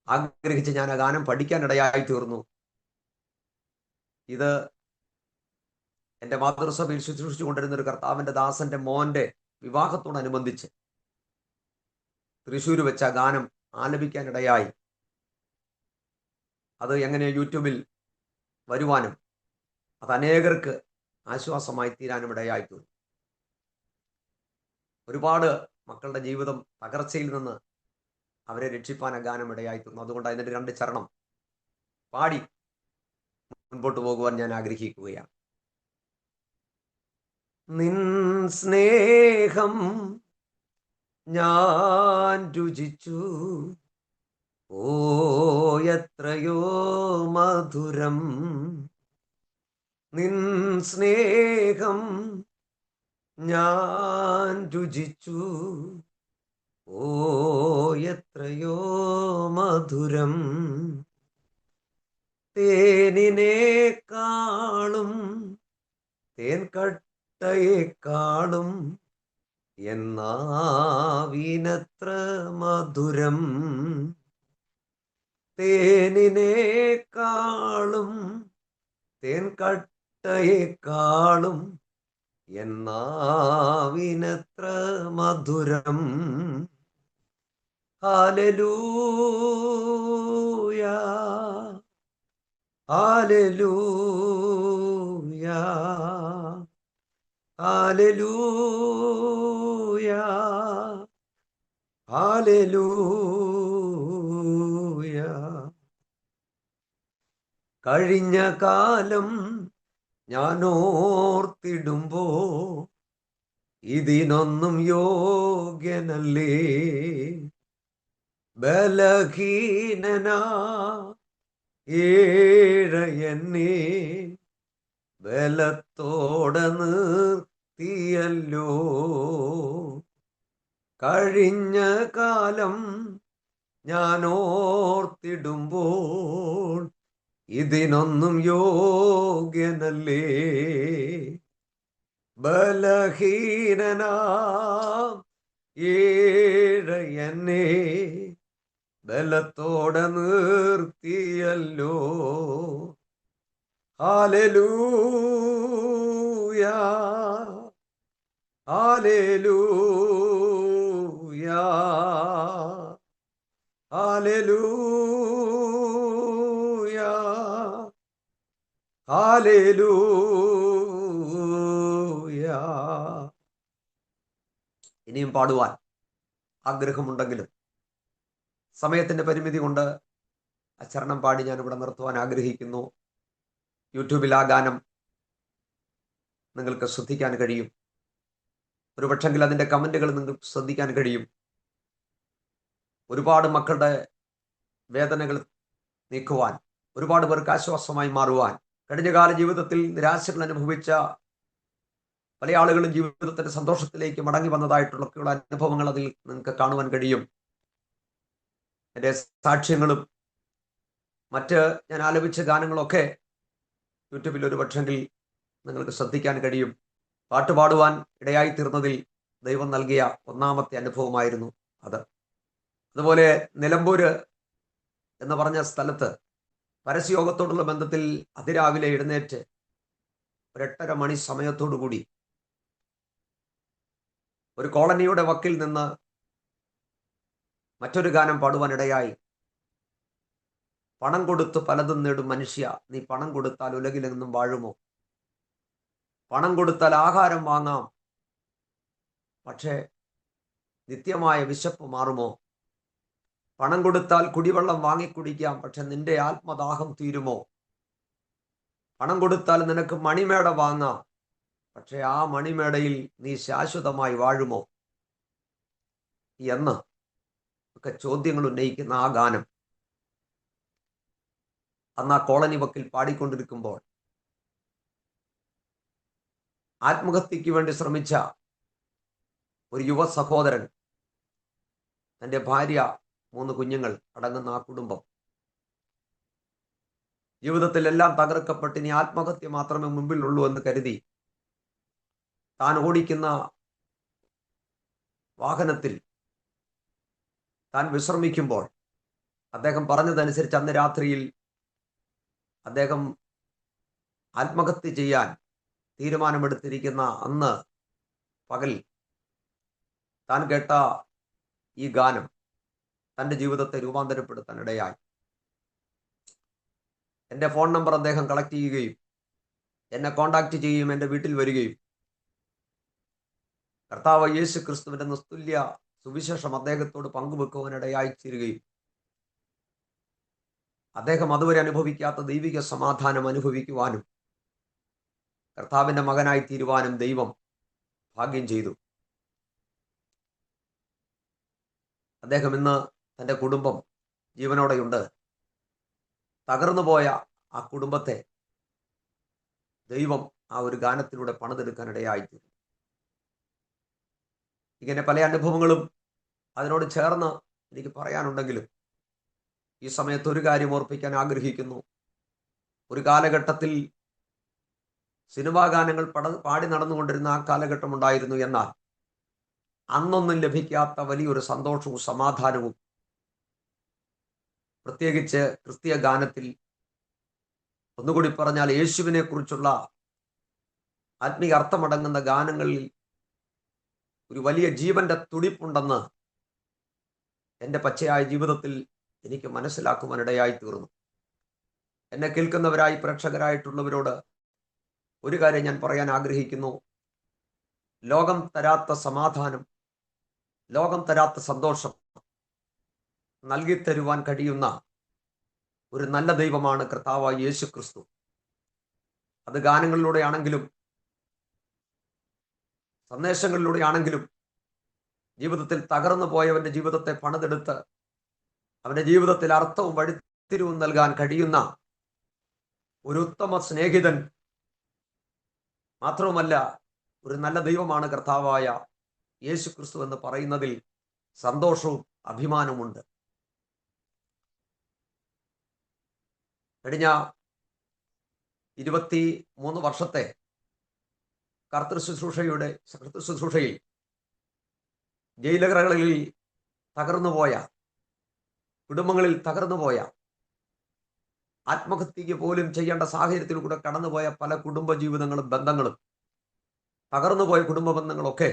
[SPEAKER 2] ആഗ്രഹിച്ച് ഞാൻ ആ ഗാനം പഠിക്കാനിടയായി തീർന്നു. ഇത് എൻ്റെ മാതൃസഭയിൽ ശുശ്രൂഷിച്ചു കൊണ്ടിരുന്ന ഒരു കർത്താവിന്റെ ദാസന്റെ മോന്റെ വിവാഹത്തോടനുബന്ധിച്ച് തൃശ്ശൂർ വെച്ച ഗാനം ആലപിക്കാനിടയായി. അത് എങ്ങനെ യൂട്യൂബിൽ വരുവാനും അത് അനേകർക്ക് ആശ്വാസമായി തീരാനും ഇടയായിത്തീർന്നു. ഒരുപാട് മക്കളുടെ ജീവിതം തകർച്ചയിൽ നിന്ന് അവരെ രക്ഷിപ്പാൻ ആ ഗാനം ഇടയായിത്തീർന്നു. അതുകൊണ്ട് അതിൻ്റെ 2 ചരണം പാടി മുൻപോട്ട് പോകുവാൻ ഞാൻ ആഗ്രഹിക്കുകയാണ്. നിൻ സ്നേഹം ഞാൻ രുചിച്ചു, ഓ എത്രയോ മധുരം. നിൻ സ്നേഹം ഞാൻ രുചിച്ചു, ഓ എത്രയോ മധുരം. തേനിനേക്കാളും തേൻ കട്ടയേക്കാളും എന്നാവിനത്ര മധുരം. തേനിനേക്കാളും തേൻ കട്ടയേക്കാളും എന്നാവിനത്ര മധുരം. ഹല്ലേലൂയ ഹല്ലേലൂയ ഹല്ലേലൂയ ഹല്ലേലൂയ. കഴിഞ്ഞ കാലം ഞാൻ ഓർത്തിടുമ്പോ ഇതിനൊന്നും യോഗ്യനല്ലേ. ബലഹീനനാ ഏഴയെന്നെ ബലത്തോടെ നിർത്തിയല്ലോ. കഴിഞ്ഞ കാലം ഞാൻ ഓർത്തിടുമ്പോൾ ഇതിനൊന്നും യോഗ്യനല്ലേ. ബലഹീനനാം ഏഴയെന്നെ ബലത്തോടെ നിർത്തിയല്ലോ. ഹല്ലേലൂയ ഹല്ലേലൂയ ഹല്ലേലൂയ ഹല്ലേലൂയ. ഇനിയും പാടുവാൻ ആഗ്രഹമുണ്ടെങ്കിലും സമയത്തിന്റെ പരിമിതി കൊണ്ട് ആ ചരണം പാടി ഞാൻ ഇവിടെ നിർത്തുവാൻ ആഗ്രഹിക്കുന്നു. യൂട്യൂബിൽ ആ ഗാനം നിങ്ങൾക്ക് ശ്രദ്ധിക്കാൻ കഴിയും. ഒരു പക്ഷെങ്കിൽ അതിൻ്റെ കമൻറ്റുകൾ നിങ്ങൾക്ക് ശ്രദ്ധിക്കാൻ കഴിയും. ഒരുപാട് മക്കളുടെ വേദനകൾ നീക്കുവാൻ, ഒരുപാട് പേർക്ക് ആശ്വാസമായി മാറുവാൻ, കഴിഞ്ഞകാല ജീവിതത്തിൽ നിരാശകൾ അനുഭവിച്ച പല ആളുകളും ജീവിതത്തിന്റെ സന്തോഷത്തിലേക്ക് മടങ്ങി വന്നതായിട്ടുള്ള അനുഭവങ്ങൾ അതിൽ നിങ്ങൾക്ക് കാണുവാൻ കഴിയും. എൻ്റെ സാക്ഷ്യങ്ങളും മറ്റ് ഞാൻ ആലപിച്ച ഗാനങ്ങളൊക്കെ യൂട്യൂബിൽ ഒരു പക്ഷെങ്കിൽ നിങ്ങൾക്ക് ശ്രദ്ധിക്കാൻ കഴിയും. പാട്ടുപാടുവാൻ ഇടയായി തീർന്നതിൽ ദൈവം നൽകിയ ഒന്നാമത്തെ അനുഭവമായിരുന്നു അത്. അതുപോലെ നിലമ്പൂര് എന്ന് പറഞ്ഞ സ്ഥലത്ത് പരസ്യയോഗത്തോടുള്ള ബന്ധത്തിൽ അതിരാവിലെ എഴുന്നേറ്റ് 8:30 മണി സമയത്തോടു കൂടി ഒരു കോളനിയുടെ വക്കിൽ നിന്ന് മറ്റൊരു ഗാനം പാടുവാനിടയായി. പണം കൊടുത്ത് പലതും നേടും മനുഷ്യ, നീ പണം കൊടുത്താൽ ഉലകിലെങ്ങും വാഴുമോ? പണം കൊടുത്താൽ ആഹാരം വാങ്ങാം, പക്ഷേ നിത്യമായ വിശപ്പ് മാറുമോ? പണം കൊടുത്താൽ കുടിവെള്ളം വാങ്ങിക്കുടിക്കാം, പക്ഷെ നിന്റെ ആത്മദാഹം തീരുമോ? പണം കൊടുത്താൽ നിനക്ക് മണിമേട വാങ്ങാം, പക്ഷെ ആ മണിമേടയിൽ നീ ശാശ്വതമായി വാഴുമോ എന്ന് ഒക്കെ ചോദ്യങ്ങൾ ഉന്നയിക്കുന്ന ആ ഗാനം അന്ന് ആ കോളനി വക്കിൽ പാടിക്കൊണ്ടിരിക്കുമ്പോൾ ആത്മഹത്യക്ക് വേണ്ടി ശ്രമിച്ച ഒരു യുവ സഹോദരൻ, തൻ്റെ ഭാര്യ, 3 കുഞ്ഞുങ്ങൾ അടങ്ങുന്ന ആ കുടുംബം ജീവിതത്തിൽ എല്ലാം തകർക്കപ്പെട്ട് ഇനി ആത്മഹത്യ മാത്രമേ മുമ്പിലുള്ളൂ എന്ന് കരുതി താൻ ഓടിക്കുന്ന വാഹനത്തിൽ താൻ വിശ്രമിക്കുമ്പോൾ അദ്ദേഹം പറഞ്ഞതനുസരിച്ച് അന്ന് രാത്രിയിൽ അദ്ദേഹം ആത്മഹത്യ ചെയ്യാൻ തീരുമാനമെടുത്തിരിക്കുന്ന അന്ന് പകൽ താൻ കേട്ട ഈ ഗാനം തൻ്റെ ജീവിതത്തെ രൂപാന്തരപ്പെടുത്താൻ ഇടയായി. എൻ്റെ ഫോൺ നമ്പർ അദ്ദേഹം കളക്ട് ചെയ്യുകയും എന്നെ കോണ്ടാക്ട് ചെയ്യുകയും എൻ്റെ വീട്ടിൽ വരികയും കർത്താവ് യേശു ക്രിസ്തുവിൻ്റെ നിസ്തുല്യ സുവിശേഷം അദ്ദേഹത്തോട് പങ്കുവെക്കുവാനിടയായി തീരുകയും അദ്ദേഹം അതുവരെ അനുഭവിക്കാത്ത ദൈവിക സമാധാനം അനുഭവിക്കുവാനും കർത്താവിൻ്റെ മകനായി തീരുവാനും ദൈവം ഭാഗ്യം ചെയ്തു. അദ്ദേഹം ഇന്ന് തൻ്റെ കുടുംബം ജീവനോടെയുണ്ട്. തകർന്നുപോയ ആ കുടുംബത്തെ ദൈവം ആ ഒരു ഗാനത്തിലൂടെ പണിതെടുക്കാനിടയായിത്തീരും. ഇങ്ങനെ പല അനുഭവങ്ങളും അതിനോട് ചേർന്ന് എനിക്ക് പറയാനുണ്ടെങ്കിലും ഈ സമയത്ത് ഒരു കാര്യം ഓർപ്പിക്കാൻ ആഗ്രഹിക്കുന്നു. ഒരു കാലഘട്ടത്തിൽ സിനിമാ ഗാനങ്ങൾ പാടി നടന്നുകൊണ്ടിരുന്ന ആ കാലഘട്ടം ഉണ്ടായിരുന്നു. എന്നാൽ അന്നൊന്നും ലഭിക്കാത്ത വലിയൊരു സന്തോഷവും സമാധാനവും, പ്രത്യേകിച്ച് ക്രിസ്തീയ ഗാനത്തിൽ, ഒന്നുകൂടി പറഞ്ഞാൽ യേശുവിനെ കുറിച്ചുള്ള ആത്മീയ അർത്ഥമടങ്ങുന്ന ഗാനങ്ങളിൽ ഒരു വലിയ ജീവന്റെ തുടിപ്പുണ്ടെന്ന് എൻ്റെ പച്ചയായ ജീവിതത്തിൽ എനിക്ക് മനസ്സിലാക്കുവാനിടയായി തീർന്നു. എന്നെ കേൾക്കുന്നവരായി പ്രേക്ഷകരായിട്ടുള്ളവരോട് ഒരു കാര്യം ഞാൻ പറയാൻ ആഗ്രഹിക്കുന്നു. ലോകം തരാത്ത സമാധാനം, ലോകം തരാത്ത സന്തോഷം നൽകി തരുവാൻ കഴിയുന്ന ഒരു നല്ല ദൈവമാണ് കർത്താവായ യേശു ക്രിസ്തു. അത് ഗാനങ്ങളിലൂടെ ആണെങ്കിലും സന്ദേശങ്ങളിലൂടെ ആണെങ്കിലും ജീവിതത്തിൽ തകർന്നു പോയവന്റെ ജീവിതത്തെ പണിതെടുത്ത് അവന്റെ ജീവിതത്തിൽ അർത്ഥവും വഴിത്തിരിവും നൽകാൻ കഴിയുന്ന ഒരു ഉത്തമ സ്നേഹിതൻ മാത്രവുമല്ല, ഒരു നല്ല ദൈവമാണ് കർത്താവായ യേശു ക്രിസ്തു എന്ന് പറയുന്നതിൽ സന്തോഷവും അഭിമാനവുമുണ്ട്. കഴിഞ്ഞ 23 വർഷത്തെ കർത്തൃ ശുശ്രൂഷയിൽ ജയിലറകളിൽ തകർന്നുപോയ, കുടുംബങ്ങളിൽ തകർന്നുപോയ, ആത്മഹത്യക്ക് പോലും ചെയ്യേണ്ട സാഹചര്യത്തിൽ കൂടെ കടന്നുപോയ പല കുടുംബ ജീവിതങ്ങളും ബന്ധങ്ങളും, തകർന്നുപോയ കുടുംബ ബന്ധങ്ങളൊക്കെ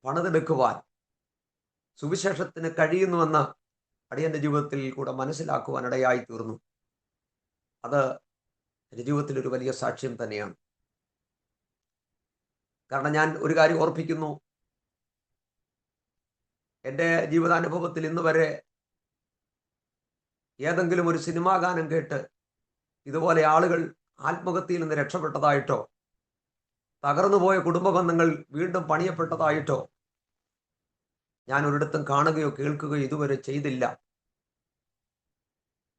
[SPEAKER 2] പണിതെടുക്കുവാൻ സുവിശേഷത്തിന് കഴിയുന്നുവെന്ന് അടിയന്റെ ജീവിതത്തിൽ കൂടെ മനസ്സിലാക്കുവാൻ ഇടയായി തീർന്നു. അത് എൻ്റെ ജീവിതത്തിൽ ഒരു വലിയ സാക്ഷ്യം തന്നെയാണ്. കാരണം ഞാൻ ഒരു കാര്യം ഓർപ്പിക്കുന്നു, എൻ്റെ ജീവിതാനുഭവത്തിൽ ഇന്ന് വരെ ഏതെങ്കിലും ഒരു സിനിമാ ഗാനം കേട്ട് ഇതുപോലെ ആളുകൾ ആത്മഹത്യയിൽ നിന്ന് രക്ഷപ്പെട്ടതായിട്ടോ തകർന്നുപോയ കുടുംബ ബന്ധങ്ങൾ വീണ്ടും പണിയപ്പെട്ടതായിട്ടോ ഞാൻ ഒരിടത്തും കാണുകയോ കേൾക്കുകയോ ഇതുവരെ ചെയ്തില്ല.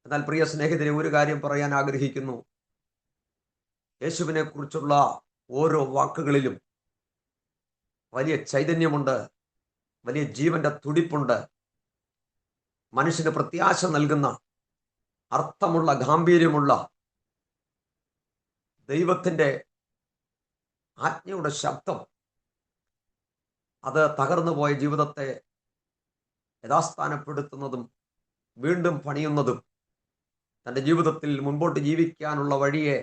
[SPEAKER 2] എന്നാൽ പ്രിയ സ്നേഹിതരെ, ഒരു കാര്യം പറയാൻ ആഗ്രഹിക്കുന്നു. യേശുവിനെ കുറിച്ചുള്ള ഓരോ വാക്കുകളിലും വലിയ ചൈതന്യമുണ്ട്, വലിയ ജീവന്റെ തുടിപ്പുണ്ട്. മനുഷ്യന് പ്രത്യാശ നൽകുന്ന, അർത്ഥമുള്ള, ഗാംഭീര്യമുള്ള ദൈവത്തിൻ്റെ ആജ്ഞയുടെ ശബ്ദം അത് തകർന്നുപോയ ജീവിതത്തെ യഥാസ്ഥാനപ്പെടുത്തുന്നതും വീണ്ടും പണിയുന്നതും തൻ്റെ ജീവിതത്തിൽ മുൻപോട്ട് ജീവിക്കാനുള്ള വഴിയെ,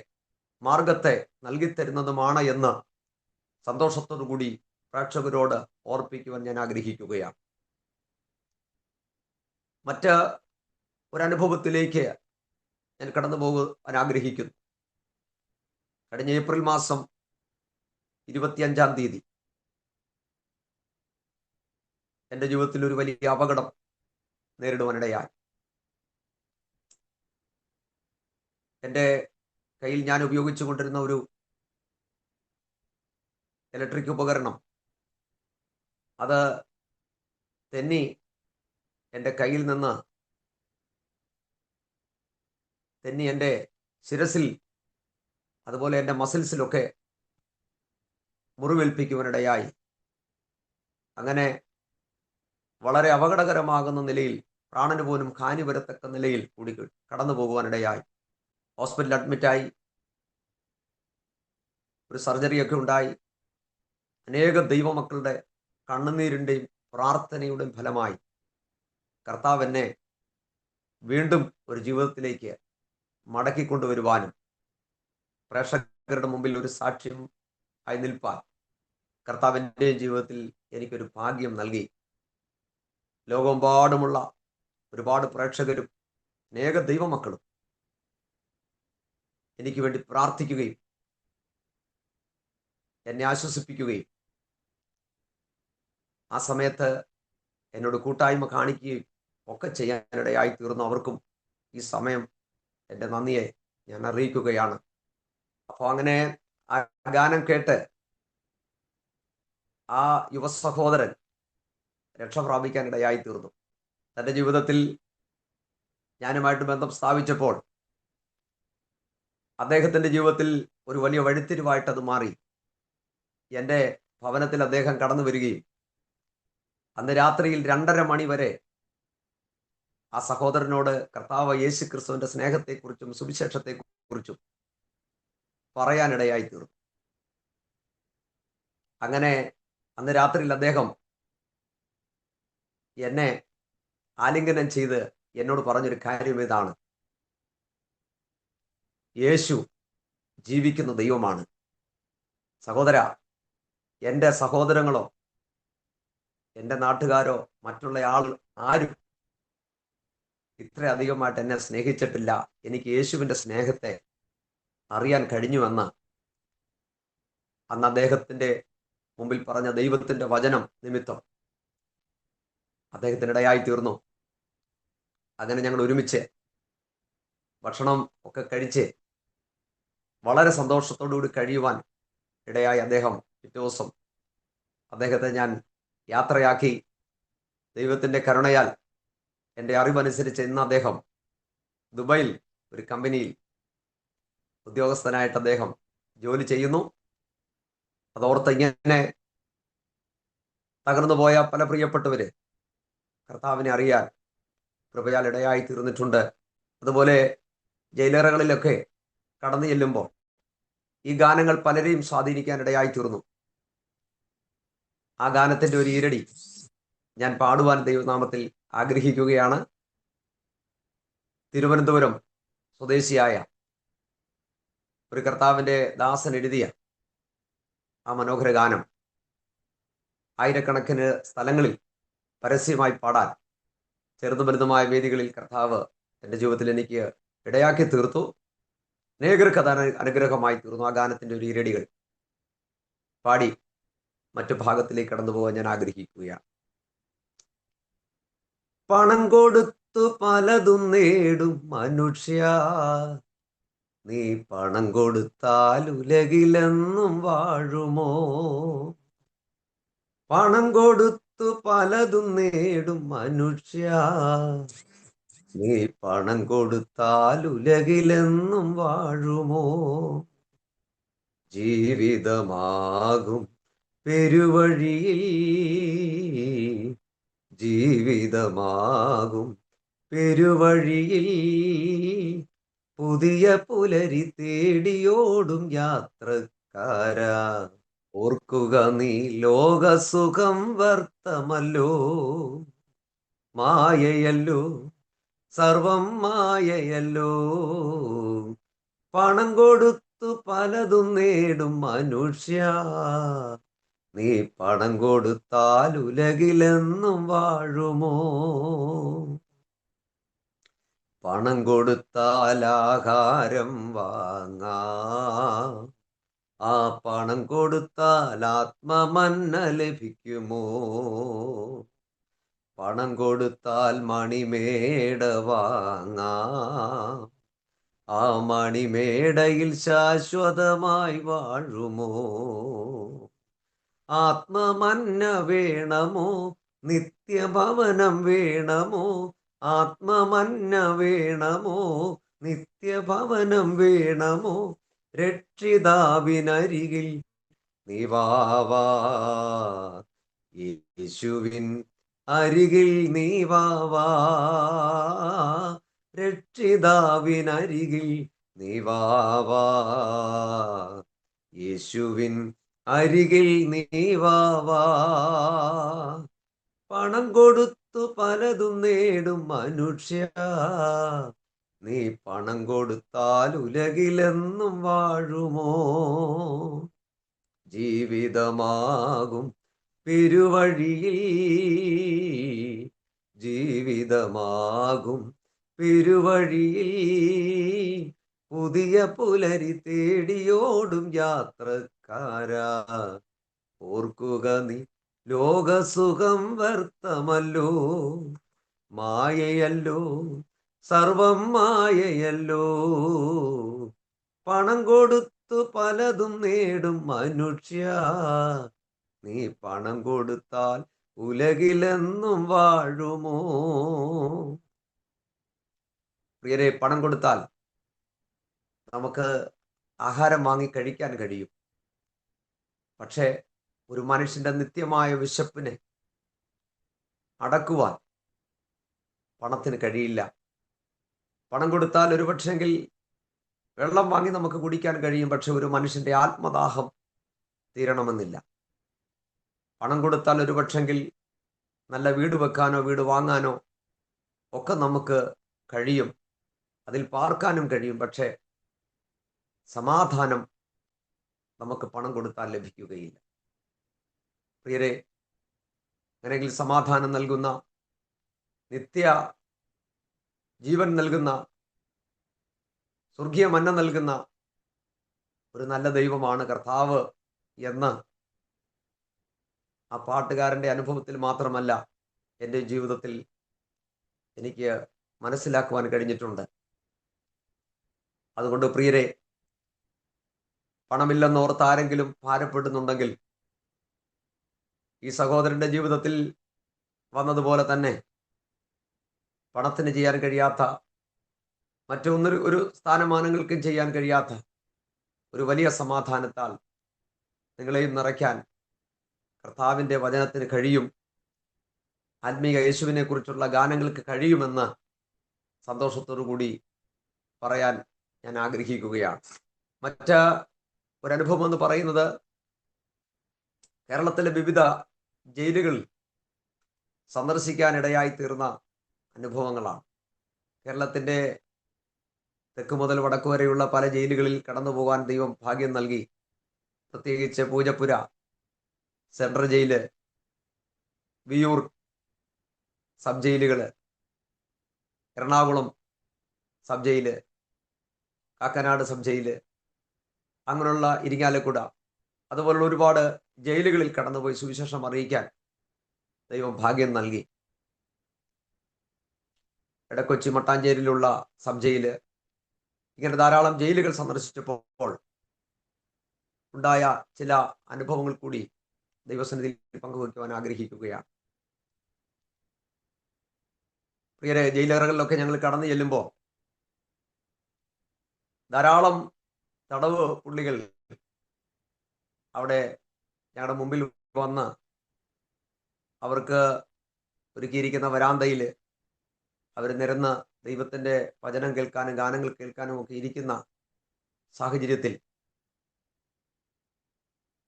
[SPEAKER 2] മാർഗത്തെ നൽകിത്തരുന്നതുമാണ് എന്ന് സന്തോഷത്തോടു കൂടി പ്രേക്ഷകരോട് ഓർപ്പിക്കുവാൻ ഞാൻ ആഗ്രഹിക്കുകയാണ്. മറ്റ് ഒരനുഭവത്തിലേക്ക് ഞാൻ കടന്നു പോകാൻ ആഗ്രഹിക്കുന്നു. കഴിഞ്ഞ ഏപ്രിൽ മാസം 25-ാം തീയതി എൻ്റെ ജീവിതത്തിൽ ഒരു വലിയ അപകടം നേരിടുവാനിടയായി. എൻ്റെ കയ്യിൽ ഞാൻ ഉപയോഗിച്ചു കൊണ്ടിരുന്ന ഒരു ഇലക്ട്രിക് ഉപകരണം അത് തെന്നി എൻ്റെ കയ്യിൽ നിന്ന് തെന്നി എൻ്റെ ശിരസിൽ, അതുപോലെ എൻ്റെ മസിൽസിലൊക്കെ മുറിവേൽപ്പിക്കുവാനിടയായി. അങ്ങനെ വളരെ അപകടകരമാകുന്ന നിലയിൽ, പ്രാണന് പോലും ഹാനി വരത്തക്ക നിലയിൽ കൂടി കടന്നു പോകുവാനിടയായി. ഹോസ്പിറ്റലിൽ അഡ്മിറ്റായി, ഒരു സർജറിയൊക്കെ ഉണ്ടായി. അനേകം ദൈവമക്കളുടെ കണ്ണുനീരിൻ്റെയും പ്രാർത്ഥനയുടെയും ഫലമായി കർത്താവ് എന്നെ വീണ്ടും ഒരു ജീവിതത്തിലേക്ക് മടക്കിക്കൊണ്ടുവരുവാനും പ്രേക്ഷകരുടെ മുമ്പിൽ ഒരു സാക്ഷ്യം ആയി നിൽപ്പാൻ കർത്താവിൻ്റെ ജീവിതത്തിൽ എനിക്കൊരു ഭാഗ്യം നൽകി. ലോകമെമ്പാടുമുള്ള ഒരുപാട് പ്രേക്ഷകരും അനേക ദൈവമക്കളും എനിക്ക് വേണ്ടി പ്രാർത്ഥിക്കുകയും എന്നെ ആശ്വസിപ്പിക്കുകയും ആ സമയത്ത് എന്നോട് കൂട്ടായ്മ കാണിക്കുകയും ഒക്കെ ചെയ്യാനിടയായി തീർന്നു. അവർക്കും ഈ സമയം എൻ്റെ നന്ദിയെ ഞാൻ അറിയിക്കുകയാണ്. അപ്പോൾ അങ്ങനെ ആ ഗാനം കേട്ട് ആ യുവ സഹോദരൻ രക്ഷ പ്രാപിക്കാനിടയായി തീർന്നു. തൻ്റെ ജീവിതത്തിൽ ഞാനുമായിട്ട് ബന്ധം സ്ഥാപിച്ചപ്പോൾ അദ്ദേഹത്തിൻ്റെ ജീവിതത്തിൽ ഒരു വലിയ വഴിത്തിരിവായിട്ട് അത് മാറി. എൻ്റെ ഭവനത്തിൽ അദ്ദേഹം കടന്നു വരികയും അന്ന് രാത്രിയിൽ 2:30 മണി വരെ ആ സഹോദരനോട് കർത്താവ് യേശു ക്രിസ്തുവിന്റെ സ്നേഹത്തെക്കുറിച്ചും സുവിശേഷത്തെക്കുറിച്ചും പറയാനിടയായി തീർന്നു. അങ്ങനെ അന്ന് രാത്രിയിൽ അദ്ദേഹം എന്നെ ആലിംഗനം ചെയ്ത് എന്നോട് പറഞ്ഞൊരു കാര്യം ഇതാണ്: യേശു ജീവിക്കുന്ന ദൈവമാണ്. സഹോദര, എൻ്റെ സഹോദരങ്ങളോ എൻ്റെ നാട്ടുകാരോ മറ്റുള്ള ആരും ഇത്ര അധികമായിട്ട് എന്നെ സ്നേഹിച്ചിട്ടില്ല. എനിക്ക് യേശുവിൻ്റെ സ്നേഹത്തെ അറിയാൻ കഴിഞ്ഞുവെന്ന് അന്ന് അദ്ദേഹത്തിൻ്റെ മുമ്പിൽ പറഞ്ഞ ദൈവത്തിൻ്റെ വചനം നിമിത്തം അദ്ദേഹത്തിനിടയായി തീർന്നു. അങ്ങനെ ഞങ്ങൾ ഒരുമിച്ച് ഭക്ഷണം ഒക്കെ കഴിച്ച് വളരെ സന്തോഷത്തോടുകൂടി കഴിയുവാൻ ഇടയായി. അദ്ദേഹം പിറ്റേ ദിവസം അദ്ദേഹത്തെ ഞാൻ യാത്രയാക്കി. ദൈവത്തിൻ്റെ കരുണയാൽ എൻ്റെ അറിവനുസരിച്ച് ഇന്ന് അദ്ദേഹം ദുബായിൽ ഒരു കമ്പനിയിൽ ഉദ്യോഗസ്ഥനായിട്ട് അദ്ദേഹം ജോലി ചെയ്യുന്നു. അതോർത്ത് ഇങ്ങനെ തകർന്നു പോയ പല പ്രിയപ്പെട്ടവര് കർത്താവിനെ അറിയാൻ കൃപയാൽ ഇടയായി തീർന്നിട്ടുണ്ട്. അതുപോലെ ജയിലറകളിലൊക്കെ കടന്നു ചെല്ലുമ്പോൾ ഈ ഗാനങ്ങൾ പലരെയും സ്വാധീനിക്കാൻ ഇടയായി തീർന്നു. ആ ഗാനത്തിന്റെ ഒരു ഈരടി ഞാൻ പാടുവാൻ ദൈവനാമത്തിൽ ആഗ്രഹിക്കുകയാണ്. തിരുവനന്തപുരം സ്വദേശിയായ ഒരു കർത്താവിന്റെ ദാസൻ എഴുതിയ ആ മനോഹര ഗാനം ആയിരക്കണക്കിന് സ്ഥലങ്ങളിൽ പരസ്യമായി പാടാൻ ചെറുതും വലുതുമായ വേദികളിൽ കർത്താവ് എൻ്റെ ജീവിതത്തിൽ എനിക്ക് ഇടയാക്കി തീർത്തു. അനേകർക്ക് അത് അനുഗ്രഹമായി തീർന്നു. ആ ഗാനത്തിന്റെ ഒരു ഈരടികൾ പാടി മറ്റു ഭാഗത്തിലേക്ക് കടന്നു പോകാൻ ഞാൻ ആഗ്രഹിക്കുകയാണ്. പണം കൊടുത്തു പലതും നേടും മനുഷ്യ, നീ പണം കൊടുത്താൽ ഉലകിലെന്നും വാഴുമോ? പണം കൊടുത്തു പലതും നേടും മനുഷ്യ, നീ പണം കൊടുത്താൽ ഉലകിലെന്നും വാഴുമോ? ജീവിതമാകും പെരുവഴിയിൽ, ജീവിതമാകും പെരുവഴിയിൽ പുതിയ പുലരി തേടിയോടും യാത്രക്കാരാ, ഓർക്കുക നീ ലോകസുഖം വ്യർത്ഥമല്ലോ, മായയല്ലോ, സർവം മായയല്ലോ. പണം കൊടുത്തു പലതും നേടും മനുഷ്യ, നീ പണം കൊടുത്താൽ ഉലകിലെന്നും വാഴുമോ? പണം കൊടുത്താൽ ആഹാരം വാങ്ങാം, ആ പണം കൊടുത്താൽ ആത്മമന്ന ലഭിക്കുമോ? പണം കൊടുത്താൽ മണിമേട വാങ്ങാം, ആ മണിമേടയിൽ ശാശ്വതമായി വാഴുമോ? ആത്മമന്ന വേണമോ, നിത്യഭവനം വേണമോ? ആത്മമന്ന വേണമോ, നിത്യഭവനം വേണമോ? രക്ഷിതാവിനരികിൽ നീ വാവാ, യേശുവിൻ അരികിൽ നീ വാവാ, രക്ഷിതാവിനരികിൽ നീ വാവാ, യേശുവിൻ അരികിൽ നീ വാവാ. പണം കൊടുത്തു പലതും നേടും മനുഷ്യ, നീ പണം കൊടുത്താൽ ഉലകിലെന്നും വാഴുമോ? ജീവിതമാകും പെരുവഴിയിൽ, ജീവിതമാകും പെരുവഴിയിൽ പുതിയ പുലരി തേടിയോടും യാത്രക്കാരാ, ഓർക്കുക നീ ലോകസുഖം വ്യർത്ഥമല്ലോ, മായയല്ലോ, സർവം മായയല്ലോ. പണം കൊടുത്തു പലതും നേടും മനുഷ്യ, നീ പണം കൊടുത്താൽ ഉലകിലെന്നും വാഴുമോ? പ്രിയരെ, പണം കൊടുത്താൽ നമുക്ക് ആഹാരം വാങ്ങി കഴിക്കാൻ കഴിയും. പക്ഷേ ഒരു മനുഷ്യന്റെ നിത്യമായ വിശപ്പിനെ അടക്കുവാൻ പണത്തിന് കഴിയില്ല. പണം കൊടുത്താൽ ഒരു പക്ഷെങ്കിൽ വെള്ളം വാങ്ങി നമുക്ക് കുടിക്കാൻ കഴിയും, പക്ഷെ ഒരു മനുഷ്യന്റെ ആത്മദാഹം തീരണമെന്നില്ല. പണം കൊടുത്താൽ ഒരു പക്ഷെങ്കിൽ നല്ല വീട് വെക്കാനോ വീട് വാങ്ങാനോ ഒക്കെ നമുക്ക് കഴിയും, അതിൽ പാർക്കാനും കഴിയും. പക്ഷെ സമാധാനം നമുക്ക് പണം കൊടുത്താൽ ലഭിക്കുകയില്ല. പ്രിയരെ, അങ്ങനെയെങ്കിൽ സമാധാനം നൽകുന്ന, നിത്യ ജീവൻ നൽകുന്ന, സ്വർഗീയ മന്ന നൽകുന്ന ഒരു നല്ല ദൈവമാണ് കർത്താവ് എന്ന് ആ പാട്ടുകാരൻ്റെ അനുഭവത്തിൽ മാത്രമല്ല എൻ്റെ ജീവിതത്തിൽ എനിക്ക് മനസ്സിലാക്കുവാൻ കഴിഞ്ഞിട്ടുണ്ട്. അതുകൊണ്ട് പ്രിയരെ, പണമില്ലെന്നോർത്ത് ആരെങ്കിലും ഭാരപ്പെടുന്നുണ്ടെങ്കിൽ ഈ സഹോദരന്റെ ജീവിതത്തിൽ വന്നതുപോലെ തന്നെ പണത്തിന് ചെയ്യാൻ കഴിയാത്ത, ഒരു സ്ഥാനമാനങ്ങൾക്കും ചെയ്യാൻ കഴിയാത്ത ഒരു വലിയ സമാധാനത്താൽ നിങ്ങളെയും നിറയ്ക്കാൻ കർത്താവിൻ്റെ വചനത്തിന് കഴിയും, ആത്മീയ യേശുവിനെ കുറിച്ചുള്ള ഗാനങ്ങൾക്ക് കഴിയുമെന്ന് സന്തോഷത്തോടു കൂടി പറയാൻ ഞാൻ ആഗ്രഹിക്കുകയാണ്. ഒരനുഭവം എന്ന് പറയുന്നത് കേരളത്തിലെ വിവിധ ജയിലുകൾ സന്ദർശിക്കാനിടയായി തീർന്ന അനുഭവങ്ങളാണ്. കേരളത്തിൻ്റെ തെക്ക് മുതൽ വടക്ക് വരെയുള്ള പല ജയിലുകളിൽ കടന്നു പോകാൻ ദൈവം ഭാഗ്യം നൽകി. പ്രത്യേകിച്ച് Poojappura, central jail, Viyyur sub ജയിലുകള്, Ernakulam sub jail, Kakkanad sub jail, അങ്ങനെയുള്ള ഇരിങ്ങാലക്കുട, അതുപോലുള്ള ഒരുപാട് ജയിലുകളിൽ കടന്നുപോയി സുവിശേഷം അറിയിക്കാൻ ദൈവം ഭാഗ്യം നൽകി. എടക്കൊച്ചി മട്ടാഞ്ചേരിയിലുള്ള സബ് ജയില്, ഇങ്ങനെ ധാരാളം ജയിലുകൾ സന്ദർശിച്ചപ്പോൾ ഉണ്ടായ ചില അനുഭവങ്ങൾ കൂടി ദൈവസന്നിധിയിൽ പങ്കുവയ്ക്കുവാൻ ആഗ്രഹിക്കുകയാണ്. പ്രിയരെ, ജയിലറകളിലൊക്കെ ഞങ്ങൾ കടന്നു ചെല്ലുമ്പോൾ ധാരാളം തടവ് പുള്ളികൾ അവിടെ ഞങ്ങളുടെ മുമ്പിൽ വന്ന് അവർക്ക് ഒരുക്കിയിരിക്കുന്ന വരാന്തയിൽ അവർ നിരന്ന് ദൈവത്തിൻ്റെ വചനം കേൾക്കാനും ഗാനങ്ങൾ കേൾക്കാനും ഒക്കെ ഇരിക്കുന്ന സാഹചര്യത്തിൽ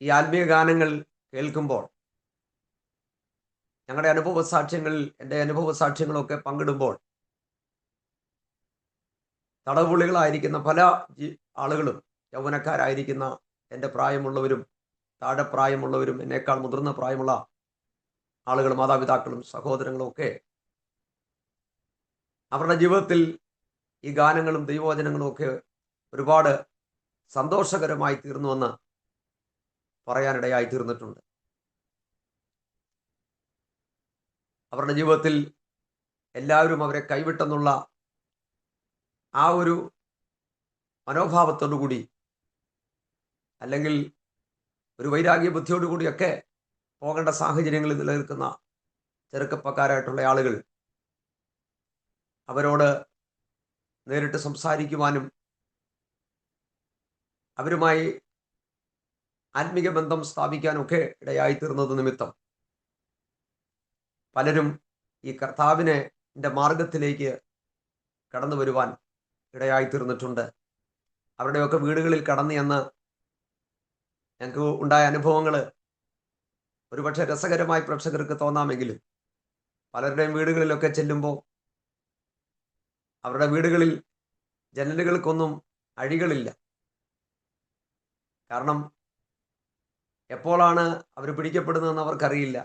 [SPEAKER 2] ഈ ആത്മീയ ഗാനങ്ങൾ കേൾക്കുമ്പോൾ ഞങ്ങളുടെ എൻ്റെ അനുഭവ സാക്ഷ്യങ്ങളൊക്കെ പങ്കിടുമ്പോൾ തടവുപുള്ളികളായിരിക്കുന്ന പല ആളുകളും, യൗവനക്കാരായിരിക്കുന്ന എൻ്റെ പ്രായമുള്ളവരും താഴെ പ്രായമുള്ളവരും എന്നേക്കാൾ മുതിർന്ന പ്രായമുള്ള ആളുകൾ, മാതാപിതാക്കളും സഹോദരങ്ങളും ഒക്കെ അവരുടെ ജീവിതത്തിൽ ഈ ഗാനങ്ങളും ദൈവവചനങ്ങളും ഒക്കെ ഒരുപാട് സന്തോഷകരമായി തീർന്നുവെന്ന് പറയാനിടയായി തീർന്നിട്ടുണ്ട്. അവരുടെ ജീവിതത്തിൽ എല്ലാവരും അവരെ കൈവിട്ടെന്നുള്ള ആ ഒരു മനോഭാവത്തോടു കൂടി, അല്ലെങ്കിൽ ഒരു വൈരാഗ്യ ബുദ്ധിയോടുകൂടിയൊക്കെ പോകേണ്ട സാഹചര്യങ്ങളിൽ നിലനിൽക്കുന്ന ചെറുപ്പക്കാരായിട്ടുള്ള ആളുകൾ അവരോട് നേരിട്ട് സംസാരിക്കുവാനും അവരുമായി ആത്മീക ബന്ധം സ്ഥാപിക്കാനൊക്കെ ഇടയായി തീർന്നത് നിമിത്തം പലരും ഈ കർത്താവിൻ്റെ മാർഗത്തിലേക്ക് കടന്നു വരുവാൻ ഇടയായി തീർന്നിട്ടുണ്ട്. അവരുടെയൊക്കെ വീടുകളിൽ കടന്നു ചെന്ന് ഞങ്ങൾക്ക് ഉണ്ടായ അനുഭവങ്ങൾ ഒരുപക്ഷെ രസകരമായി പ്രേക്ഷകർക്ക് തോന്നാമെങ്കിലും പലരുടെയും വീടുകളിലൊക്കെ ചെല്ലുമ്പോൾ അവരുടെ വീടുകളിൽ ജനലുകൾക്കൊന്നും അഴികളില്ല. കാരണം എപ്പോഴാണ് അവർ പിടിക്കപ്പെടുന്നതെന്ന് അവർക്കറിയില്ല.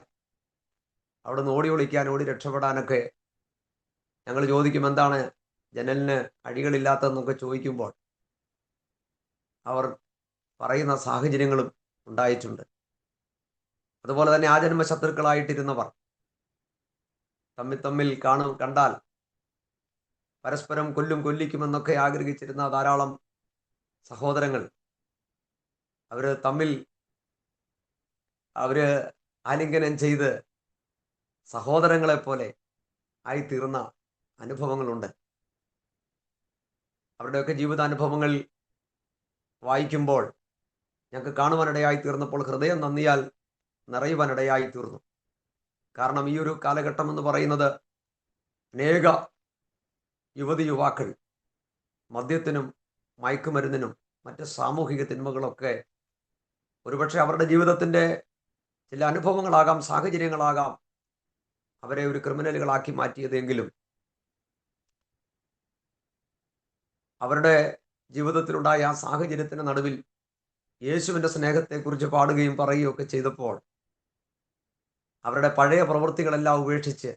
[SPEAKER 2] അവിടെ നിന്ന് ഓടി ഒളിക്കാൻ, ഓടി രക്ഷപ്പെടാനൊക്കെ ഞങ്ങൾ ചോദിക്കും, എന്താണ് ജനലിന് അഴികളില്ലാത്തതെന്നൊക്കെ ചോദിക്കുമ്പോൾ അവർ പറയുന്ന സാഹചര്യങ്ങളും ഉണ്ടായിട്ടുണ്ട്. അതുപോലെ തന്നെ ആജന്മ ശത്രുക്കളായിട്ടിരുന്നവർ തമ്മിൽ കണ്ടാൽ പരസ്പരം കൊല്ലിക്കുമെന്നൊക്കെ ആഗ്രഹിച്ചിരുന്ന ധാരാളം സഹോദരങ്ങൾ അവര് ആലിംഗനം ചെയ്ത് സഹോദരങ്ങളെ പോലെ ആയിത്തീർന്ന അനുഭവങ്ങളുണ്ട്. അവരുടെയൊക്കെ ജീവിതാനുഭവങ്ങൾ വായിക്കുമ്പോൾ ഞങ്ങൾക്ക് കാണുവാനിടയായി തീർന്നപ്പോൾ ഹൃദയം നന്ദിയാൽ നിറയുവാനിടയായി തീർന്നു. കാരണം ഈ ഒരു കാലഘട്ടം എന്ന് പറയുന്നത് അനേക യുവതി യുവാക്കൾ മദ്യത്തിനും മയക്കുമരുന്നിനും മറ്റ് സാമൂഹിക തിന്മകളൊക്കെ ഒരുപക്ഷെ അവരുടെ ജീവിതത്തിൻ്റെ ചില അനുഭവങ്ങളാകാം, സാഹചര്യങ്ങളാകാം അവരെ ഒരു ക്രിമിനലുകളാക്കി മാറ്റിയതെങ്കിലും അവരുടെ ജീവിതത്തിലുണ്ടായ ആ സാഹചര്യത്തിന് നടുവിൽ യേശുവിൻ്റെ സ്നേഹത്തെക്കുറിച്ച് പാടുകയും പറയുകയും ഒക്കെ ചെയ്തപ്പോൾ അവരുടെ പഴയ പ്രവൃത്തികളെല്ലാം ഉപേക്ഷിച്ച്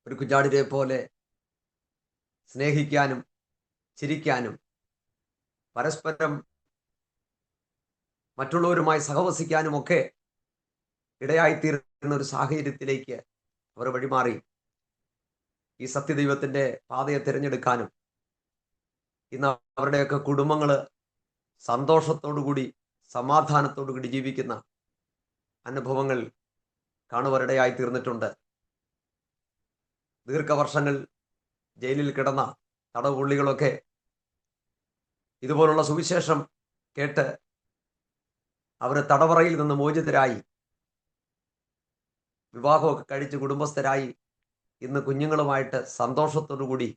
[SPEAKER 2] ഒരു കുഞ്ഞാടിനെ പോലെ സ്നേഹിക്കാനും ചിരിക്കാനും പരസ്പരം മറ്റുള്ളവരുമായി സഹവസിക്കാനുമൊക്കെ ഇടയായിത്തീരുന്ന ഒരു സാഹചര്യത്തിലേക്ക് അവർ വഴിമാറി ഈ സത്യദൈവത്തിൻ്റെ പാതയെ തിരഞ്ഞെടുക്കാനും ഇന്ന് അവരുടെയൊക്കെ കുടുംബങ്ങൾ സന്തോഷത്തോടുകൂടി സമാധാനത്തോടുകൂടി ജീവിക്കുന്ന അനുഭവങ്ങൾ കാണുവാനിടയായി തീർന്നിട്ടുണ്ട്. ദീർഘവർഷങ്ങൾ ജയിലിൽ കിടന്ന തടവുപുള്ളികളൊക്കെ ഇതുപോലുള്ള സുവിശേഷം കേട്ട് അവർ തടവറയിൽ നിന്ന് മോചിതരായി വിവാഹമൊക്കെ കഴിച്ച് കുടുംബസ്ഥരായി ഇന്ന് കുഞ്ഞുങ്ങളുമായിട്ട് സന്തോഷത്തോടുകൂടി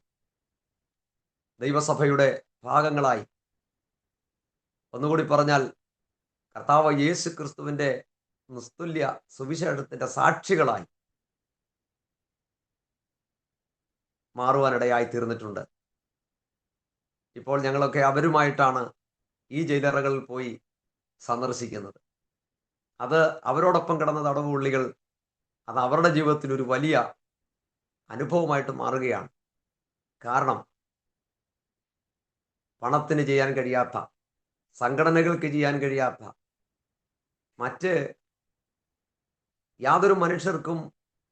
[SPEAKER 2] ദൈവസഭയുടെ ഭാഗങ്ങളായി, ഒന്നുകൂടി പറഞ്ഞാൽ കർത്താവ് യേശു ക്രിസ്തുവിൻ്റെ നിസ്തുല്യ സുവിശേഷത്തിൻ്റെ സാക്ഷികളായി മാറുവാനിടയായി തീർന്നിട്ടുണ്ട്. ഇപ്പോൾ ഞങ്ങളൊക്കെ അവരുമായിട്ടാണ് ഈ ജയിലറകളിൽ പോയി സന്ദർശിക്കുന്നത്. അത് അവരോടൊപ്പം കിടന്ന തടവുപുള്ളികൾ അത് അവരുടെ ജീവിതത്തിൽ ഒരു വലിയ അനുഭവമായിട്ട് മാറുകയാണ്. കാരണം പണത്തിന് ചെയ്യാൻ കഴിയാത്ത, സംഘടനകൾക്ക് ചെയ്യാൻ കഴിയാത്ത, മറ്റ് യാതൊരു മനുഷ്യർക്കും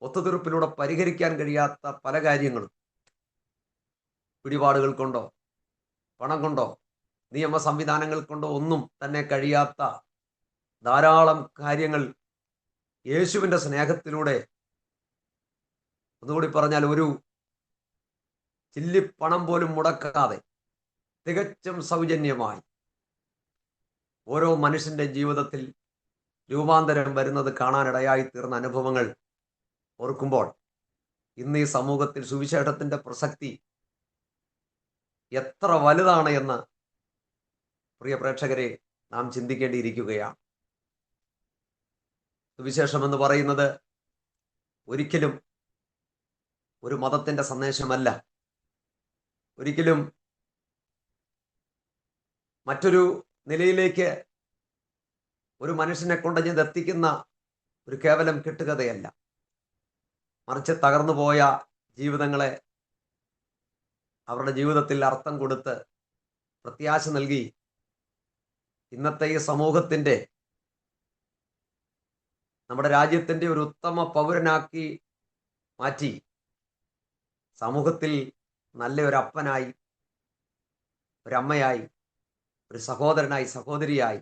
[SPEAKER 2] ഒത്തുതീർപ്പിലൂടെ പരിഹരിക്കാൻ കഴിയാത്ത പല കാര്യങ്ങളും പിടിപാടുകൾ കൊണ്ടോ പണം കൊണ്ടോ നിയമ സംവിധാനങ്ങൾ കൊണ്ടോ ഒന്നും തന്നെ കഴിയാത്ത ധാരാളം കാര്യങ്ങൾ യേശുവിൻ്റെ സ്നേഹത്തിലൂടെ, ഒന്നുകൂടി പറഞ്ഞാൽ ഒരു ചില്ലിപ്പണം പോലും മുടക്കാതെ തികച്ചും സൗജന്യമായി ഓരോ മനുഷ്യന്റെ ജീവിതത്തിൽ രൂപാന്തരം വരുന്നത് കാണാനിടയായി തീർന്ന അനുഭവങ്ങൾ ഓർക്കുമ്പോൾ ഇന്ന് ഈ സമൂഹത്തിൽ സുവിശേഷത്തിന്റെ പ്രസക്തി എത്ര വലുതാണ് എന്ന് പ്രിയ പ്രേക്ഷകരെ നാം ചിന്തിക്കേണ്ടിയിരിക്കുകയാണ്. സുവിശേഷം എന്ന് പറയുന്നത് ഒരിക്കലും ഒരു മതത്തിന്റെ സന്ദേശമല്ല, ഒരിക്കലും മറ്റൊരു നിലയിലേക്ക് ഒരു മനുഷ്യനെ കൊണ്ടത് എത്തിക്കുന്ന ഒരു കേവലം കെട്ടുകഥയല്ല. മറിച്ച് തകർന്നു പോയ ജീവിതങ്ങളെ അവരുടെ ജീവിതത്തിൽ അർത്ഥം കൊടുത്ത് പ്രത്യാശ നൽകി ഇന്നത്തെ ഈ സമൂഹത്തിൻ്റെ, നമ്മുടെ രാജ്യത്തിൻ്റെ ഒരു ഉത്തമ പൗരനാക്കി മാറ്റി സമൂഹത്തിൽ നല്ലൊരു അപ്പനായി, ഒരമ്മയായി, ഒരു സഹോദരനായി, സഹോദരിയായി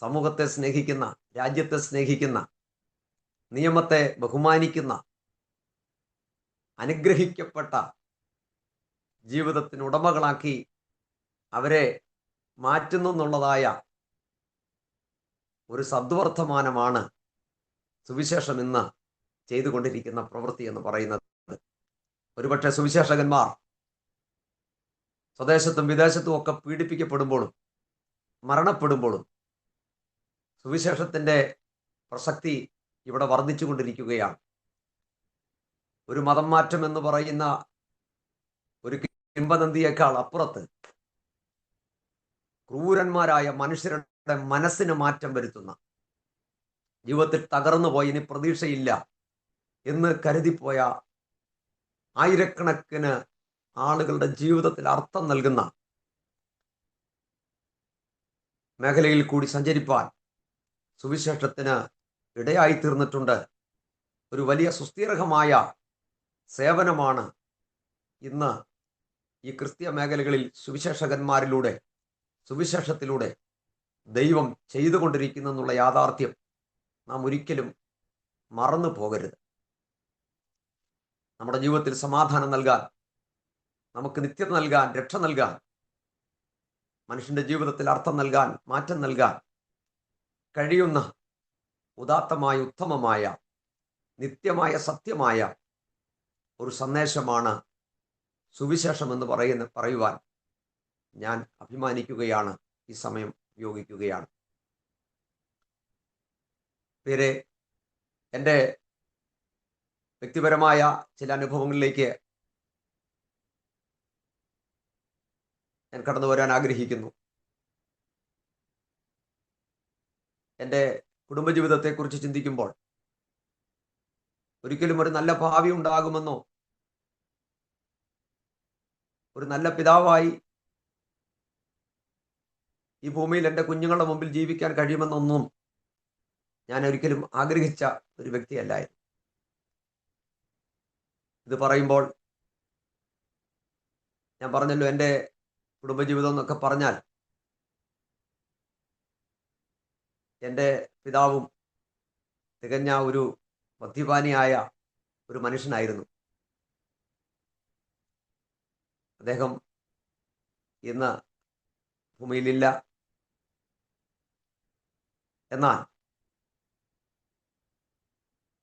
[SPEAKER 2] സമൂഹത്തെ സ്നേഹിക്കുന്ന, രാജ്യത്തെ സ്നേഹിക്കുന്ന, നിയമത്തെ ബഹുമാനിക്കുന്ന, അനുഗ്രഹിക്കപ്പെട്ട ജീവിതത്തിന് ഉടമകളാക്കി അവരെ മാറ്റുന്നു എന്നുള്ളതായ ഒരു സദ്വർത്തമാനമാണ് സുവിശേഷം ഇന്ന് ചെയ്തുകൊണ്ടിരിക്കുന്ന പ്രവൃത്തി എന്ന് പറയുന്നത്. ഒരുപക്ഷെ സുവിശേഷകന്മാർ സ്വദേശത്തും വിദേശത്തും ഒക്കെ പീഡിപ്പിക്കപ്പെടുമ്പോഴും മരണപ്പെടുമ്പോഴും സുവിശേഷത്തിൻ്റെ പ്രസക്തി ഇവിടെ വർദ്ധിച്ചുകൊണ്ടിരിക്കുകയാണ്. ഒരു മതം മാറ്റം എന്ന് പറയുന്ന ഒരു കിംവദന്തിയേക്കാൾ അപ്പുറത്ത് ക്രൂരന്മാരായ മനുഷ്യരുടെ മനസ്സിന് മാറ്റം വരുത്തുന്ന, ജീവിതത്തിൽ തകർന്നു പോയി ഇനി പ്രതീക്ഷയില്ല എന്ന് കരുതിപ്പോയ ആയിരക്കണക്കിന് ആളുകളുടെ ജീവിതത്തിൽ അർത്ഥം നൽകുന്ന മേഖലയിൽ കൂടി സഞ്ചരിപ്പാൻ സുവിശേഷത്തിന് ഇടയായി തീർന്നിട്ടുണ്ട്. ഒരു വലിയ സുസ്ഥിരമായ സേവനമാണ് ഇന്ന് ഈ ക്രിസ്തീയ മേഖലകളിൽ സുവിശേഷകന്മാരിലൂടെ, സുവിശേഷത്തിലൂടെ ദൈവം ചെയ്തുകൊണ്ടിരിക്കുന്നു എന്നുള്ള യാഥാർത്ഥ്യം നാം ഒരിക്കലും മറന്നു പോകരുത്. നമ്മുടെ ജീവിതത്തിൽ സമാധാനം നൽകാൻ, നമുക്ക് നിത്യത നൽകാൻ, രക്ഷ നൽകാൻ, മനുഷ്യന്റെ ജീവിതത്തിൽ അർത്ഥം നൽകാൻ, മാറ്റം നൽകാൻ കഴിയുന്ന ഉദാത്തമായ, ഉത്തമമായ, നിത്യമായ, സത്യമായ ഒരു സന്ദേശമാണ് സുവിശേഷം എന്ന് പറയുവാൻ ഞാൻ അഭിമാനിക്കുകയാണ്, ഈ സമയം ഉപയോഗിക്കുകയാണ്. പേരെ, എൻ്റെ വ്യക്തിപരമായ ചില അനുഭവങ്ങളിലേക്ക് ഞാൻ കടന്നു വരാൻ ആഗ്രഹിക്കുന്നു. എൻ്റെ കുടുംബജീവിതത്തെക്കുറിച്ച് ചിന്തിക്കുമ്പോൾ ഒരിക്കലും ഒരു നല്ല ഭാവി ഉണ്ടാകുമെന്നോ ഒരു നല്ല പിതാവായി ഈ ഭൂമിയിൽ എൻ്റെ കുഞ്ഞുങ്ങളുടെ മുമ്പിൽ ജീവിക്കാൻ കഴിയുമെന്നൊന്നും ഞാൻ ഒരിക്കലും ആഗ്രഹിച്ച ഒരു വ്യക്തിയല്ലായിരുന്നു. ഇത് പറയുമ്പോൾ ഞാൻ പറഞ്ഞല്ലോ, എൻ്റെ കുടുംബജീവിതം എന്നൊക്കെ പറഞ്ഞാൽ എൻ്റെ പിതാവും തികഞ്ഞ ഒരു മദ്യപാനിയായ ഒരു മനുഷ്യനായിരുന്നു. അദ്ദേഹം ഇന്ന് ഭൂമിയിലില്ല. എന്നാൽ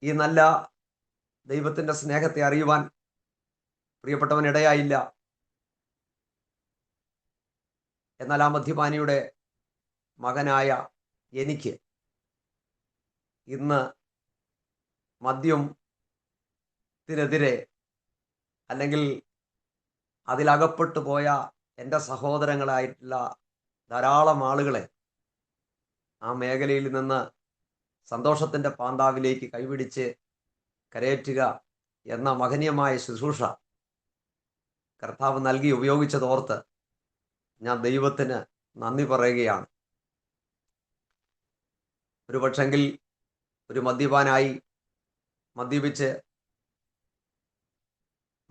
[SPEAKER 2] ഈ നല്ല ദൈവത്തിൻ്റെ സ്നേഹത്തെ അറിയുവാൻ പ്രിയപ്പെട്ടവൻ ഇടയായില്ല. എന്നാൽ ആ മദ്യപാനിയുടെ മകനായ എനിക്ക് ഇന്ന് മദ്യത്തിനെതിരെ അല്ലെങ്കിൽ അതിലകപ്പെട്ടു പോയ എൻ്റെ സഹോദരങ്ങളായിട്ടുള്ള ധാരാളം ആളുകളെ ആ മേഖലയിൽ നിന്ന് സന്തോഷത്തിൻ്റെ പാന്താവിലേക്ക് കൈപിടിച്ച് കരയേറ്റുക എന്ന മഹനീയമായ ശുശ്രൂഷ കർത്താവ് നൽകി ഉപയോഗിച്ചതോർത്ത് ഞാൻ ദൈവത്തിന് നന്ദി പറയുകയാണ്. ഒരു പക്ഷെങ്കിൽ ഒരു മദ്യപാനായി മദ്യപിച്ച്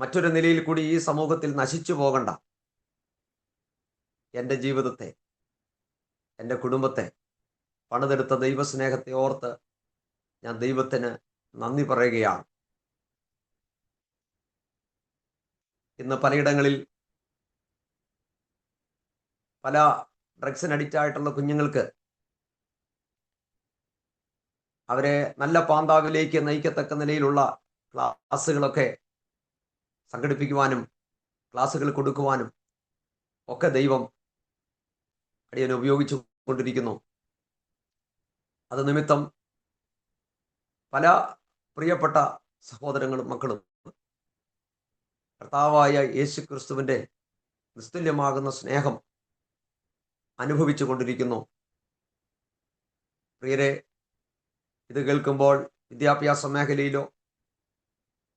[SPEAKER 2] മറ്റൊരു നിലയിൽ കൂടി ഈ സമൂഹത്തിൽ നശിച്ചു പോകണ്ട എൻ്റെ ജീവിതത്തെ, എൻ്റെ കുടുംബത്തെ പണിതെടുത്ത ദൈവസ്നേഹത്തെ ഓർത്ത് ഞാൻ ദൈവത്തിന് നന്ദി പറയുകയാണ്. ഇന്ന് പലയിടങ്ങളിൽ പല ഡ്രഗ്സിന് അഡിക്റ്റ് ആയിട്ടുള്ള കുഞ്ഞുങ്ങൾക്ക് അവരെ നല്ല പാന്താവിലേക്ക് നയിക്കത്തക്ക നിലയിലുള്ള ക്ലാസ്സുകളൊക്കെ സംഘടിപ്പിക്കുവാനും ക്ലാസ്സുകൾ കൊടുക്കുവാനും ഒക്കെ ദൈവം അടിയനെ ഉപയോഗിച്ചു കൊണ്ടിരിക്കുന്നു. അത് നിമിത്തം പല പ്രിയപ്പെട്ട സഹോദരങ്ങളും മക്കളും കർത്താവായ യേശു ക്രിസ്തുവിൻ്റെ നിസ്തുല്യമാകുന്ന സ്നേഹം അനുഭവിച്ചു കൊണ്ടിരിക്കുന്നു. പ്രിയരെ, ഇത് കേൾക്കുമ്പോൾ വിദ്യാഭ്യാസ മേഖലയിലോ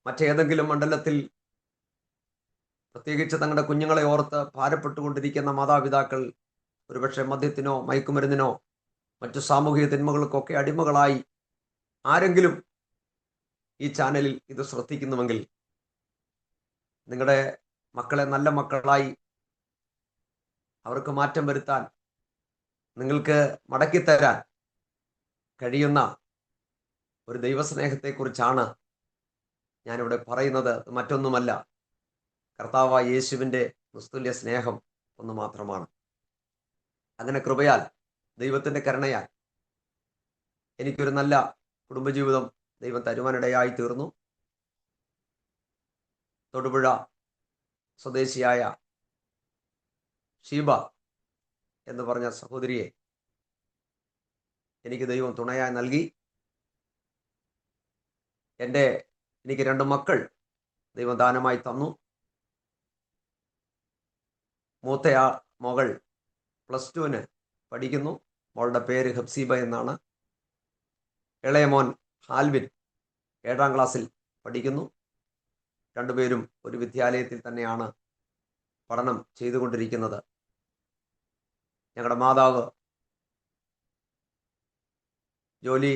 [SPEAKER 2] മറ്റേതെങ്കിലും മണ്ഡലത്തിൽ പ്രത്യേകിച്ച് തങ്ങളുടെ കുഞ്ഞുങ്ങളെ ഓർത്ത് ഭാരപ്പെട്ടുകൊണ്ടിരിക്കുന്ന മാതാപിതാക്കൾ ഒരുപക്ഷെ മദ്യത്തിനോ മയക്കുമരുന്നിനോ മറ്റു സാമൂഹിക തിന്മകൾക്കൊക്കെ അടിമകളായി ആരെങ്കിലും ഈ ചാനലിൽ ഇത് ശ്രദ്ധിക്കുന്നുവെങ്കിൽ നിങ്ങളുടെ മക്കളെ നല്ല മക്കളായി അവർക്ക് മാറ്റം വരുത്താൻ, നിങ്ങൾക്ക് മടക്കിത്തരാൻ കഴിയുന്ന ഒരു ദൈവസ്നേഹത്തെക്കുറിച്ചാണ് ഞാനിവിടെ പറയുന്നത്. മറ്റൊന്നുമല്ല, കർത്താവായ യേശുവിൻ്റെ നിസ്തുല്യ സ്നേഹം ഒന്ന് മാത്രമാണ്. അങ്ങനെ കൃപയാൽ, ദൈവത്തിൻ്റെ കരുണയാൽ എനിക്കൊരു നല്ല കുടുംബജീവിതം ദൈവം തരുവാനിടയായി തീർന്നു. തൊടുപുഴ സ്വദേശിയായ ഷീബ എന്ന് പറഞ്ഞ സഹോദരിയെ എനിക്ക് ദൈവം തുണയായി നൽകി. എനിക്ക് 2 മക്കൾ ദൈവം ദാനമായി തന്നു. മൂത്ത മകൾ +2 പഠിക്കുന്നു. മോളുടെ പേര് ഹബ്സീബ എന്നാണ്. ഇളയ മോൻ ഹാൽവിൻ 7ാം ക്ലാസ്സിൽ പഠിക്കുന്നു. രണ്ടുപേരും ഒരു വിദ്യാലയത്തിൽ തന്നെയാണ് പഠനം ചെയ്തുകൊണ്ടിരിക്കുന്നത്. ഞങ്ങളുടെ മാതാവ് ജോലി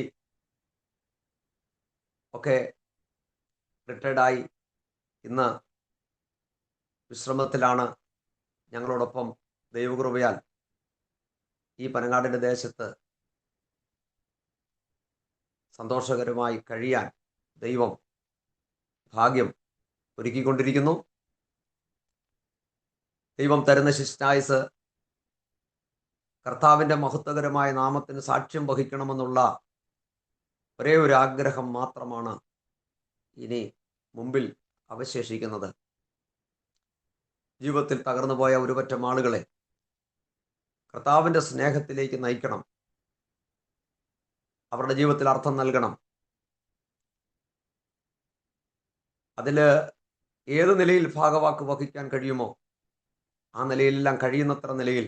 [SPEAKER 2] ഒക്കെ റിട്ടയർഡായി ഇന്ന് വിശ്രമത്തിലാണ്. ഞങ്ങളോടൊപ്പം ദൈവകൃപയാൽ ഈ പനങ്ങാടിൻ്റെ ദേശത്ത് സന്തോഷകരമായി കഴിയാൻ ദൈവം ഭാഗ്യം ഒരുക്കിക്കൊണ്ടിരിക്കുന്നു. ദൈവം തരുന്ന ശിഷ്ടായുസ് കർത്താവിൻ്റെ മഹത്വകരമായ നാമത്തിന് സാക്ഷ്യം വഹിക്കണമെന്നുള്ള ഒരേ ഒരു ആഗ്രഹം മാത്രമാണ് ഇനി മുമ്പിൽ അവശേഷിക്കുന്നത്. ജീവിതത്തിൽ തകർന്നു പോയ ഒരു പറ്റം ആളുകളെ കർത്താവിൻ്റെ സ്നേഹത്തിലേക്ക് നയിക്കണം. അവരുടെ ജീവിതത്തിൽ അർത്ഥം നൽകണം. അതിൽ ഏത് നിലയിൽ ഭാഗവാക്ക് വഹിക്കാൻ കഴിയുമോ ആ നിലയിലെല്ലാം കഴിയുന്നത്ര നിലയിൽ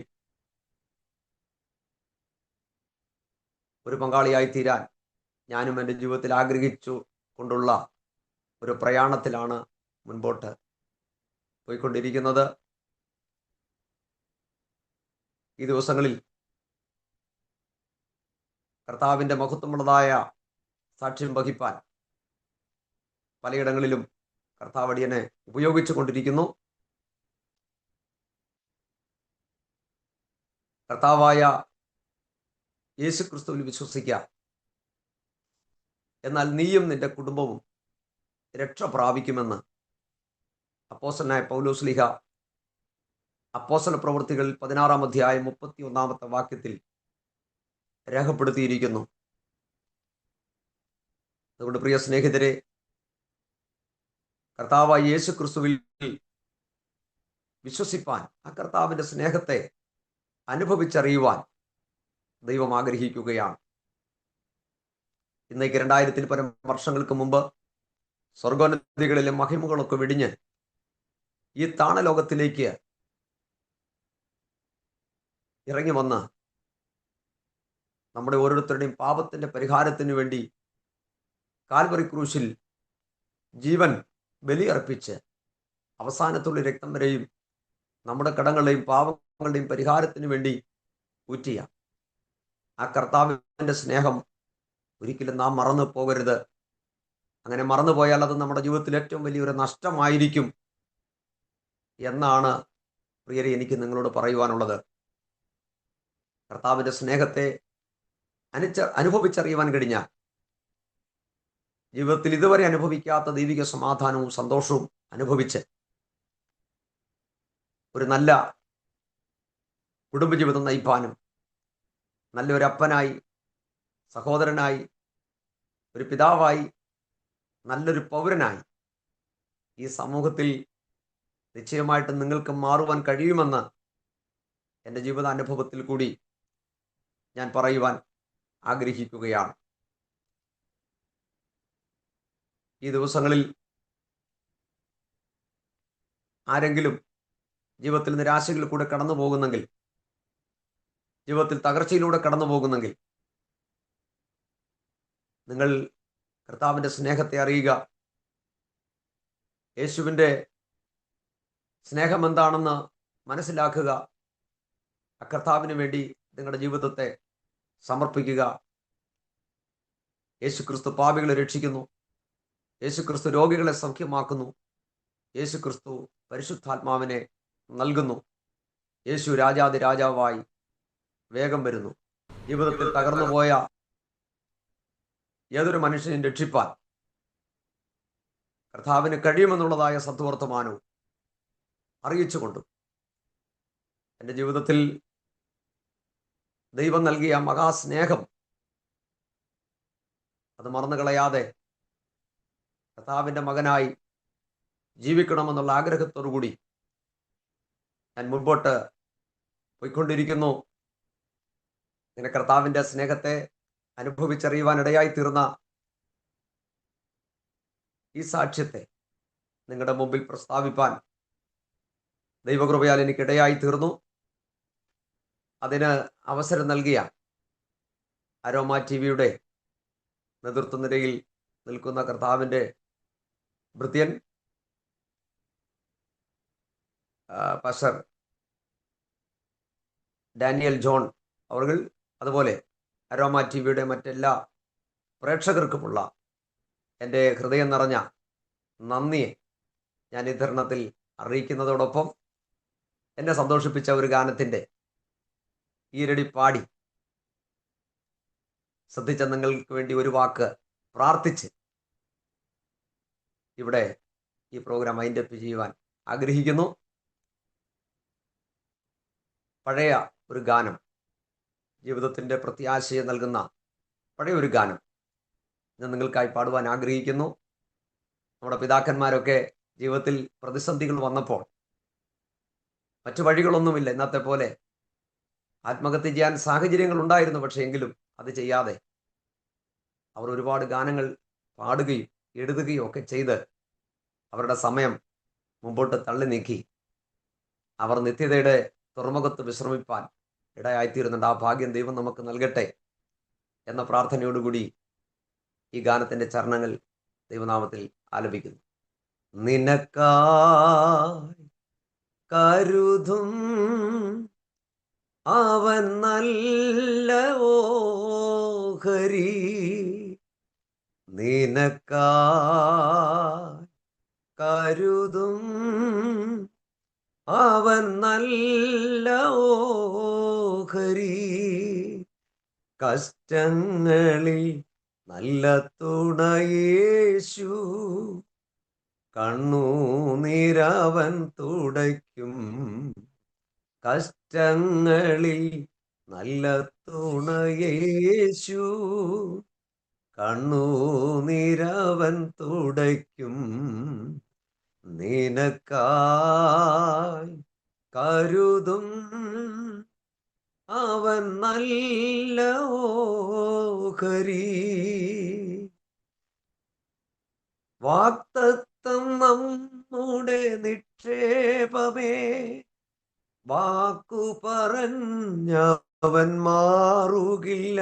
[SPEAKER 2] ഒരു പങ്കാളിയായി തീരാൻ ഞാനും എൻ്റെ ജീവിതത്തിൽ ആഗ്രഹിച്ചു കൊണ്ടുള്ള ഒരു പ്രയാണത്തിലാണ് മുൻപോട്ട് പോയിക്കൊണ്ടിരിക്കുന്നത്. ഈ ദിവസങ്ങളിൽ കർത്താവിൻ്റെ മഹത്വമുള്ളതായ സാക്ഷ്യം വഹിപ്പാൻ പലയിടങ്ങളിലും കർത്താവ് അടിയനെ ഉപയോഗിച്ചു കൊണ്ടിരിക്കുന്നു. കർത്താവായ യേശു ക്രിസ്തുവിൽ വിശ്വസിക്കുക, എന്നാൽ നീയും നിന്റെ കുടുംബവും രക്ഷ പ്രാപിക്കുമെന്ന് അപ്പോസ്തലനായ പൗലോസ് അപ്പോസ്തല പ്രവൃത്തികൾ 16-ാം അധ്യായം 31-ാമത്തെ വാക്യത്തിൽ രേഖപ്പെടുത്തിയിരിക്കുന്നു. അതുകൊണ്ട് പ്രിയ സ്നേഹിതരെ, കർത്താവായ യേശു ക്രിസ്തുവിൽ വിശ്വസിപ്പാൻ, ആ കർത്താവിൻ്റെ സ്നേഹത്തെ അനുഭവിച്ചറിയുവാൻ ദൈവം ആഗ്രഹിക്കുകയാണ്. ഇന്നേക്ക് 2000-ൽ പരം വർഷങ്ങൾക്ക് മുമ്പ് സ്വർഗോന്നതികളിലെ മഹിമകളൊക്കെ വെടിഞ്ഞ് ഈ താണലോകത്തിലേക്ക് ഇറങ്ങി വന്ന് നമ്മുടെ ഓരോരുത്തരുടെയും പാപത്തിന്റെ പരിഹാരത്തിന് വേണ്ടി കാൽവറി ക്രൂശിൽ ജീവൻ ബലിയർപ്പിച്ച് അവസാനത്തുള്ള രക്തം വരെയും നമ്മുടെ കടങ്ങളുടെയും പാപങ്ങളുടെയും പരിഹാരത്തിന് വേണ്ടി ഊറ്റിയ ആ കർത്താവിൻ്റെ സ്നേഹം ഒരിക്കലും നാം മറന്നു പോകരുത്. അങ്ങനെ മറന്നുപോയാൽ അത് നമ്മുടെ ജീവിതത്തിൽ ഏറ്റവും വലിയൊരു നഷ്ടമായിരിക്കും എന്നാണ് പ്രിയരെ എനിക്ക് നിങ്ങളോട് പറയുവാനുള്ളത്. കർത്താവിൻ്റെ സ്നേഹത്തെ അനുഭവിച്ചറിയുവാൻ കഴിഞ്ഞാൽ ജീവിതത്തിൽ ഇതുവരെ അനുഭവിക്കാത്ത ദൈവിക സമാധാനവും സന്തോഷവും അനുഭവിച്ച് ഒരു നല്ല കുടുംബജീവിതം നയിപ്പാനും നല്ലൊരു അപ്പനായി, സഹോദരനായി, ഒരു പിതാവായി, നല്ലൊരു പൗരനായി ഈ സമൂഹത്തിൽ നിശ്ചയമായിട്ടും നിങ്ങൾക്ക് മാറുവാൻ കഴിയുമെന്ന് എൻ്റെ ജീവിതാനുഭവത്തിൽ കൂടി ഞാൻ പറയുവാൻ ആഗ്രഹിക്കുകയാണ്. ഈ ദിവസങ്ങളിൽ ആരെങ്കിലും ജീവിതത്തിൽ നിരാശകളിൽ കൂടെ കടന്നു പോകുന്നെങ്കിൽ, ജീവിതത്തിൽ തകർച്ചയിലൂടെ കടന്നു പോകുന്നെങ്കിൽ, നിങ്ങൾ കർത്താവിൻ്റെ സ്നേഹത്തെ അറിയുക. യേശുവിൻ്റെ സ്നേഹം എന്താണെന്ന് മനസ്സിലാക്കുക. ആ കർത്താവിന് വേണ്ടി നിങ്ങളുടെ ജീവിതത്തെ സമർപ്പിക്കുക. യേശുക്രിസ്തു പാപികളെ രക്ഷിക്കുന്നു. യേശുക്രിസ്തു രോഗികളെ സൗഖ്യമാക്കുന്നു. യേശുക്രിസ്തു പരിശുദ്ധാത്മാവിനെ നൽകുന്നു. യേശു രാജാതി രാജാവായി വേഗം വരുന്നു. ജീവിതത്തിൽ തകർന്നു പോയ ഏതൊരു മനുഷ്യനും രക്ഷിപ്പാൻ കർത്താവിന് കഴിയുമെന്നുള്ളതായ സദ്വർത്തമാനവും അറിയിച്ചുകൊണ്ടും എൻ്റെ ജീവിതത്തിൽ ദൈവം നൽകിയ മഹാസ്നേഹം അത് മറന്നു കളയാതെ കർത്താവിൻ്റെ മകനായി ജീവിക്കണമെന്നുള്ള ആഗ്രഹത്തോടുകൂടി ഞാൻ മുൻപോട്ട് പോയിക്കൊണ്ടിരിക്കുന്നു. ഇങ്ങനെ കർത്താവിൻ്റെ സ്നേഹത്തെ അനുഭവിച്ചറിയുവാൻ ഇടയായി തീർന്ന ഈ സാക്ഷ്യത്തെ നിങ്ങളുടെ മുമ്പിൽ പ്രസ്താവിപ്പാൻ ദൈവകൃപയാൽ എനിക്കിടയായി തീർന്നു. അതിന് അവസരം നൽകിയ അരോമ ടിവിയുടെ നേതൃത്വ നിരയിൽ നിൽക്കുന്ന കർത്താവിൻ്റെ ഭൃത്യൻ പാസ്റ്റർ ഡാനിയൽ ജോൺ അവർ, അതുപോലെ അരോമ ടിവിയുടെ മറ്റെല്ലാ പ്രേക്ഷകർക്കുമുള്ള എൻ്റെ ഹൃദയം നിറഞ്ഞ നന്ദിയെ ഞാൻ ഈ തരുണത്തിൽ അറിയിക്കുന്നതോടൊപ്പം എന്നെ സന്തോഷിപ്പിച്ച ഒരു ഗാനത്തിൻ്റെ ഈരടി പാടി ശ്രദ്ധിച്ച നിങ്ങൾക്ക് വേണ്ടി ഒരു വാക്ക് പ്രാർത്ഥിച്ച് ഇവിടെ ഈ പ്രോഗ്രാം വൈൻഡപ്പ് ചെയ്യുവാൻ ആഗ്രഹിക്കുന്നു. പഴയ ഒരു ഗാനം, ജീവിതത്തിൻ്റെ പ്രത്യാശയെ നൽകുന്ന പഴയ ഒരു ഗാനം ഞാൻ നിങ്ങൾക്കായി പാടുവാൻ ആഗ്രഹിക്കുന്നു. നമ്മുടെ പിതാക്കന്മാരൊക്കെ ജീവിതത്തിൽ പ്രതിസന്ധികൾ വന്നപ്പോൾ മറ്റു വഴികളൊന്നുമില്ല. ഇന്നത്തെ പോലെ ആത്മഹത്യ ചെയ്യാൻ സാഹചര്യങ്ങൾ ഉണ്ടായിരുന്നു. പക്ഷേ എങ്കിലും അത് ചെയ്യാതെ അവർ ഒരുപാട് ഗാനങ്ങൾ പാടുകയും എഴുതുകയും ഒക്കെ ചെയ്ത് അവരുടെ സമയം മുമ്പോട്ട് തള്ളി നീക്കി അവർ നിത്യതയുടെ തുറമുഖത്ത് വിശ്രമിപ്പാൻ ഇടയായിത്തീരുന്നുണ്ട്. ആ ഭാഗ്യം ദൈവം നമുക്ക് നൽകട്ടെ എന്ന പ്രാർത്ഥനയോടുകൂടി ഈ ഗാനത്തിന്റെ ചരണങ്ങൾ ദൈവനാമത്തിൽ ആലപിക്കുന്നു. നിനക്കായി കരുതും അവൻ നല്ല ഓഹരി, നിനക്കായി കരുതും അവൻ നല്ല ഓഹരി, കഷ്ടങ്ങളിൽ നല്ല തുണയേശു, കണ്ണുനീരവൻ തുടയ്ക്കും. കഷ്ടങ്ങളിൽ നല്ല തുണയേശു, കണ്ണുനീരവൻ തുടയ്ക്കും. നിനക്കായി കരുതും അവൻ നല്ല ഓഹരി. വാഗ്ദത്തം നമ്മുടെ നിക്ഷേപമേ, വാക്കു പറഞ്ഞവൻ മാറുകില്ല.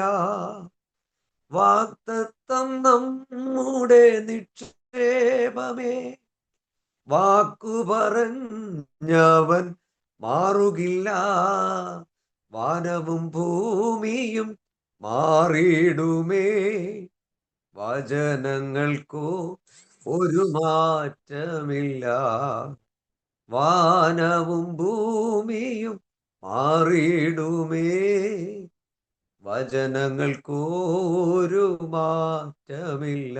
[SPEAKER 2] വാഗ്ദത്തം നമ്മുടെ നിക്ഷേപമേ, വാക്കു പറഞ്ഞവൻ മാറുകില്ല. വാനവും ഭൂമിയും മാറിയിടുമേ, വചനങ്ങൾക്കോ ഒരു മാറ്റമില്ല. വാനവും ഭൂമിയും മാറിയിടുമേ, വചനങ്ങൾക്കൊരു മാറ്റമില്ല.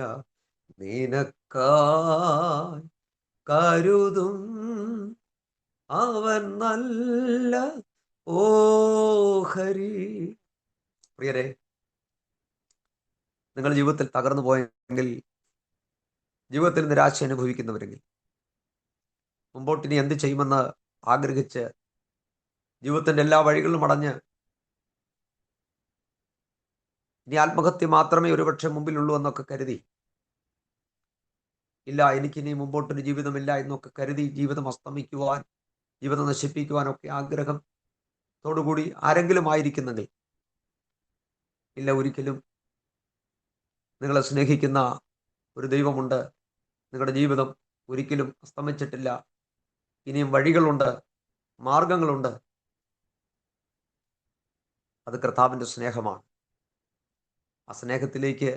[SPEAKER 2] നിനക്കായി കരുതും അവൻ നല്ല ഓഹരി. പ്രിയരെ, നിങ്ങൾ ജീവിതത്തിൽ തകർന്നു പോയെങ്കിൽ, ജീവിതത്തിൽ നിരാശ അനുഭവിക്കുന്നവരെങ്കിൽ, മുമ്പോട്ടിനി എന്ത് ചെയ്യുമെന്ന് ആഗ്രഹിച്ച് ജീവിതത്തിന്റെ എല്ലാ വഴികളിലും അടഞ്ഞ് ഇനി ആത്മഹത്യ മാത്രമേ ഒരുപക്ഷെ മുമ്പിലുള്ളൂ എന്നൊക്കെ കരുതി, ഇല്ല എനിക്കിനി മുമ്പോട്ടൊരു ജീവിതമില്ല എന്നൊക്കെ കരുതി ജീവിതം അസ്തമിക്കുവാൻ, ജീവിതം നശിപ്പിക്കുവാനൊക്കെ ആഗ്രഹത്തോടുകൂടി ആരെങ്കിലും ആയിരിക്കുന്നെങ്കിൽ, ഇല്ല, ഒരിക്കലും. നിങ്ങളെ സ്നേഹിക്കുന്ന ഒരു ദൈവമുണ്ട്. നിങ്ങളുടെ ജീവിതം ഒരിക്കലും അസ്തമിച്ചിട്ടില്ല. ഇനിയും വഴികളുണ്ട്, മാർഗങ്ങളുണ്ട്. അത് കർത്താവിൻ്റെ സ്നേഹമാണ്. ആ സ്നേഹത്തിലേക്ക്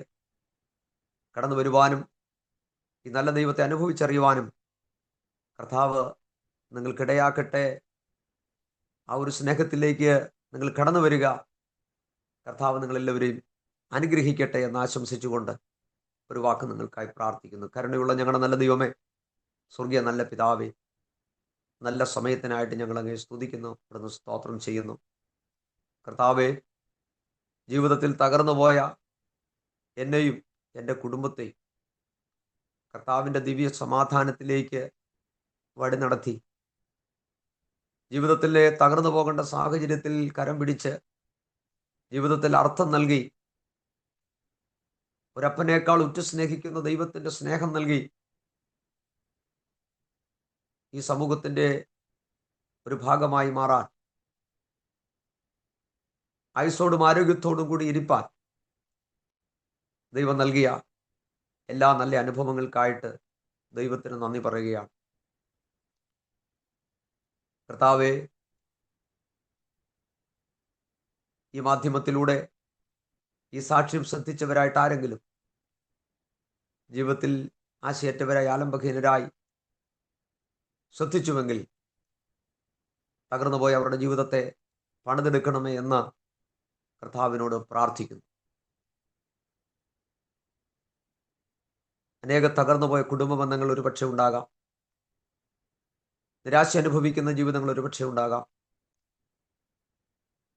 [SPEAKER 2] കടന്നു വരുവാനും ഈ നല്ല ദൈവത്തെ അനുഭവിച്ചറിയുവാനും കർത്താവ് നിങ്ങൾക്കിടയാക്കട്ടെ. ആ ഒരു സ്നേഹത്തിലേക്ക് നിങ്ങൾ കടന്നു വരിക. കർത്താവ് നിങ്ങളെല്ലാവരെയും അനുഗ്രഹിക്കട്ടെ എന്ന് ആശംസിച്ചുകൊണ്ട് ഒരു വാക്ക് നിങ്ങൾക്കായി പ്രാർത്ഥിക്കുന്നു. കരുണയുള്ള ഞങ്ങളുടെ നല്ല ദൈവമേ, സ്വർഗീയ നല്ല പിതാവേ, നല്ല സമയത്തിനായിട്ട് ഞങ്ങൾ അങ്ങേ സ്തുതിക്കുന്നു, അവിടുന്ന് സ്തോത്രം ചെയ്യുന്നു. കർത്താവേ, ജീവിതത്തിൽ തകർന്നു പോയ എന്നെയും എൻ്റെ കുടുംബത്തെയും കർത്താവിൻ്റെ ദിവ്യ സമാധാനത്തിലേക്ക് വഴി നടത്തി, ജീവിതത്തിലെ തകർന്നു പോകേണ്ട സാഹചര്യത്തിൽ കരം പിടിച്ച് ജീവിതത്തിൽ അർത്ഥം നൽകി, ഒരപ്പനേക്കാൾ ഉറ്റ സ്നേഹിക്കുന്ന ദൈവത്തിൻ്റെ സ്നേഹം നൽകി ഈ സമൂഹത്തിൻ്റെ ഒരു ഭാഗമായി മാറാൻ, ആയുസ്സോടും ആരോഗ്യത്തോടും കൂടി ഇരിപ്പാൻ ദൈവം നൽകിയ എല്ലാ നല്ല അനുഭവങ്ങൾക്കായിട്ട് ദൈവത്തിന് നന്ദി പറയുകയാണ്. കർത്താവേ, ഈ മാധ്യമത്തിലൂടെ ഈ സാക്ഷ്യം ശ്രദ്ധിച്ചവരായിട്ട് ആരെങ്കിലും ജീവിതത്തിൽ ആശയറ്റവരായി, ആലംബഹീനരായി ശ്രദ്ധിച്ചുവെങ്കിൽ തകർന്നുപോയ അവരുടെ ജീവിതത്തെ പണിതെടുക്കണമേ എന്ന് കർത്താവിനോട് പ്രാർത്ഥിക്കുന്നു. അനേക തകർന്നുപോയ കുടുംബ ബന്ധങ്ങൾ ഒരുപക്ഷെ ഉണ്ടാകാം. നിരാശ അനുഭവിക്കുന്ന ജീവിതങ്ങൾ ഒരുപക്ഷെ ഉണ്ടാകാം.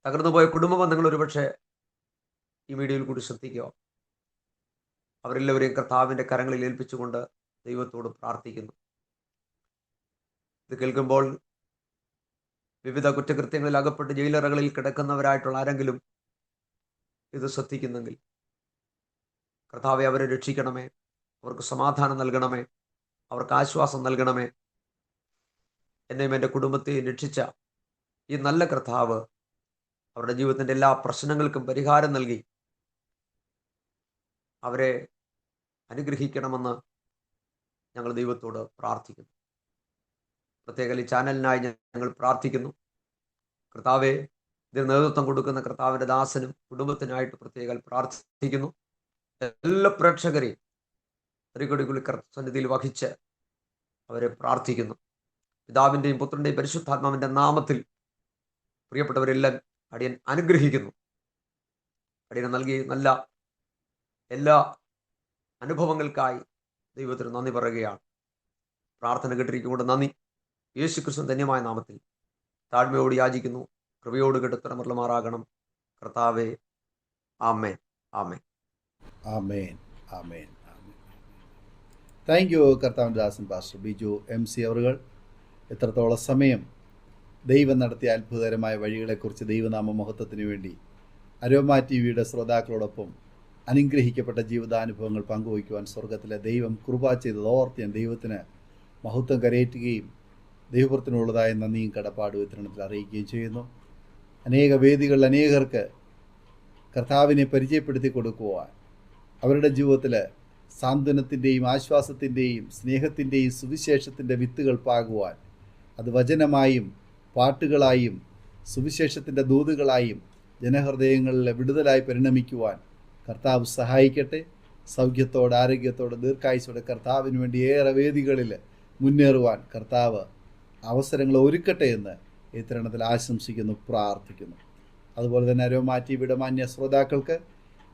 [SPEAKER 2] തകർന്നുപോയ കുടുംബ ബന്ധങ്ങൾ ഒരുപക്ഷെ ഈ വീഡിയോയിൽ കൂടി ശ്രദ്ധിക്കുക. അവരെല്ലാവരെയും കർത്താവിൻ്റെ കരങ്ങളിൽ ഏൽപ്പിച്ചുകൊണ്ട് ദൈവത്തോട് പ്രാർത്ഥിക്കുന്നു. ഇത് കേൾക്കുമ്പോൾ വിവിധ കുറ്റകൃത്യങ്ങളിൽ അകപ്പെട്ട് ജയിലറകളിൽ കിടക്കുന്നവരായിട്ടുള്ള ആരെങ്കിലും ഇത് ശ്രദ്ധിക്കുന്നെങ്കിൽ കർത്താവെ, അവരെ രക്ഷിക്കണമേ, അവർക്ക് സമാധാനം നൽകണമേ, അവർക്ക് ആശ്വാസം നൽകണമേ. എന്നെയും എൻ്റെ കുടുംബത്തെയും രക്ഷിച്ച ഈ നല്ല കർത്താവ് അവരുടെ ജീവിതത്തിൻ്റെ എല്ലാ പ്രശ്നങ്ങൾക്കും പരിഹാരം നൽകി അവരെ അനുഗ്രഹിക്കണമെന്ന് ഞങ്ങൾ ദൈവത്തോട് പ്രാർത്ഥിക്കുന്നു. പ്രത്യേക ഈ ചാനലിനായി ഞങ്ങൾ പ്രാർത്ഥിക്കുന്നു. കർത്താവെ, ഇതിന് നേതൃത്വം കൊടുക്കുന്ന കർത്താവിൻ്റെ ദാസനും കുടുംബത്തിനായിട്ട് പ്രത്യേകം പ്രാർത്ഥിക്കുന്നു. എല്ലാ പ്രേക്ഷകരെയും ഒരിക്കൽ സന്നിധിയിൽ വഹിച്ച് അവരെ പ്രാർത്ഥിക്കുന്നു. പിതാവിൻ്റെയും പുത്രൻ്റെയും പരിശുദ്ധാത്മാവിൻ്റെ നാമത്തിൽ പ്രിയപ്പെട്ടവരെല്ലാം അടിയൻ അനുഗ്രഹിക്കുന്നു. അടിയൻ നൽകി നല്ല എല്ലാ അനുഭവങ്ങൾക്കായി ദൈവത്തിന് നന്ദി പറയുകയാണ്. പ്രാർത്ഥന കേട്ടിരിക്കുകൊണ്ട് നന്ദി. യേശുക്രിസ്തു ധന്യമായ നാമത്തിൽ താഴ്മയോട് യാചിക്കുന്നു. കൃപയോട് കെട്ടുത്തരമുള്ളമാറാകണം കർത്താവേ. ആമേൻ, ആമേൻ,
[SPEAKER 1] ആമേൻ, ആമേൻ, ആമേൻ. താങ്ക് യു കർത്താവിൻ്റെ ദാസൻ പാസ്റ്റർ ബിജു MC അവറുകൾ. എത്രത്തോളം സമയം ദൈവം നടത്തിയ അത്ഭുതകരമായ വഴികളെക്കുറിച്ച് ദൈവനാമ മഹത്വത്തിന് വേണ്ടി അരോമ TVയുടെ ശ്രോതാക്കളോടൊപ്പം അനുഗ്രഹിക്കപ്പെട്ട ജീവിതാനുഭവങ്ങൾ പങ്കുവയ്ക്കുവാൻ സ്വർഗത്തിലെ ദൈവം കൃപ ചെയ്തത് ഓർത്ത് ഞാൻ ദൈവത്തിന് മഹത്വം കരയേറ്റുകയും ദൈവത്തിനുള്ളതായ നന്ദിയും കടപ്പാടും ഇത്തരണത്തിൽ അറിയിക്കുകയും ചെയ്യുന്നു. അനേക വേദികളിൽ അനേകർക്ക് കർത്താവിനെ പരിചയപ്പെടുത്തി കൊടുക്കുവാൻ, അവരുടെ ജീവിതത്തിൽ സാന്ത്വനത്തിൻ്റെയും ആശ്വാസത്തിൻ്റെയും സ്നേഹത്തിൻ്റെയും സുവിശേഷത്തിൻ്റെ വിത്തുകൾ പാകുവാൻ, അത് വചനമായും പാട്ടുകളായും സുവിശേഷത്തിൻ്റെ ദൂതുകളായും ജനഹൃദയങ്ങളിൽ വിടുതലായി പരിണമിക്കുവാൻ കർത്താവ് സഹായിക്കട്ടെ. സൗഖ്യത്തോടെ, ആരോഗ്യത്തോടെ, ദീർഘായുസ്സോടെ കർത്താവിന് വേണ്ടി ഏറെ വേദികളിൽ മുന്നേറുവാൻ കർത്താവ് അവസരങ്ങൾ ഒരുക്കട്ടെ എന്ന് ഈ തരുണത്തിൽ ആശംസിക്കുന്നു, പ്രാർത്ഥിക്കുന്നു. അതുപോലെ തന്നെ അരോമ TVയുടെ മാന്യ ശ്രോതാക്കൾക്ക്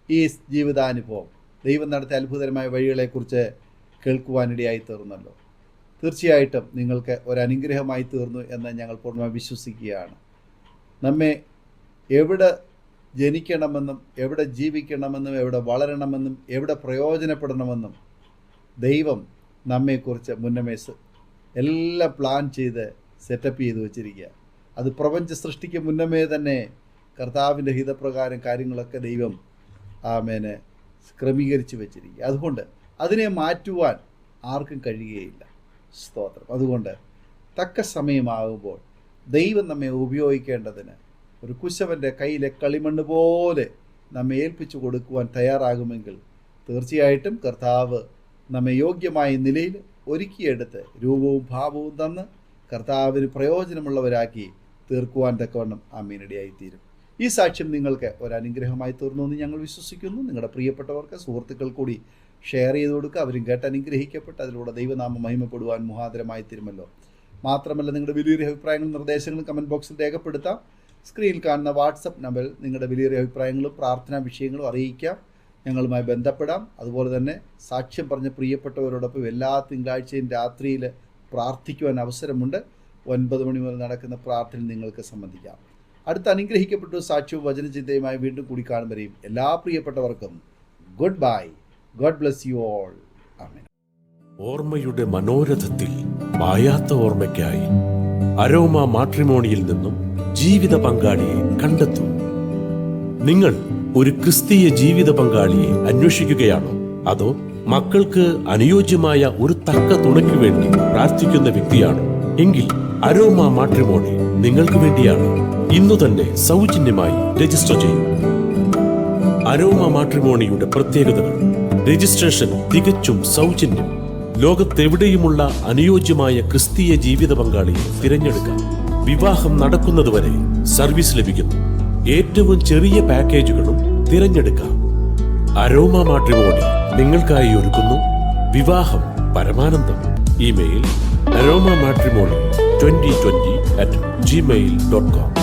[SPEAKER 1] ഈ ജീവിതാനുഭവം, ദൈവം നടത്തിയ അത്ഭുതകരമായ വഴികളെക്കുറിച്ച് കേൾക്കുവാനിടയായി തീർന്നല്ലോ. തീർച്ചയായിട്ടും നിങ്ങൾക്ക് ഒരനുഗ്രഹമായി തീർന്നു എന്ന് ഞങ്ങൾ പൂർണ്ണമായി വിശ്വസിക്കുകയാണ്. നമ്മെ എവിടെ ജനിക്കണമെന്നും എവിടെ ജീവിക്കണമെന്നും എവിടെ വളരണമെന്നും എവിടെ പ്രയോജനപ്പെടണമെന്നും ദൈവം നമ്മെക്കുറിച്ച് മുന്നമേ എല്ലാം പ്ലാൻ ചെയ്ത് സെറ്റപ്പ് ചെയ്ത് വച്ചിരിക്കുക. അത് പ്രപഞ്ച സൃഷ്ടിക്ക് മുന്നമേ തന്നെ കർത്താവിൻ്റെ ഹിതപ്രകാരം കാര്യങ്ങളൊക്കെ ദൈവം ആമേനെ ക്രമീകരിച്ച് വെച്ചിരിക്കുക. അതുകൊണ്ട് അതിനെ മാറ്റുവാൻ ആർക്കും കഴിയുകയില്ല. സ്തോത്രം. അതുകൊണ്ട് തക്ക സമയമാകുമ്പോൾ ദൈവം നമ്മെ ഉപയോഗിക്കേണ്ടതിന് ഒരു കുശവൻ്റെ കയ്യിലെ കളിമണ്ണ് പോലെ നമ്മെ ഏൽപ്പിച്ചു കൊടുക്കുവാൻ തയ്യാറാകുമെങ്കിൽ തീർച്ചയായിട്ടും കർത്താവ് നമ്മെ യോഗ്യമായ നിലയിൽ ഒരുക്കിയെടുത്ത് രൂപവും ഭാവവും തന്ന് കർത്താവിന് പ്രയോജനമുള്ളവരാക്കി തീർക്കുവാൻ തക്കവണ്ണം ആമീനിടയായിത്തീരും. ഈ സാക്ഷ്യം നിങ്ങൾക്ക് ഒരനുഗ്രഹമായി തീർന്നു എന്ന് ഞങ്ങൾ വിശ്വസിക്കുന്നു. നിങ്ങളുടെ പ്രിയപ്പെട്ടവർക്ക്, സുഹൃത്തുക്കൾ കൂടി ഷെയർ ചെയ്ത് കൊടുക്കുക. അവരും കേട്ട് അനുഗ്രഹിക്കപ്പെട്ട് അതിലൂടെ ദൈവനാമം മഹിമപ്പെടുവാൻ മുഖാന്തരമായി തീരുമല്ലോ. മാത്രമല്ല, നിങ്ങളുടെ വലിയൊരു അഭിപ്രായങ്ങളും നിർദ്ദേശങ്ങളും കമൻറ്റ് ബോക്സിൽ രേഖപ്പെടുത്താം. സ്ക്രീനിൽ കാണുന്ന വാട്സപ്പ് നമ്പറിൽ നിങ്ങളുടെ വലിയൊരു അഭിപ്രായങ്ങളും പ്രാർത്ഥനാ വിഷയങ്ങളും അറിയിക്കാം. ഞങ്ങളുമായി ബന്ധപ്പെടാം. അതുപോലെ തന്നെ സാക്ഷ്യം പറഞ്ഞ പ്രിയപ്പെട്ടവരോടൊപ്പം എല്ലാ തിങ്കളാഴ്ചയും രാത്രിയിൽ പ്രാർത്ഥിക്കുവാൻ അവസരമുണ്ട്. 9 മണി മുതൽ നടക്കുന്ന പ്രാർത്ഥനയിൽ നിങ്ങൾക്ക് സംബന്ധിക്കാം. അടുത്ത അനുഗ്രഹിക്കപ്പെട്ട സാക്ഷ്യവും വചനചിന്തയുമായി വീണ്ടും കൂടി കാണുമ്പോഴേയും എല്ലാ പ്രിയപ്പെട്ടവർക്കും good bye. God bless you all. ആമേൻ.
[SPEAKER 3] ഓർമ്മയുടെ മനോരഥത്തിൽ മായാത്ത ഓർമ്മയ്ക്കായി അരോമ മാട്രിമോണിയിൽ നിന്നും ജീവിത പങ്കാളിയെ കണ്ടെത്തൂ. നിങ്ങൾ ഒരു ക്രിസ്തീയ ജീവിത പങ്കാളിയെ അന്വേഷിക്കുകയാണോ? അതോ മക്കൾക്ക് അനുയോജ്യമായ ഒരു തക്ക തുണയ്ക്ക് വേണ്ടി പ്രാർത്ഥിക്കുന്ന വ്യക്തിയാണോ? എങ്കിൽ അരോമ മാട്രിമോണി നിങ്ങൾക്ക് വേണ്ടിയാണ്. ഇന്നു തന്നെ സൗജന്യമായി രജിസ്റ്റർ ചെയ്യൂ. അരോമ മാട്രിമോണിയുടെ പ്രത്യേകതകൾ: രജിസ്ട്രേഷൻ തികച്ചും സൗജന്യം. ലോകത്തെവിടെയുമുള്ള അനുയോജ്യമായ ക്രിസ്തീയ ജീവിത പങ്കാളിയെ തിരഞ്ഞെടുക്കാം. വിവാഹം നടക്കുന്നതുവരെ സർവീസ് ലഭിക്കുന്നു. ഏറ്റവും ചെറിയ പാക്കേജുകളും തിരഞ്ഞെടുക്കാം. അരോമ മാട്രിമോണി നിങ്ങൾക്കായി ഒരുക്കുന്നു വിവാഹം പരമാനന്ദം. Email aroma matrimony2020@gmail.com